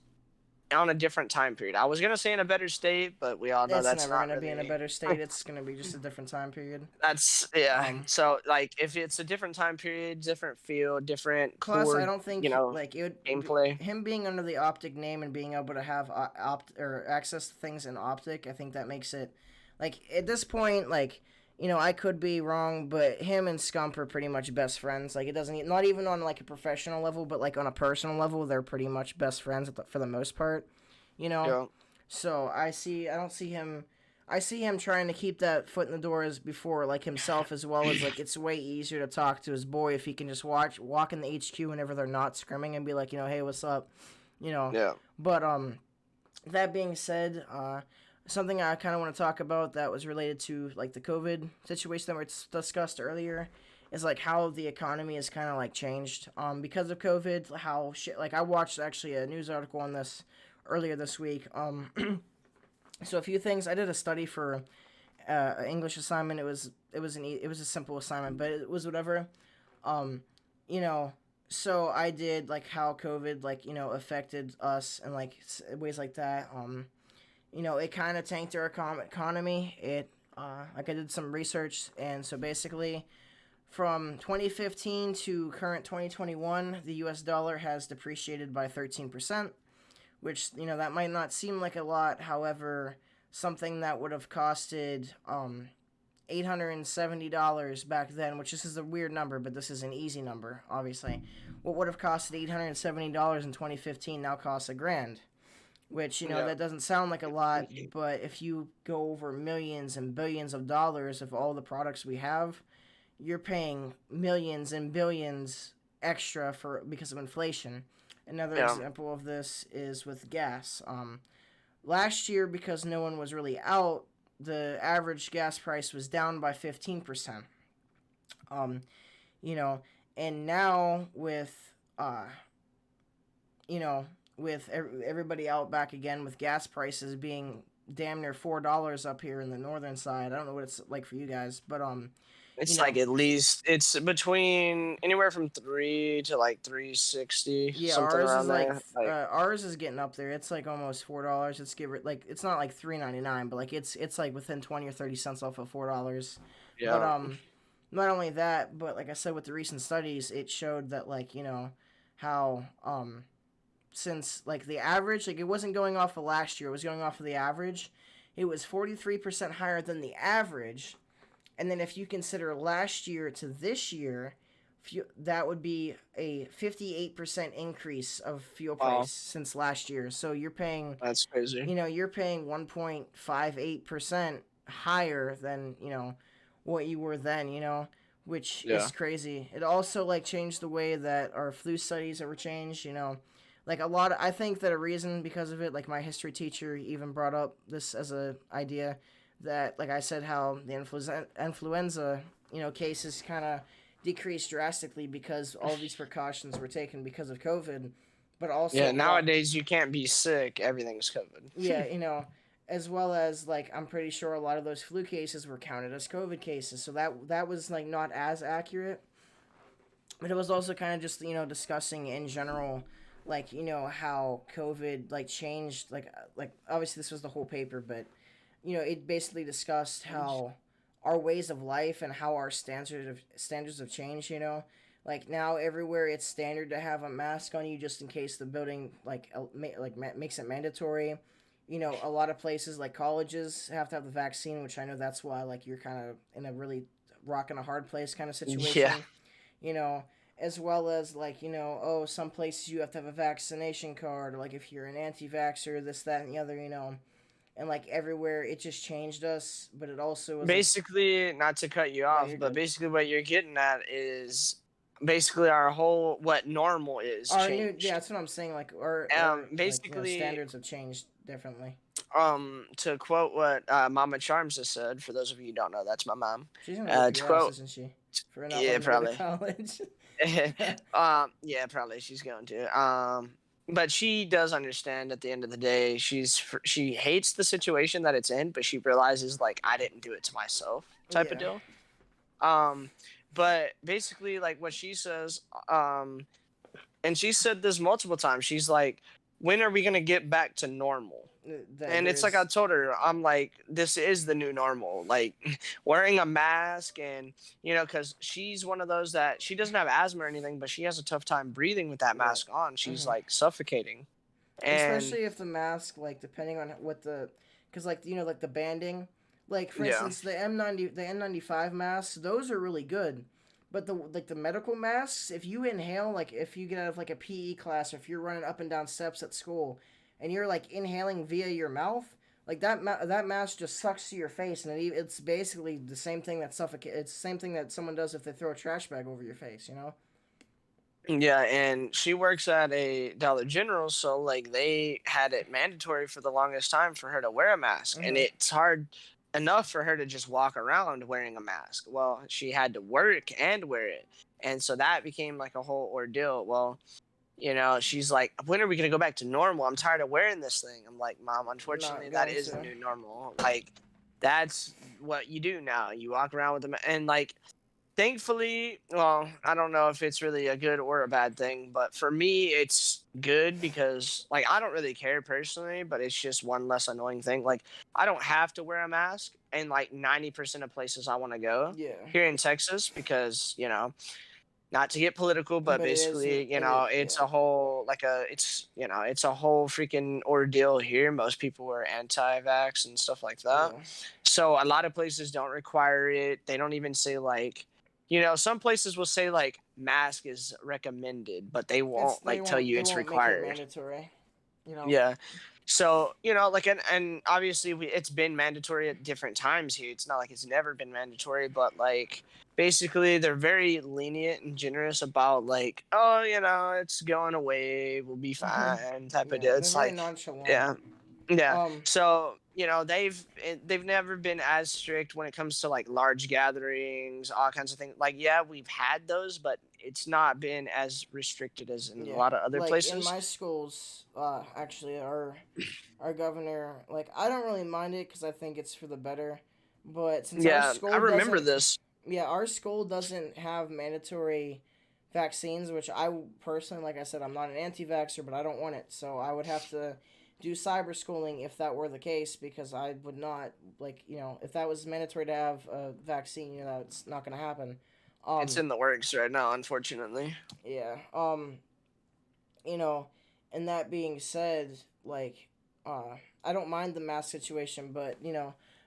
on a different time period. I was gonna say in a better state, but we all know It's that's never not gonna be in a really. better state. It's gonna be just a different time period. That's yeah. Um. So like if it's a different time period, different feel, different Plus, I core, don't think like it would gameplay. him being under the Optic name and being able to have or access to things in Optic. I think that makes it like at this point, like I could be wrong, but him and Scump are pretty much best friends. Like it doesn't not even on like a professional level, but like on a personal level, they're pretty much best friends for the most part. You know, Yeah. so I don't see him. I see him trying to keep that foot in the door as before, like himself, as well as like it's way easier to talk to his boy if he can just walk in the HQ whenever they're not scrimming and be like, hey, what's up, you know. Yeah. But that being said, something I kind of want to talk about that was related to like the COVID situation that we discussed earlier is like how the economy has kind of like changed because of COVID. How shit like I watched actually a news article on this earlier this week. So a few things. I did a study for an English assignment. It was a simple assignment, but it was whatever. Um, you know, so I did like how COVID like affected us and like ways like that. It kind of tanked our economy. It like I did some research, and so basically from 2015 to current 2021, the U.S. dollar has depreciated by 13%, which that might not seem like a lot. However, something that would have costed $870 back then, which this is a weird number, but this is an easy number, obviously. What would have costed $870 in 2015 now costs $1,000, which that doesn't sound like a lot, but if you go over millions and billions of dollars of all the products we have, you're paying millions and billions extra for because of inflation. Another Yeah. example of this is with gas. Last year, because no one was really out, the average gas price was down by 15%. Um, and now with everybody out back again with gas prices being damn near $4 up here in the northern side. I don't know what it's like for you guys, but It's like at least it's between anywhere from 3 to like 360, yeah, something ours is around like there. Like ours is getting up there. It's like almost $4. It's not like $3.99, but like it's like within 20 or 30 cents off of $4. But yeah. not only that, but like I said, with the recent studies, it showed that like how since like the average, like it wasn't going off of last year, it was going off of the average. It was 43% higher than the average, and then if you consider last year to this year, that would be a 58% increase of fuel price Wow, since last year. So you're paying, that's crazy. you're paying 1.58% higher than, what you were then, which Yeah. is crazy. It also like changed the way that our flu studies ever changed, like I think that a reason because of it, like my history teacher even brought up this as a idea that like I said how the influenza cases kind of decreased drastically because all these precautions were taken because of COVID, but also Yeah, nowadays you can't be sick. Everything's yeah, COVID. as well as like I'm pretty sure a lot of those flu cases were counted as COVID cases, so that was like not as accurate, but it was also kind of just discussing in general like how COVID like changed like obviously this was the whole paper, but it basically discussed how our ways of life and how our standards have changed. Like now everywhere it's standard to have a mask on you just in case the building makes it mandatory. A lot of places like colleges have to have the vaccine, which I know that's why like you're kind of in a really rock and a hard place kind of Yeah. situation. You know, as well as like oh some places you have to have a vaccination card, or like if you're an anti-vaxxer, this that and the other. and like everywhere it just changed us, but it also was like, Basically, not to cut you no, off, you're but good. basically what you're getting at is basically our whole what normal is Our new, yeah, changed. that's what I'm saying. Like our like Basically, standards have changed differently. to quote what Mama Charms has said, for those of you who don't know, that's my mom. She's gonna whip To your ass, quote, isn't she, for not yeah, wanting to go to probably. college? Yeah, probably she's going to. But she does understand at the end of the day. She hates the situation that it's in, but she realizes like I didn't do it to myself, type of Yeah. deal. Um, but basically, like what she says, um, and she said this multiple times. She's like, "When are we gonna get back to normal?" That And it's like I there's told her, I'm like, this is the new normal. Like wearing a mask, and because she's one of those that she doesn't have asthma or anything, but she has a tough time breathing with that right. mask on. She's Hmm. like suffocating. And Especially if the mask, like depending on what the, because like like the banding, like for yeah, instance the N95 masks, those are really good, but the like the medical masks, if you inhale, like if you get out of like a PE class, or if you're running up and down steps at school, and you're like inhaling via your mouth, like that mask just sucks to your face, and it's basically the same thing that suffocate. It's the same thing that someone does if they throw a trash bag over your face, you know. yeah, and she works at a Dollar General, so like they had it mandatory for the longest time for her to wear a mask, and Hmm. it's hard enough for her to just walk around wearing a mask. Well, she had to work and wear it, and so that became like a whole ordeal. Well, she's like, when are we going to go back to normal? I'm tired of wearing this thing. I'm like, Mom, unfortunately, Not that going is the to. new normal. Like, that's what you do now. You walk around with them. And, like, thankfully, well, I don't know if it's really a good or a bad thing, but for me, it's good because, like, I don't really care personally, but it's just one less annoying thing. Like, I don't have to wear a mask in, like, 90% of places I want to go Yeah, here in Texas because, not to get political, but but it isn't. basically, It is. it's Yeah. a whole it's a whole freaking ordeal here. Most people are anti-vax and stuff like that. Yeah. So a lot of places don't require it. They don't even say like, some places will say like mask is recommended, but they It's won't like tell you they it's won't make it required. mandatory. You know. Yeah. So, like, and obviously it's been mandatory at different times here. It's not like it's never been mandatory, but like basically they're very lenient and generous about like, oh, it's going away. We'll be Hmm. fine type of Yeah, deal. they're It's very like, nonchalant. yeah. Yeah. Um, So, they've never been as strict when it comes to like large gatherings, all kinds of things. Like, yeah, we've had those, but it's not been as restricted as in a yeah, lot of other like in places. my schools, actually, our governor, like I don't really mind it because I think it's for the better. But since our Yeah, I school remember doesn't, this. yeah, our school doesn't have mandatory vaccines, which I personally, like I said, I'm not an anti-vaxxer, but I don't want it. So I would have to do cyber schooling if that were the case, because I would not like, if that was mandatory to have a vaccine, that's not going to happen. It's Um, in the works right now, unfortunately. yeah. You know, and that being said, like, I don't mind the mask situation, but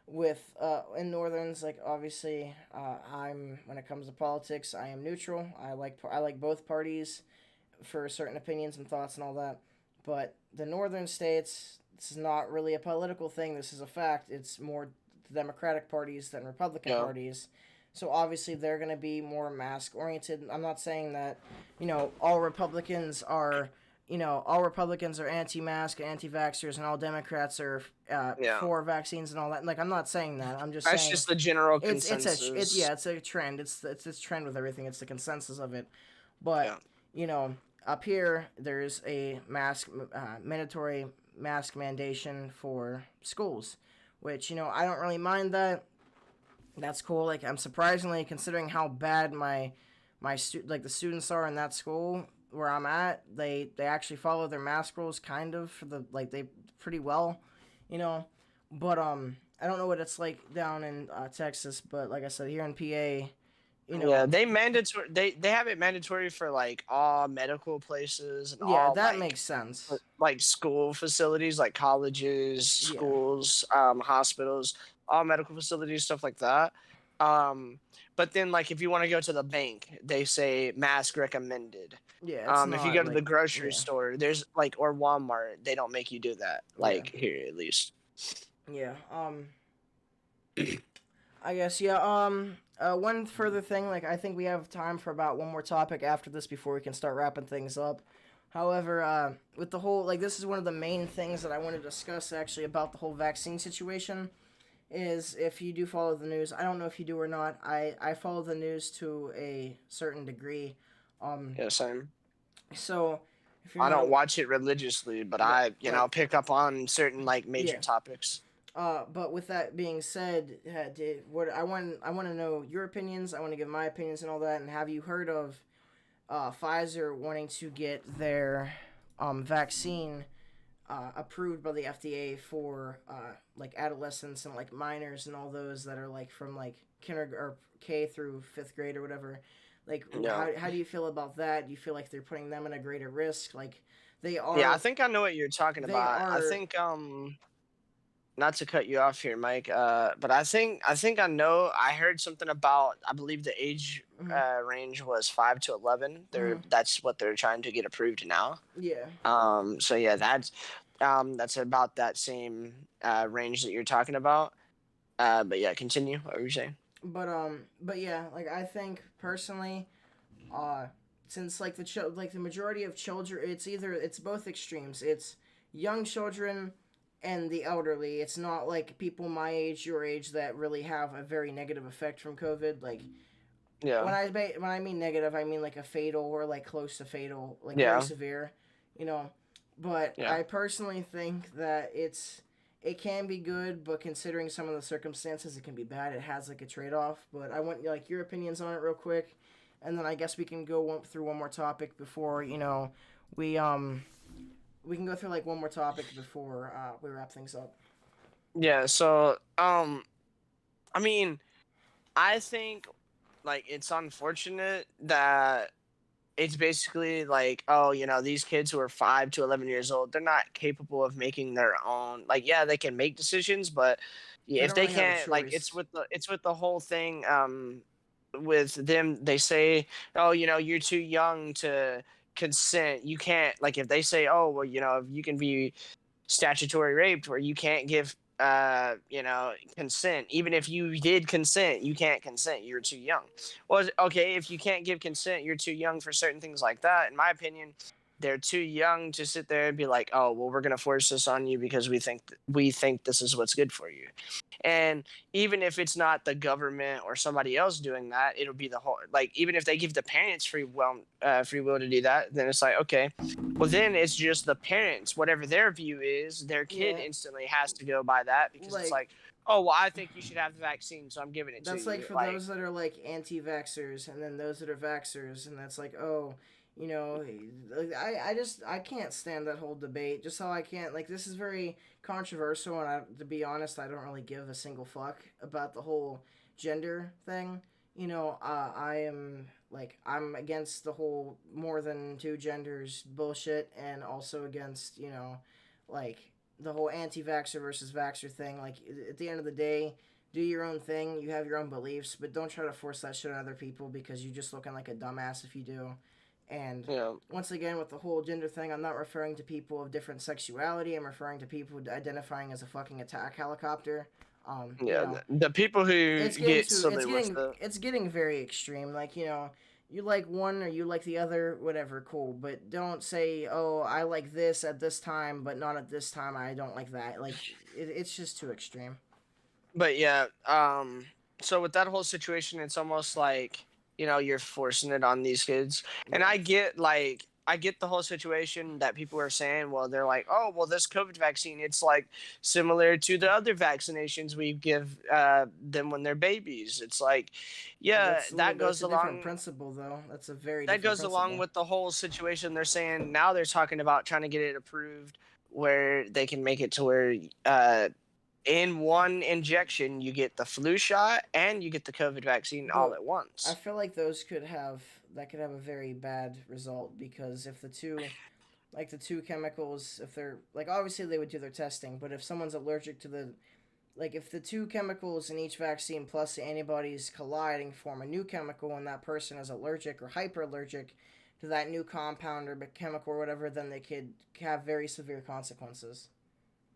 with in Northerns, like obviously, I'm when it comes to politics, I am neutral. I like both parties for certain opinions and thoughts and all that. But the northern states, this is not really a political thing. This is a fact. It's more the Democratic parties than Republican Yeah. parties. So obviously they're going to be more mask oriented. I'm not saying that, all Republicans are, all Republicans are anti-mask, anti-vaxxers, and all Democrats are Yeah. for vaccines and all that. Like I'm not saying that. I'm just That's saying just the general it's consensus. yeah, it's a trend. It's this trend with everything. It's the consensus of it. But Yeah. you know, up here there's a mandatory mask mandation for schools, which I don't really mind that. That's cool. Like I'm surprisingly considering how bad like the students are in that school where I'm at. They actually follow their mask rules kind of for the like they pretty well, you know. But I don't know what it's like down in Texas, but like I said, here in PA, you Yeah, know, they have it mandatory for like all medical places and yeah, all that makes sense. like school facilities like colleges, Yeah, schools, hospitals, all medical facilities, stuff like that. Um, but then like if you want to go to the bank, they say mask recommended. yeah, it's If you not go to the like grocery yeah, store, there's like or Walmart, they don't make you do that. yeah. Like here at least. Yeah. I guess yeah. One further thing, like I think we have time for about one more topic after this before we can start wrapping things up. However, with the whole like this is one of the main things that I want to discuss actually about the whole vaccine situation is if you do follow the news. I don't know if you do or not. I follow the news to a certain degree. Um, Yeah, same. so if you're I not don't watch it religiously, but I, like pick up on certain like major yeah. topics. But with that being said, what I want to know your opinions. I want to give my opinions and all that. And have you heard of Pfizer wanting to get their vaccine approved by the FDA for like adolescents and like minors and all those that are like from like kinder or K through fifth grade or whatever. Like, Yeah. how do you feel about that? Do you feel like they're putting them in a greater risk? Like, they Yeah, I are, think I know what you're talking they about. I are. think not to cut you off here, Mike, but I think I know. I heard something about. I believe the age Mhm, range was 5 to 11. mhm, That's what they're trying to get approved now. yeah. So yeah, that's about that same range that you're talking about. But yeah, continue. What were you saying? But yeah, like I think personally, uh, since like like the majority of children, it's both extremes. It's young children and the elderly. It's not like people my age, your age, that really have a very negative effect from COVID. Like Yeah, when I mean negative, I mean like a fatal or like close to fatal, like very yeah, severe, you know. But yeah. I personally think that it can be good, but considering some of the circumstances, it can be bad. It has like a trade off. But I want like your opinions on it real quick, and then I guess we can through one more topic before we we can go through like one more topic before we wrap things up. Yeah. So, I mean, I think like it's unfortunate that it's basically like, oh, these kids who are 5 to 11 years old, they're not capable of making their own. Like, yeah, they can make decisions, but yeah, They if don't they really have a can't, like, choice. it's with the whole thing. With them, they say, oh, you're too young to consent. You can't, like, if they say, oh, well, if you can be statutory raped where you can't give consent. Even if you did consent, you can't consent, you're too young. Well, okay, if you can't give consent, you're too young for certain things like that. In my opinion, they're too young to sit there and be like, oh, well, we're going to force this on you because we think this is what's good for you. And even if it's not the government or somebody else doing that, it'll be the whole, like, even if they give the parents free will to do that, then it's like, okay, well, then it's just the parents, whatever their view is, their kid Yeah, instantly has to go by that because it's like like, oh, well, I think you should have the vaccine, so I'm giving it to that's like you. for Like, those that are like anti-vaxxers, and then those that are vaxxers, and that's like, oh, you know, like, I can't stand that whole debate. Just how I can't like this is very controversial, and to be honest, I don't really give a single fuck about the whole gender thing. I'm against the whole more than two genders bullshit, and also against like the whole anti-vaxxer versus vaxxer thing. Like at the end of the day, do your own thing. You have your own beliefs, but don't try to force that shit on other people because you're just looking like a dumbass if you do. And you know, once again, with the whole gender thing, I'm not referring to people of different sexuality. I'm referring to people identifying as a fucking attack helicopter. You yeah, know, the people who get silly with it. it's getting very extreme. Like you like one or you like the other, whatever, cool. But don't say, oh, I like this at this time, but not at this time. I don't like that. Like it's just too extreme. But yeah, so with that whole situation, it's almost like, you're forcing it on these kids. And Yeah. I get the whole situation that people are saying, well, they're like, oh, well, this COVID vaccine, it's like similar to the other vaccinations we give them when they're babies. It's like, yeah, That's a different principle though. That's a very that different goes along principle. with the whole situation. They're saying now they're talking about trying to get it approved where they can make it to where in one injection, you get the flu shot and you get the COVID vaccine all But at I once. feel like that could have a very bad result because if the two like the two chemicals, if they're like obviously they would do their testing, but if someone's allergic to the like if the two chemicals in each vaccine plus the antibodies collide and form a new chemical and that person is allergic or hyper allergic to that new compound or chemical or whatever, then they could have very severe consequences.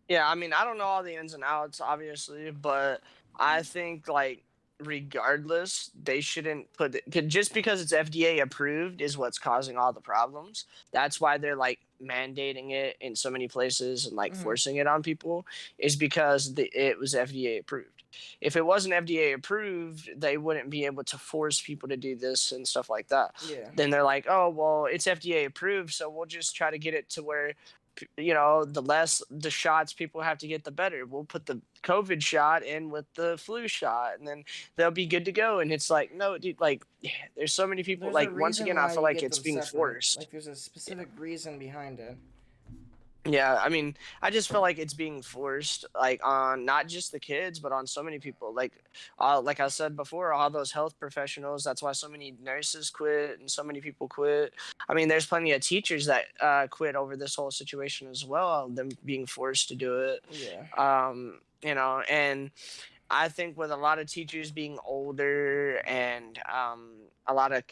Yeah, I mean, I don't know all the ins and outs, obviously, but I think like regardless, they shouldn't put it just because it's FDA approved is what's causing all the problems. That's why they're like mandating it in so many places and like Hmm. forcing it on people is because it was FDA approved. If it wasn't FDA approved, they wouldn't be able to force people to do this and stuff like that. Yeah. Then they're like, "Oh, well, it's FDA approved, so we'll just try to get it to where the less the shots people have to get, the better. We'll put the COVID shot in with the flu shot, and then they'll be good to go." And it's like, no, dude, like, there's so many people. There's a Like, once reason again, I why feel you like get it's them being separate. forced. Like there's a specific reason behind it. Yeah, I mean, I just feel like it's being forced, like on not just the kids, but on so many people. Like I said before, all those health professionals. That's why so many nurses quit and so many people quit. I mean, there's plenty of teachers that quit over this whole situation as well. Them being forced to do it. Yeah. And I think with a lot of teachers being older and a lot of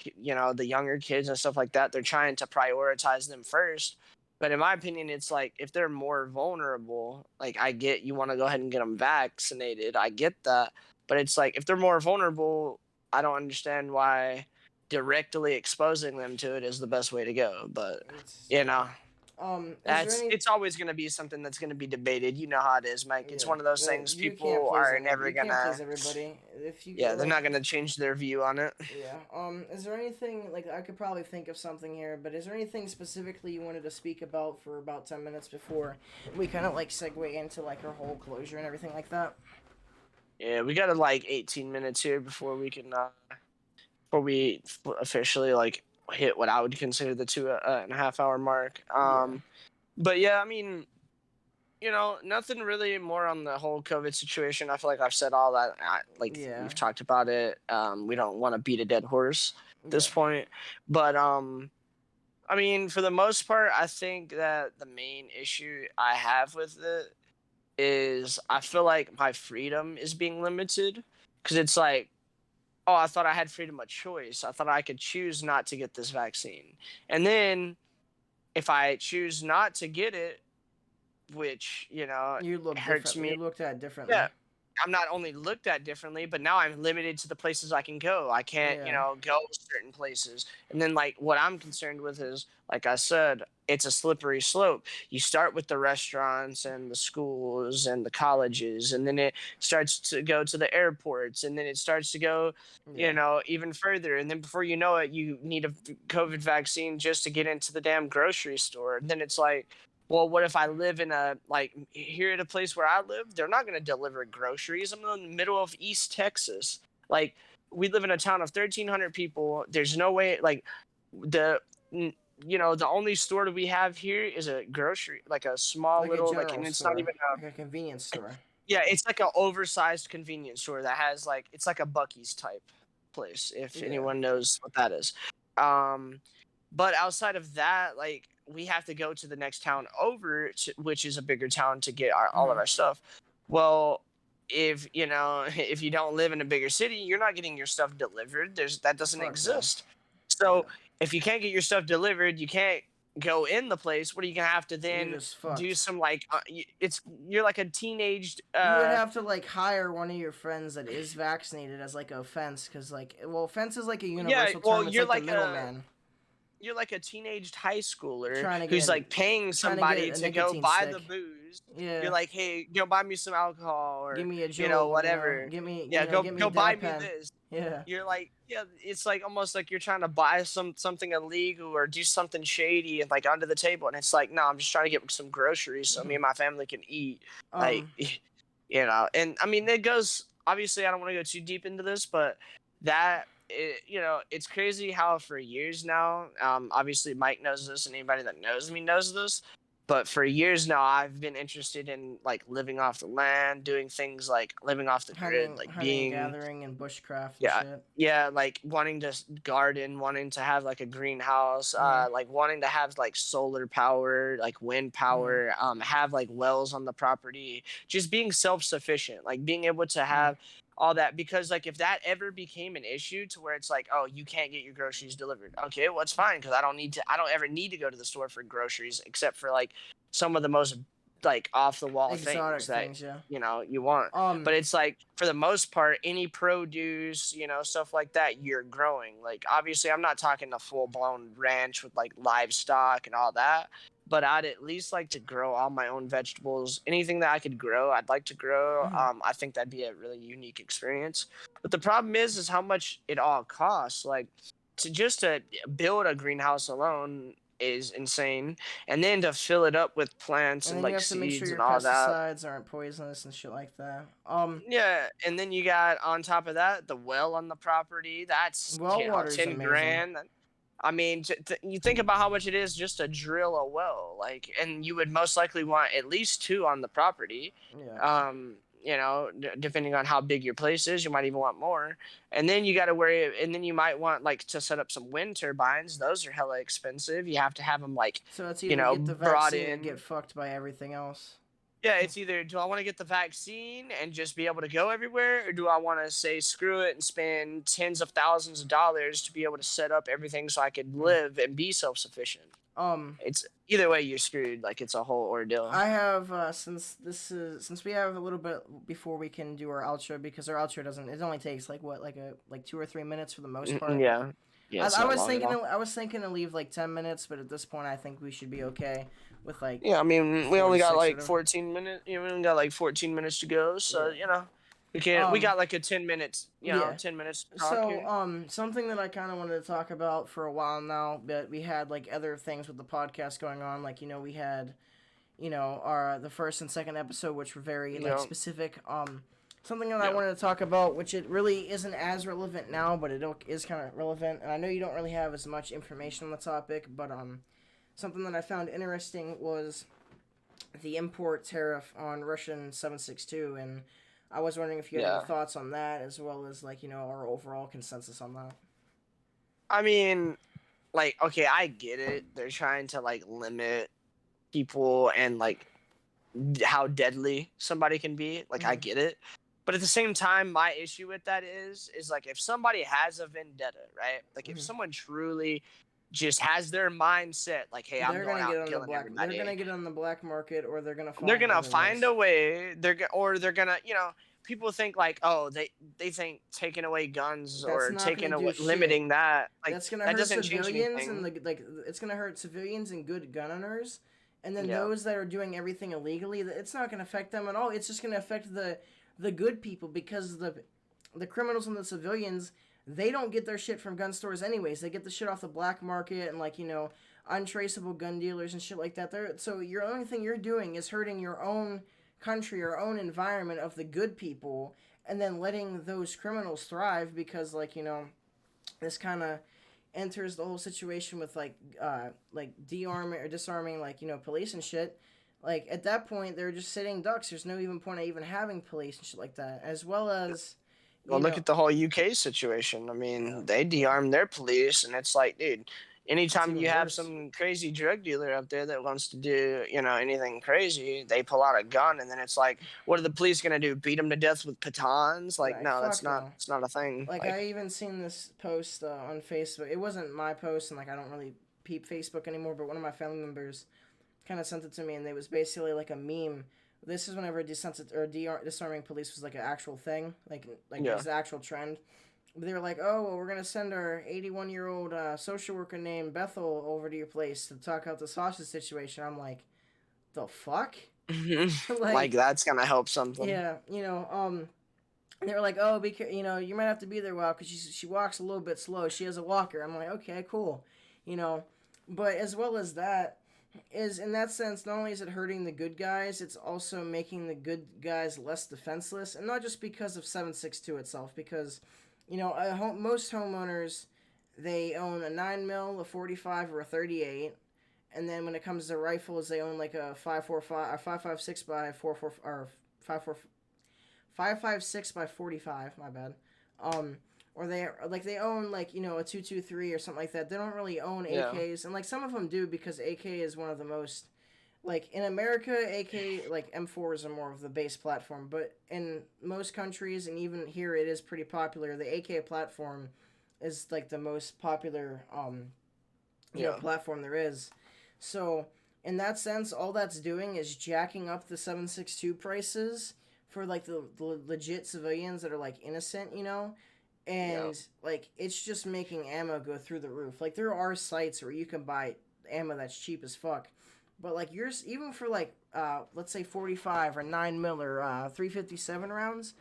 the younger kids and stuff like that, they're trying to prioritize them first. But in my opinion, it's like if they're more vulnerable, like I get you want to go ahead and get them vaccinated, I get that. But it's like if they're more vulnerable, I don't understand why directly exposing them to it is the best way to go. But It's you know, is there any it's always going to be something that's going to be debated. You know how it is, Mike. It's yeah, one of those things you can't people please are any never you can't gonna. please everybody. If you Yeah, they're like not gonna change their view on it. yeah. Is there anything like I could probably think of something here, but is there anything specifically you wanted to speak about for about 10 minutes before we kind of like segue into like our whole closure and everything like that? Yeah, we got like 18 minutes here before we can before we officially like hit what I would consider the 2.5 hour mark. Yeah. But yeah, I mean, nothing really more on the whole COVID situation. I feel like I've said all that. Like Yeah. we've talked about it. We don't want to beat a dead horse at this Yeah. point, but I mean, for the most part, I think that the main issue I have with it is I feel like my freedom is being limited because it's like, oh, I thought I had freedom of choice. I thought I could choose not to get this vaccine. And then if I choose not to get it, which, You look hurts different. You me. looked at Yeah, differently. I'm not only looked at differently, but now I'm limited to the places I can go. I can't, Yeah. go certain places. And then like what I'm concerned with is, like I said, it's a slippery slope. You start with the restaurants and the schools and the colleges, and then it starts to go to the airports, and then it starts to go, Yeah. even further. And then before you know it, you need a COVID vaccine just to get into the damn grocery store. And then it's like, well, what if I live in here at a place where I live? They're not going to deliver groceries. I'm in the middle of East Texas. Like, we live in a town of 1,300 people. There's no way, like, the, the only store that we have here is a grocery, like a small Like a little, like, general and it's not store, even like a convenience store. yeah, it's like an oversized convenience store that has, like, it's like a Bucky's type place, if Yeah. anyone knows what that is. Um, but outside of that, like we have to go to the next town over, which is a bigger town, to get all of Mm-hmm. our stuff. Well, if if you don't live in a bigger city, you're not getting your stuff delivered. That doesn't Fuck no. exist. Yeah. So if you can't get your stuff delivered, you can't go in the place. What are you gonna have to You're then just do? fucked. Some like you're like a teenaged You would have to like hire one of your friends that is vaccinated as like a fence, because like, well, fence is like a yeah. universal Well, term. It's like the middleman you're like a teenaged high schooler trying to who's get like paying trying to get somebody a to go nicotine buy the stick. booze. You're Yeah. like, hey, go buy me some alcohol, Give or me a jolt. whatever. Give me Yeah, go give me a go buy me pen. this. Yeah. You're like, yeah, it's like almost like you're trying to buy something illegal or do something shady and like under the table, and it's like, no, I'm just trying to get some groceries so me and my family can eat. Like, um. and I mean, it goes. Obviously, I don't want to go too deep into this, but it's crazy how for years now, obviously Mike knows this and anybody that knows me knows this, but for years now I've been interested in like living off the land, doing things like living off the grid, like Hunting, being, gathering, and bushcraft and yeah, shit. yeah, like wanting to garden, wanting to have like a greenhouse, Mm-hmm. like wanting to have like solar power, like wind Mm-hmm. power, have like wells on the property, just being self-sufficient, like being able to Mm-hmm. have all that. Because like if that ever became an issue to where it's like, oh, you can't get your groceries delivered, okay, well, it's fine, because I don't ever need to go to the store for groceries except for like some of the most like off the wall things Exotic that things, yeah. you want. Um, But it's like for the most part, any produce, stuff like that, you're growing. Like obviously, I'm not talking a full blown ranch with like livestock and all that. But I'd at least like to grow all my own vegetables. Anything that I could grow, I'd like to grow. mhm. I think that'd be a really unique experience. But the problem is how much it all costs. Like to build a greenhouse alone is insane, and then to fill it up with plants And and then you like have to make sure seeds your and all that. pesticides aren't poisonous and shit like that. Yeah, and then you got on top of that the well on the property. That's Well water's 10 amazing. grand. I mean, you think about how much it is just to drill a well, like, and you would most likely want at least two on the property. Yeah. Depending on how big your place is, you might even want more. And then you got to worry, and then you might want like to set up some wind turbines. Those are hella expensive. You have to have them like, So it's either get the brought vaccine or in. get fucked by everything else. Yeah, it's either do I want to get the vaccine and just be able to go everywhere, or do I want to say screw it and spend tens of thousands of dollars to be able to set up everything so I could live and be self sufficient? Um, It's either way you're screwed. Like it's a whole ordeal. I have since we have a little bit before we can do our outro, because our outro doesn't, it only takes like 2 or 3 minutes for the most part. Yeah, yeah. It's I not was long at thinking all. I was thinking to leave like 10 minutes, but at this point I think we should be okay with like Yeah, I mean, we 4 to only got 6 or like whatever. 14 minutes. We only got like 14 minutes to go. So Yeah. we can. We Um, got like a 10 minutes. yeah. 10 minutes to talk So, here. something that I kind of wanted to talk about for a while now, but we had like other things with the podcast going on. Like, we had, our the first and second episode, which were very like Yeah. specific. Something that I Yeah. wanted to talk about, which it really isn't as relevant now, but it is kind of relevant. And I know you don't really have as much information on the topic, but something that I found interesting was the import tariff on Russian 762, and I was wondering if you had Yeah. any thoughts on that, as well as like our overall consensus on that. I mean, like, okay, I get it. They're trying to like limit people and like how deadly somebody can be. Like, I Mhm. get it. But at the same time, my issue with that is like if somebody has a vendetta, right? Like if Mhm. someone truly just has their mindset, like, hey, I'm They're going gonna out get and on the killing black. They're everybody. gonna get on the black market, or they're gonna They're find gonna other find ways. a way. They're gonna, people think like, oh, they think taking away guns That's or not taking gonna do away shit. limiting that, like, That's gonna that hurt doesn't change civilians, anything. and it's gonna hurt civilians and good gun owners, and then Yeah. those that are doing everything illegally. It's not gonna affect them at all. It's just gonna affect the good people, because the criminals and the civilians, they don't get their shit from gun stores anyways. They get the shit off the black market and like untraceable gun dealers and shit like that. So your only thing you're doing is hurting your own country, your own environment of the good people, and then letting those criminals thrive, because like this kind of enters the whole situation with like dearming or disarming like police and shit. Like at that point they're just sitting ducks. There's no even point of even having police and shit like that, as well as Well, look at the whole UK situation. I mean, they de-armed their police, and it's like, dude, it's anytime even you have worse. some crazy drug dealer up there that wants to do, anything crazy, they pull out a gun, and then it's like, what are the police gonna do? Beat them to death with batons? Like, Like no, fuck no. it's not a thing. Like Like, I even seen this post on Facebook. It wasn't my post, and like I don't really peep Facebook anymore. But one of my family members kind of sent it to me, and it was basically like a meme. This is whenever disarming police was like an actual thing, like yeah, it was an actual trend. They were like, "Oh, well, we're gonna send our 81-year-old social worker named Bethel over to your place to talk out this hostage situation." I'm like, "The fuck?" like that's gonna help something. Yeah, and they were like, "Oh, you might have to be there a while because she walks a little bit slow. She has a walker." I'm like, "Okay, cool," you know. But as well as that, is in that sense, not only is it hurting the good guys, it's also making the good guys less defenseless, and not just because of 762 itself, because most homeowners, they own a 9 mil, a 45, or a 38. And then when it comes to rifles, they own like a 545 or 556 by 44 or 556 by 45. My bad. Or they own like a 223 or something like that. They don't really own Yeah. AKs, and like some of them do, because AK is one of the most, like in America, AK like M4s are more of the base platform, but in most countries and even here it is pretty popular. The AK platform is like the most popular Yeah. platform there is. So in that sense, all that's doing is jacking up the 7.62 prices for like the legit civilians that are like innocent, you know? Yeah. And like it's just making ammo go through the roof. Like there are sites where you can buy ammo that's cheap as fuck, but like yours, even for like let's say 45 or 9 mil 357 rounds,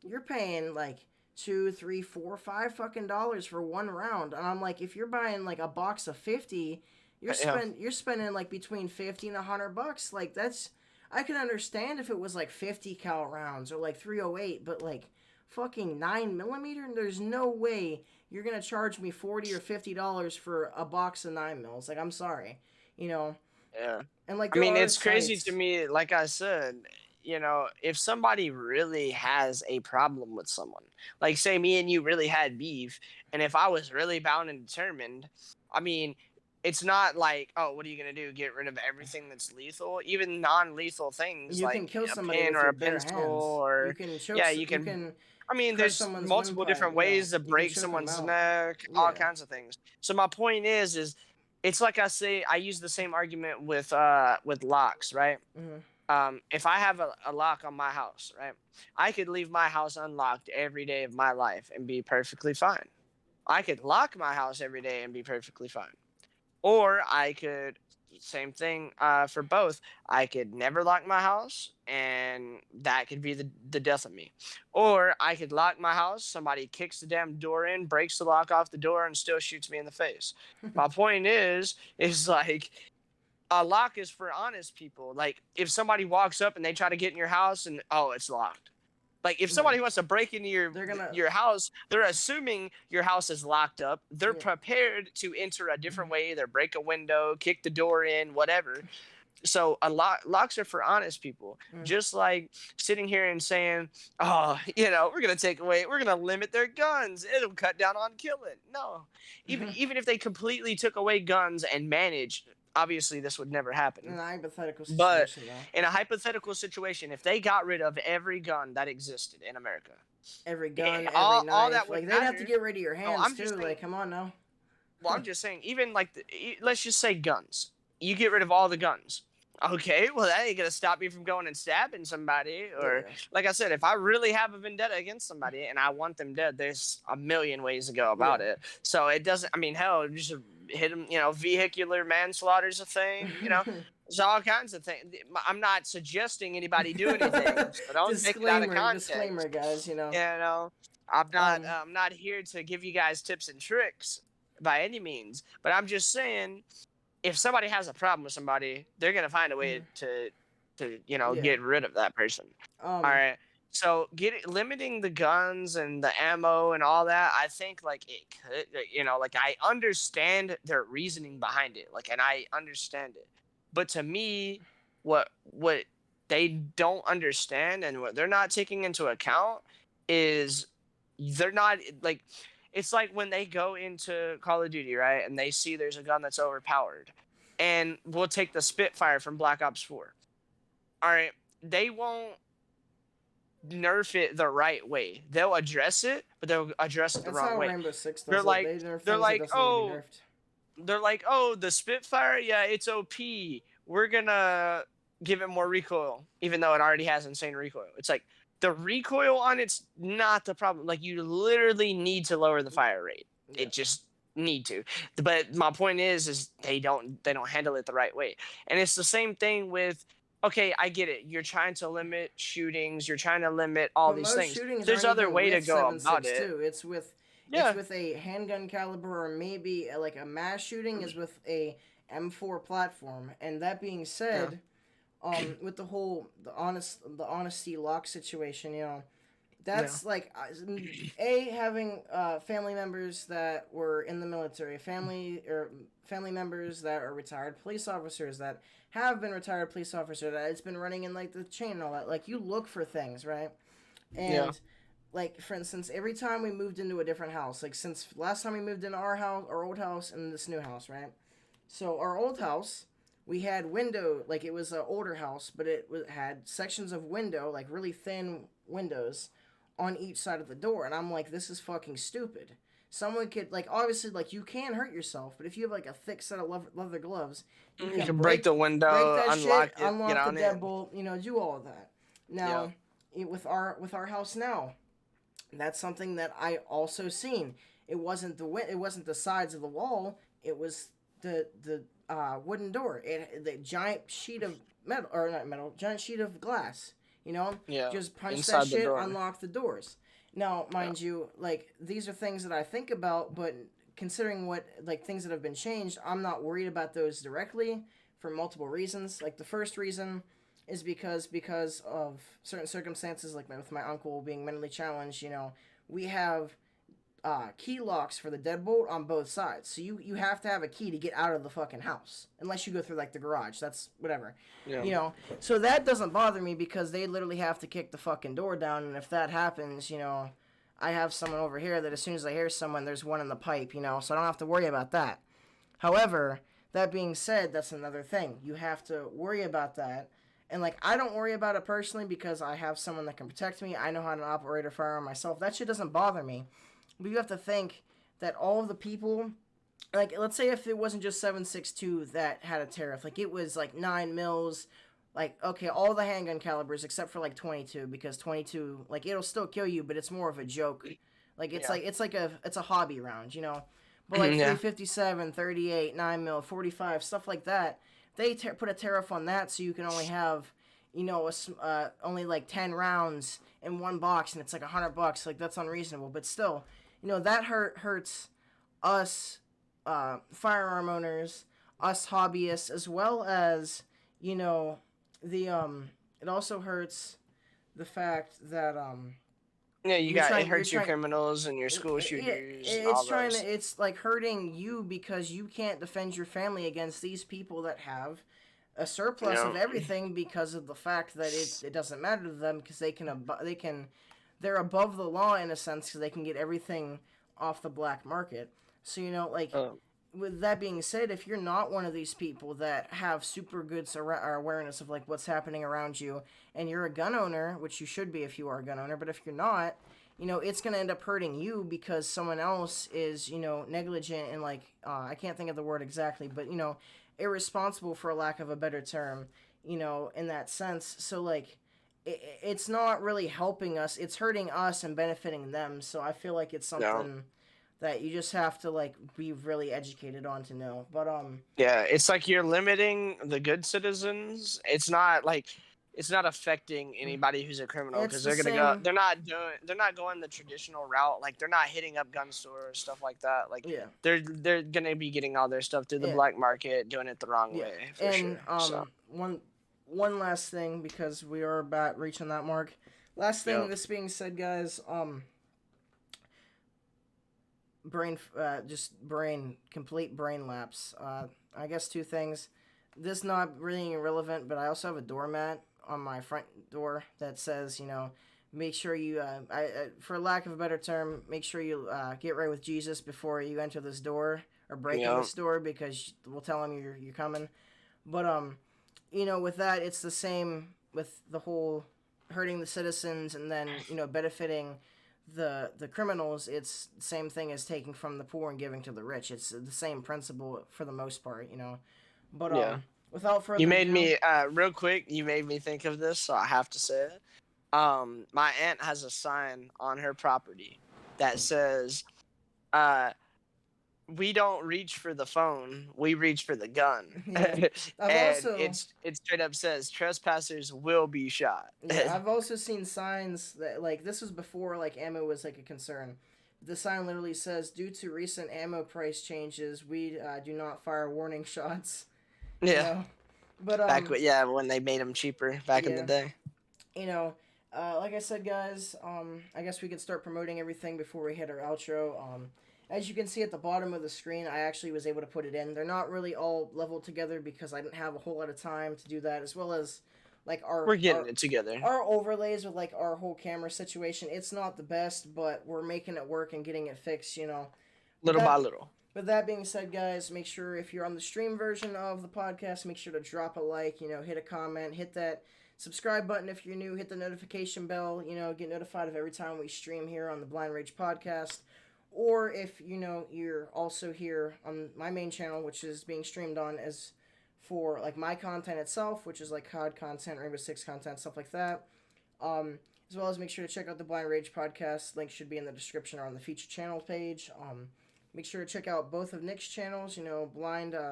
you're paying like two, three, four, $5 for one round. And I'm like, if you're buying like a box of 50, Yeah. you're spending like between 50 and $100. Like that's, I can understand if it was like 50 cal rounds or like 308, but like fucking 9 millimeter, there's no way you're gonna charge me 40 or $50 for a box of 9 mils. Like I'm sorry, you know. Yeah. And like I there mean, are it's crazy to sites. me, like I said, if somebody really has a problem with someone, like say me and you really had beef, and if I was really bound and determined, I mean, it's not like, oh, what are you going to do? Get rid of everything that's lethal? Even non lethal things You can like kill a somebody pen with or your a bare pencil, hands. You or can choke. yeah, you You can. can I mean, crush there's someone's multiple windpipe. different Yeah, ways to you can break choke them someone's out. neck, all Yeah. kinds of things. So my point is it's like I say, I use the same argument with locks, right? Mm-hmm. If I have a lock on my house, right, I could leave my house unlocked every day of my life and be perfectly fine. I could lock my house every day and be perfectly fine. Or I could, same thing for both. I could never lock my house, and that could be the death of me. Or I could lock my house, somebody kicks the damn door in, breaks the lock off the door, and still shoots me in the face. My point is like, a lock is for honest people. Like if somebody walks up and they try to get in your house and oh, it's locked. Like if Yeah. somebody wants to break into your They're gonna. your house, they're assuming your house is locked up. They're Yeah. prepared to enter a different way. They break a window, kick the door in, whatever. So locks are for honest people. Mm. Just like sitting here and saying, "Oh, we're gonna limit their guns. It'll cut down on killing." No, even if they completely took away guns and managed, obviously this would never In happen. a hypothetical But situation, though, in a hypothetical situation, if they got rid of every gun that existed in America, every gun, every all knife, that would like they'd have to matter. get rid of your No, hands I'm too. just saying. Like, come on now. Well, I'm just saying. Even like, let's just say guns. You get rid of all the guns. Okay, well that ain't gonna stop me from going and stabbing somebody. Or Yeah. like I said, if I really have a vendetta against somebody and I want them dead, there's a million ways to go about Yeah. it. So it doesn't. I mean, hell, just hit them. Vehicular manslaughter is a thing. There's all kinds of things. I'm not suggesting anybody do anything, so don't take it out of Disclaimer, context. guys. You know, I'm not Um, I'm not here to give you guys tips and tricks by any means, but I'm just saying if somebody has a problem with somebody, they're gonna find a way to yeah. get rid of that person. All Um, right. So limiting the guns and the ammo and all that, I think like it could, like I understand their reasoning behind it, like, and I understand it, but to me, what they don't understand and what they're not taking into account is they're not like it's like when they go into Call of Duty, right? And they see there's a gun that's overpowered. And we'll take the Spitfire from Black Ops 4. All right, they won't nerf it the right way. They'll address it, but they'll address it the that's wrong how way. Rainbow Six They're does it. like They nerf they're things that like, doesn't need to be "Oh, nerfed. the Spitfire, yeah, it's OP. We're gonna give it more recoil, even though it already has insane recoil." It's like the recoil on it's not the problem. Like you literally need to lower the fire rate. Yeah. It just need to. But my point is they don't handle it the right way. And it's the same thing with, okay, I get it. You're trying to limit shootings. You're trying to limit all But these most things. shootings There's aren't other even way to with go about it. 7.62. It's Yeah. with a handgun caliber or maybe like a mass shooting is with a M4 platform. And that being Yeah. said, with the honesty lock situation, Yeah. that's like having family members that were in the military, family members that are retired police officers that have been retired police officer that it's been running in like the chain and all that. Like you look for things, right? Yeah. And like for instance, every time we moved into a different house, like since last time we moved into our old house and this new house, right? So our old house, we had window, like it was an older house, but had sections of window, like really thin windows, on each side of the door, and I'm like, this is fucking stupid. someone could, like, obviously, like, you can hurt yourself, but if you have like a thick set of leather gloves, you You can can break the break window, that shit, unlock it, get unlock the on in. deadbolt, do all of that. Yep. Now, with our house now, that's something that I also seen. It wasn't the sides of the wall. It was the wooden door. The giant sheet of metal, or not metal, giant sheet of glass. Yeah. Just punch that Inside the shit, door. unlock the doors. Now, Yeah. mind you, like, these are things that I think about, but considering what, like, things that have been changed, I'm not worried about those directly for multiple reasons. Like, the first reason is because of certain circumstances, like with my uncle being mentally challenged. We have key locks for the deadbolt on both sides, so you have to have a key to get out of the fucking house, unless you go through like the garage. That's whatever. Yeah. So that doesn't bother me because they literally have to kick the fucking door down, and if that happens, I have someone over here that as soon as I hear someone, there's one in the pipe. So I don't have to worry about that. However, that being said, that's another thing. You have to worry about that. And, like, I don't worry about it personally because I have someone that can protect me. I know how to operate a firearm myself. That shit doesn't bother me. But you have to think that all of the people, like, let's say if it wasn't just 7.62 that had a tariff, like, it was like 9 mils, like, okay, all the handgun calibers except for like 22, because 22, like, it'll still kill you, but it's more of a joke. Like, it's it's a hobby round. But like Yeah. 357, 38, 9 mil, 45, stuff like that, they put a tariff on that, so you can only have, only like 10 rounds in one box, and it's like $100. Like, that's unreasonable. But still, that hurts us, firearm owners, us hobbyists, as well as, the it also hurts the fact that Yeah, it you're hurts your trying criminals and your school shooters and all it's trying to those. it's like hurting you because you can't defend your family against these people that have a surplus Yeah. of everything because of the fact that it doesn't matter to them because they're above the law in a sense because they can get everything off the black market. So like, Um, with that being said, if you're not one of these people that have super good awareness of like what's happening around you, and you're a gun owner, which you should be if you are a gun owner, but if you're not, it's gonna end up hurting you because someone else is negligent and like I can't think of the word exactly, but irresponsible for a lack of a better term, in that sense. So like. It's not really helping us; it's hurting us and benefiting them. So I feel like it's no. something that you just have to like be really educated on to know. But Yeah, it's like you're limiting the good citizens. It's not affecting anybody who's a criminal it's because the they're gonna go. same. They're not going the traditional route. Like they're not hitting up gun stores stuff like that. Like Yeah, they're gonna be getting all their stuff through the yeah, black market, doing it the wrong yeah. way for And sure. So one last thing because we are about reaching that mark. Last yeah, thing. This being said, guys, complete brain lapse. I guess two things. This not really irrelevant, but I also have a doormat on my front door that says, make sure you, for lack of a better term, make sure you get right with Jesus before you enter this door or break in yeah, this door because we'll tell him you're coming. But with that, it's the same with the whole hurting the citizens and then benefiting the criminals. It's the same thing as taking from the poor and giving to the rich. It's the same principle for the most part. But yeah. without You further made ado, me real quick. You made me think of this, so I have to say it. My aunt has a sign on her property that says, "We don't reach for the phone, we reach for the gun," yeah, I've and also it straight up says, "Trespassers will be shot." yeah I've also seen signs that, like, this was before like ammo was like a concern. The sign literally says, "Due to recent ammo price changes, we do not fire warning shots." You Yeah, know, but when they made them cheaper back in the yeah, day. you know, like I said, guys, I guess we can start promoting everything before we hit our outro. As you can see at the bottom of the screen, I actually was able to put it in. They're not really all leveled together because I didn't have a whole lot of time to do that, as well as like We're getting it together, our overlays with like our whole camera situation. It's not the best, but we're making it work and getting it fixed. But little by little. With that being said, guys, make sure if you're on the stream version of the podcast, make sure to drop a like, hit a comment, hit that subscribe button if you're new, hit the notification bell, get notified of every time we stream here on the Blind Rage podcast. or if you're also here on my main channel, which is being streamed on as for like my content itself, which is like COD content, Rainbow Six content, stuff like that. Um, as well as make sure to check out the Blind Rage podcast. Link should be in the description or on the featured channel page. Make sure to check out both of Nick's channels.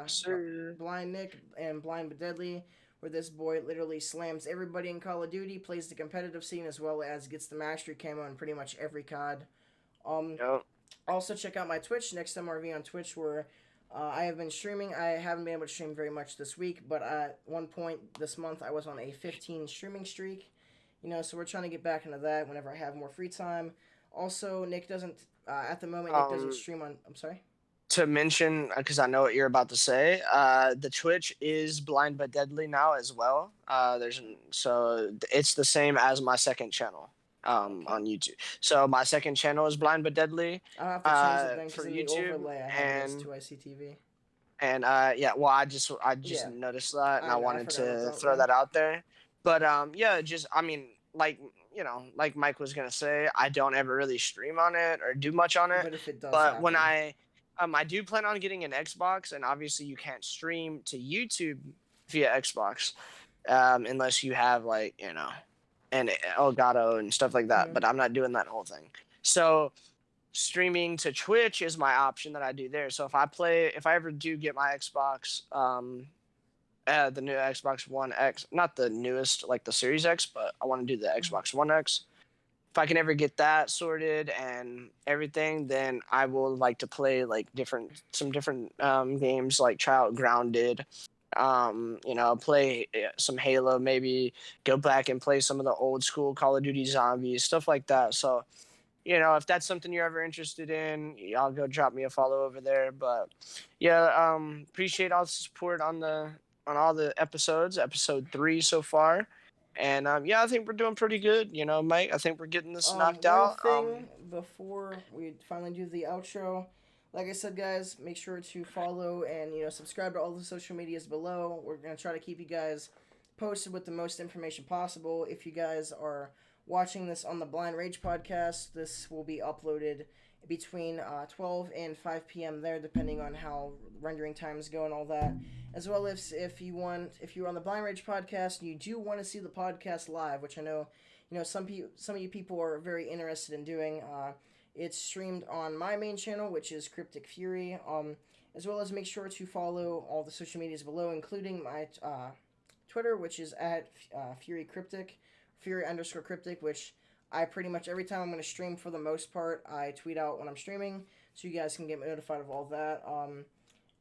Sir. Blind Nick and Blind but Deadly, where this boy literally slams everybody in Call of Duty, plays the competitive scene as well as gets the mastery camo in pretty much every COD. Um, Yep. Also check out my Twitch, Next MRV on Twitch, where I have been streaming. I haven't been able to stream very much this week, but at one point this month I was on a 15 streaming streak. So we're trying to get back into that whenever I have more free time. Also, Nick doesn't at the moment. Nick doesn't stream on. I'm sorry. To mention, because I know what you're about to say, the Twitch is Blind but Deadly now as well. So it's the same as my second channel on YouTube. So my second channel is Blind but Deadly I'll have to change it then for because in the YouTube, overlay I have it as 2ICTV. and yeah, well, I just Yeah. noticed that, and I wanted forgot about to that, throw yeah. that out there. But yeah, just I mean, like like Mike was gonna say, I don't ever really stream on it or do much on it. But if it does But when happen. I do plan on getting an Xbox, and obviously you can't stream to YouTube via Xbox unless you have like an Elgato and stuff like that. Mhm. But I'm not doing that whole thing. So streaming to Twitch is my option that I do there. So if I ever do get my Xbox, the new Xbox One X, not the newest like the Series X, but I want to do the Xbox One X. If I can ever get that sorted and everything, then I will like to play like some different games, like try out Grounded, play some Halo, maybe go back and play some of the old school Call of Duty Zombies, stuff like that. So if that's something you're ever interested in, y'all go drop me a follow over there. But yeah, appreciate all the support on all the episodes, episode 3 so far. And yeah, I think we're doing pretty good, Mike. I think we're getting this knocked One out. thing before we finally do the outro, like I said, guys, make sure to follow and subscribe to all the social medias below. We're gonna try to keep you guys posted with the most information possible. If you guys are watching this on the Blind Rage podcast, this will be uploaded between 12 and 5 p.m. there, depending on how rendering times go and all that. As well as if you're on the Blind Rage podcast and you do want to see the podcast live, which I know, some of you people are very interested in doing. It's streamed on my main channel, which is Cryptic Fury. As well as make sure to follow all the social medias below, including my Twitter, which is at Fury Cryptic, Fury_Cryptic, which I pretty much every time I'm going to stream, for the most part, I tweet out when I'm streaming, so you guys can get notified of all that.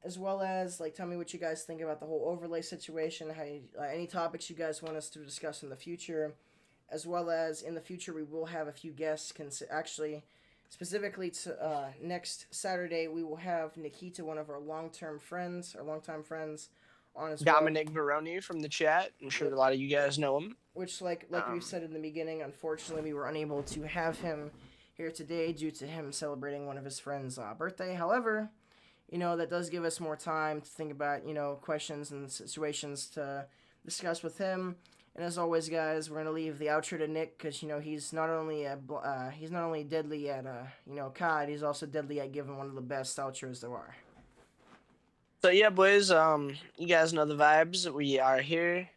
As well as tell me what you guys think about the whole overlay situation, any topics you guys want us to discuss in the future. As well as in the future, we will have a few guests. Actually, specifically to next Saturday, we will have Nikita, one of our longtime friends, on as well. Dominic Baroni from the chat. I'm sure a lot of you guys know him. Which, like we've said in the beginning, unfortunately, we were unable to have him here today due to him celebrating one of his friends' birthday. However, that does give us more time to think about, questions and situations to discuss with him. And as always, guys, we're gonna leave the outro to Nick because he's not only deadly at COD, he's also deadly at giving one of the best outros there are. So yeah, boys, you guys know the vibes. We are here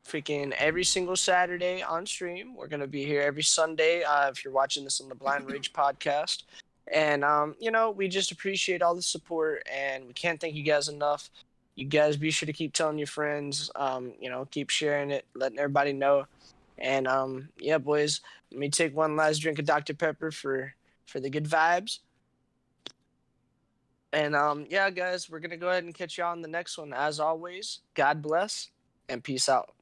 freaking every single Saturday on stream. We're gonna be here every Sunday if you're watching this on the Blind Rage podcast. And we just appreciate all the support, and we can't thank you guys enough. You guys be sure to keep telling your friends, keep sharing it, letting everybody know. And yeah, boys, let me take one last drink of Dr. Pepper for the good vibes. And yeah, guys, we're gonna go ahead and catch you on the next one. As always, God bless and peace out.